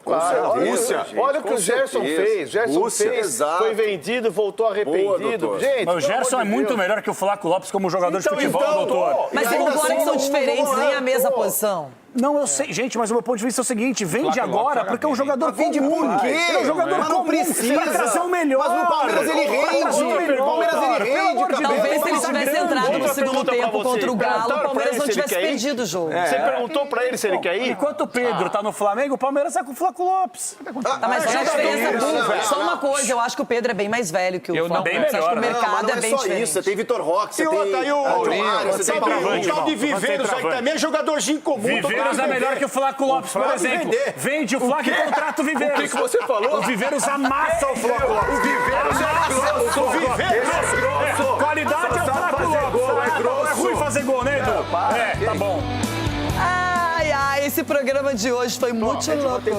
Olha o que o Gerson fez. Gerson fez, foi vendido, voltou arrependido. Gente,
mas o Gerson é muito melhor que o Flávio Lopes como jogador de futebol, doutor.
Mas você concorda que são diferentes, nem a mesma posição?
Não, eu sei. Gente, mas o meu ponto de vista é o seguinte, vende agora, porque é um jogador comum.
Vende por quê?
Ele é um jogador
mas não
comum.
precisa.
Pra trazer o melhor.
Mas no Palmeiras ele rende. Palmeiras ele rende.
Talvez se ele tivesse entrado no segundo tempo contra o Galo, o Palmeiras não tivesse perdido o jogo.
Você perguntou pra ele se ele quer ir?
Enquanto o Pedro tá no Flamengo, o Palmeiras tá com o Flávio Lopes.
Tá, mas olha a diferença. Só uma coisa, eu acho que o Pedro é bem mais velho que o Flávio.
Bem melhor.
Acho que o mercado é bem diferente.
Você tem Vitor Roque, você tem
você tem o tal de Viveiros aí também, é jogadorzinho comum.
Viveiros é melhor que o Flávio Lopes, por exemplo. Vende o Flávio e contrata o Viveiros.
O que você falou?
O Viveiros amassa o Flávio Lopes.
O Viveiros é grosso.
Qualidade é o Flávio Lopes. É ruim fazer gol, né, Edu? Tá bom.
Ai, esse programa de hoje foi muito louco.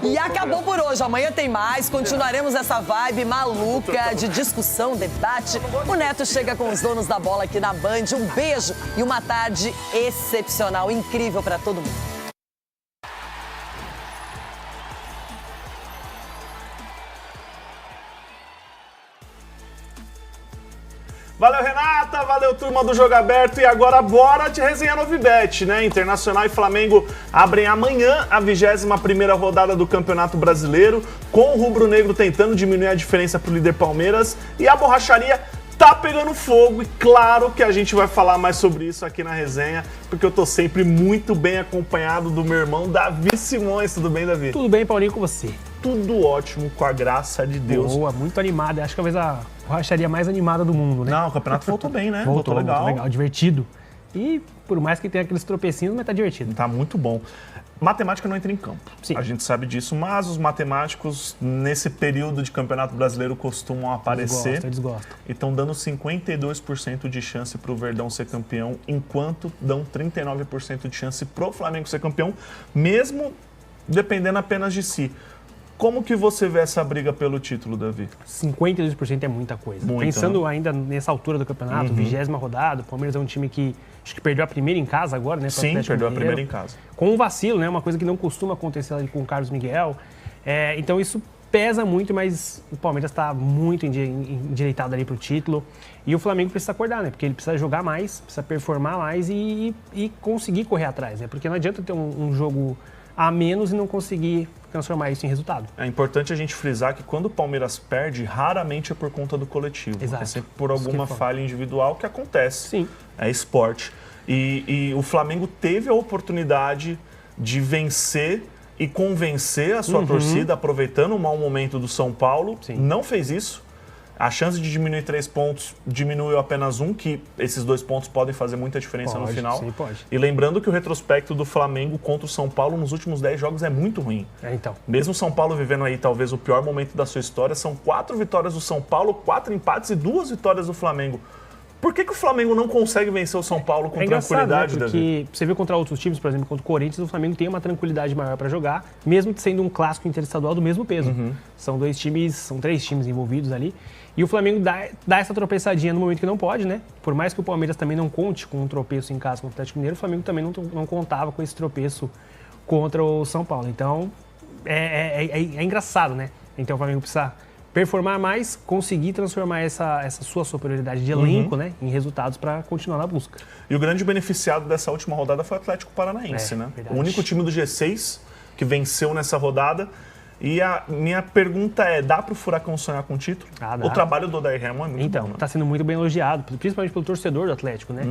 E acabou por hoje. Amanhã tem mais. Continuaremos essa vibe maluca de discussão, debate. O Neto chega com os donos da bola aqui na Band. Um beijo e uma tarde excepcional, incrível pra todo mundo.
Valeu, Renata, valeu, turma do Jogo Aberto. E agora bora de resenha Novibet, né? Internacional e Flamengo abrem amanhã a 21ª rodada do Campeonato Brasileiro, com o rubro-negro tentando diminuir a diferença pro líder Palmeiras. E a borracharia tá pegando fogo. E claro que a gente vai falar mais sobre isso aqui na resenha, porque eu tô sempre muito bem acompanhado do meu irmão Davi Simões. Tudo bem, Davi?
Tudo bem, Paulinho, com você?
Tudo ótimo, com a graça de Deus.
Boa, muito animada. Acho que talvez a borracharia mais animada do mundo, né?
Não, o campeonato voltou bem, né?
Voltou
legal.
Voltou legal, divertido. E por mais que tenha aqueles tropecinhos, mas tá divertido.
Tá muito bom. Matemática não entra em campo.
Sim.
A gente sabe disso, mas os matemáticos, nesse período de Campeonato Brasileiro, costumam aparecer.
Eles gostam.
E estão dando 52% de chance pro Verdão ser campeão, enquanto dão 39% de chance pro Flamengo ser campeão, mesmo dependendo apenas de si. Como que você vê essa briga pelo título, Davi?
52% é muita coisa.
Muito,
Pensando
né?
ainda nessa altura do campeonato, 20ª rodada, o Palmeiras é um time que acho que perdeu a primeira em casa agora, né?
Sim, perdeu a primeira em casa.
Com um vacilo, né? Uma coisa que não costuma acontecer ali com o Carlos Miguel. Então isso pesa muito, mas o Palmeiras está muito endireitado ali pro título. E o Flamengo precisa acordar, né? Porque ele precisa jogar mais, precisa performar mais e conseguir correr atrás, né? Porque não adianta ter um jogo a menos e não conseguir transformar isso em resultado.
É importante a gente frisar que quando o Palmeiras perde, raramente é por conta do coletivo.
Exato.
É sempre por alguma falha individual que acontece.
Sim.
É esporte. E o Flamengo teve a oportunidade de vencer e convencer a sua torcida, aproveitando o mau momento do São Paulo.
Sim.
Não fez isso. A chance de diminuir 3 pontos diminuiu apenas 1, que esses 2 pontos podem fazer muita diferença no final.
Sim, pode.
E lembrando que o retrospecto do Flamengo contra o São Paulo nos últimos 10 jogos é muito ruim.
Então.
Mesmo o São Paulo vivendo aí talvez o pior momento da sua história, são 4 vitórias do São Paulo, 4 empates e 2 vitórias do Flamengo. Por que o Flamengo não consegue vencer o São Paulo com tranquilidade,
né? Porque
Davi?
você vê contra outros times, por exemplo, contra o Corinthians, o Flamengo tem uma tranquilidade maior para jogar, mesmo sendo um clássico interestadual do mesmo peso. São 3 times envolvidos ali. E o Flamengo dá essa tropeçadinha no momento que não pode, né? Por mais que o Palmeiras também não conte com um tropeço em casa contra o Atlético Mineiro, o Flamengo também não contava com esse tropeço contra o São Paulo. Então, é engraçado, né? Então o Flamengo precisa performar mais, conseguir transformar essa sua superioridade de elenco, né, em resultados para continuar na busca.
E o grande beneficiado dessa última rodada foi o Atlético Paranaense, né?
Verdade.
O único time do G6 que venceu nessa rodada. E a minha pergunta é, dá para o Furacão sonhar com o título?
Dá.
O trabalho do Odair Hellmann é muito bom, né?
Está sendo muito bem elogiado, principalmente pelo torcedor do Atlético, né?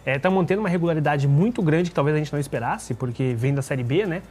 Está mantendo uma regularidade muito grande que talvez a gente não esperasse, porque vem da Série B, né?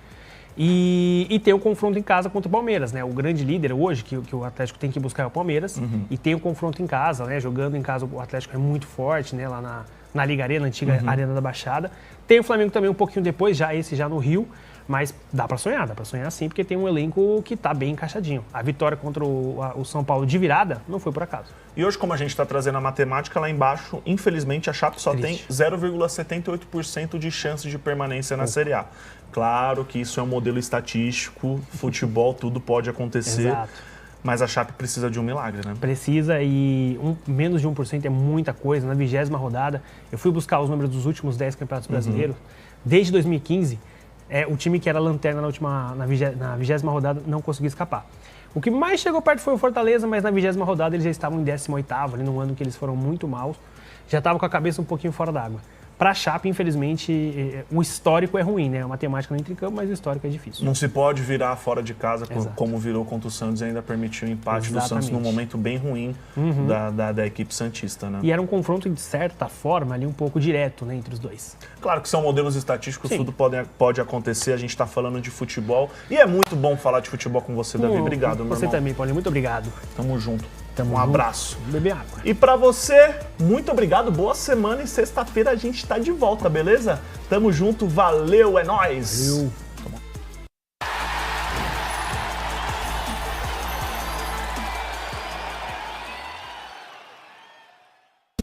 E tem o confronto em casa contra o Palmeiras, né? O grande líder hoje, que o Atlético tem que buscar é o Palmeiras. E tem o confronto em casa, né? Jogando em casa, o Atlético é muito forte, né? Lá na Liga Arena, antiga Arena da Baixada. Tem o Flamengo também um pouquinho depois, já no Rio. Mas dá pra sonhar sim, porque tem um elenco que tá bem encaixadinho. A vitória contra o São Paulo de virada não foi por acaso.
E hoje, como a gente está trazendo a matemática, lá embaixo, infelizmente, a Chape só tem 0,78% de chance de permanência na Série A. Claro que isso é um modelo estatístico, futebol, tudo pode acontecer.
Exato.
Mas a Chape precisa de um milagre, né?
Precisa, e menos de 1% é muita coisa. Na 20ª rodada, eu fui buscar os números dos últimos 10 campeonatos brasileiros. Desde 2015... o time que era lanterna na 20ª rodada não conseguiu escapar. O que mais chegou perto foi o Fortaleza, mas na 20ª rodada eles já estavam em 18º, ali num ano que eles foram muito maus. Já estavam com a cabeça um pouquinho fora d'água. Para a Chape, infelizmente, o histórico é ruim, né? A matemática não entra em campo, mas o histórico é difícil.
Não se pode virar fora de casa como virou contra o Santos e ainda permitiu o empate do Santos num momento bem ruim da equipe santista, né?
E era um confronto, de certa forma, ali um pouco direto, né, entre os dois.
Claro que são modelos estatísticos, tudo pode acontecer, a gente está falando de futebol. E é muito bom falar de futebol com você, Davi. Obrigado, meu irmão.
Você também, Paulinho. Muito obrigado.
Tamo junto. Um abraço.
Beber água.
E pra você, muito obrigado, boa semana e sexta-feira a gente tá de volta, beleza? Tamo junto, valeu, é nóis!
Valeu.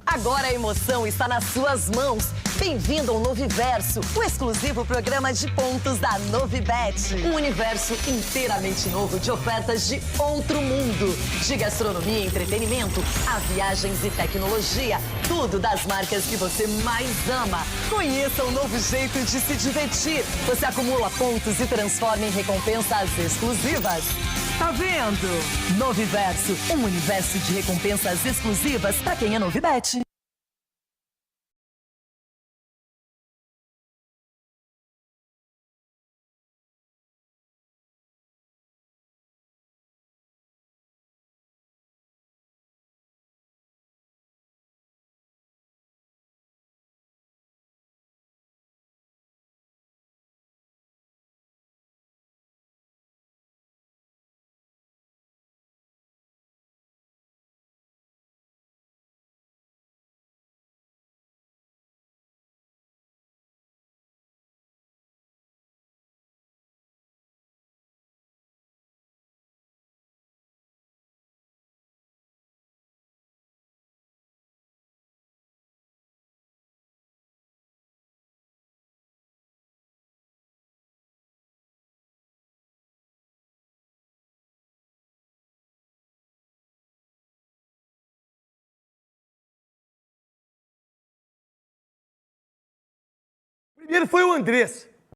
Agora a emoção está nas suas mãos. Bem-vindo ao Noviverso, o exclusivo programa de pontos da Novibet. Um universo inteiramente novo de ofertas de outro mundo. De gastronomia e entretenimento, a viagens e tecnologia. Tudo das marcas que você mais ama. Conheça um novo jeito de se divertir. Você acumula pontos e transforma em recompensas exclusivas. Tá vendo? Noviverso, um universo de recompensas exclusivas para quem é Novibet.
Primeiro foi o Andrés.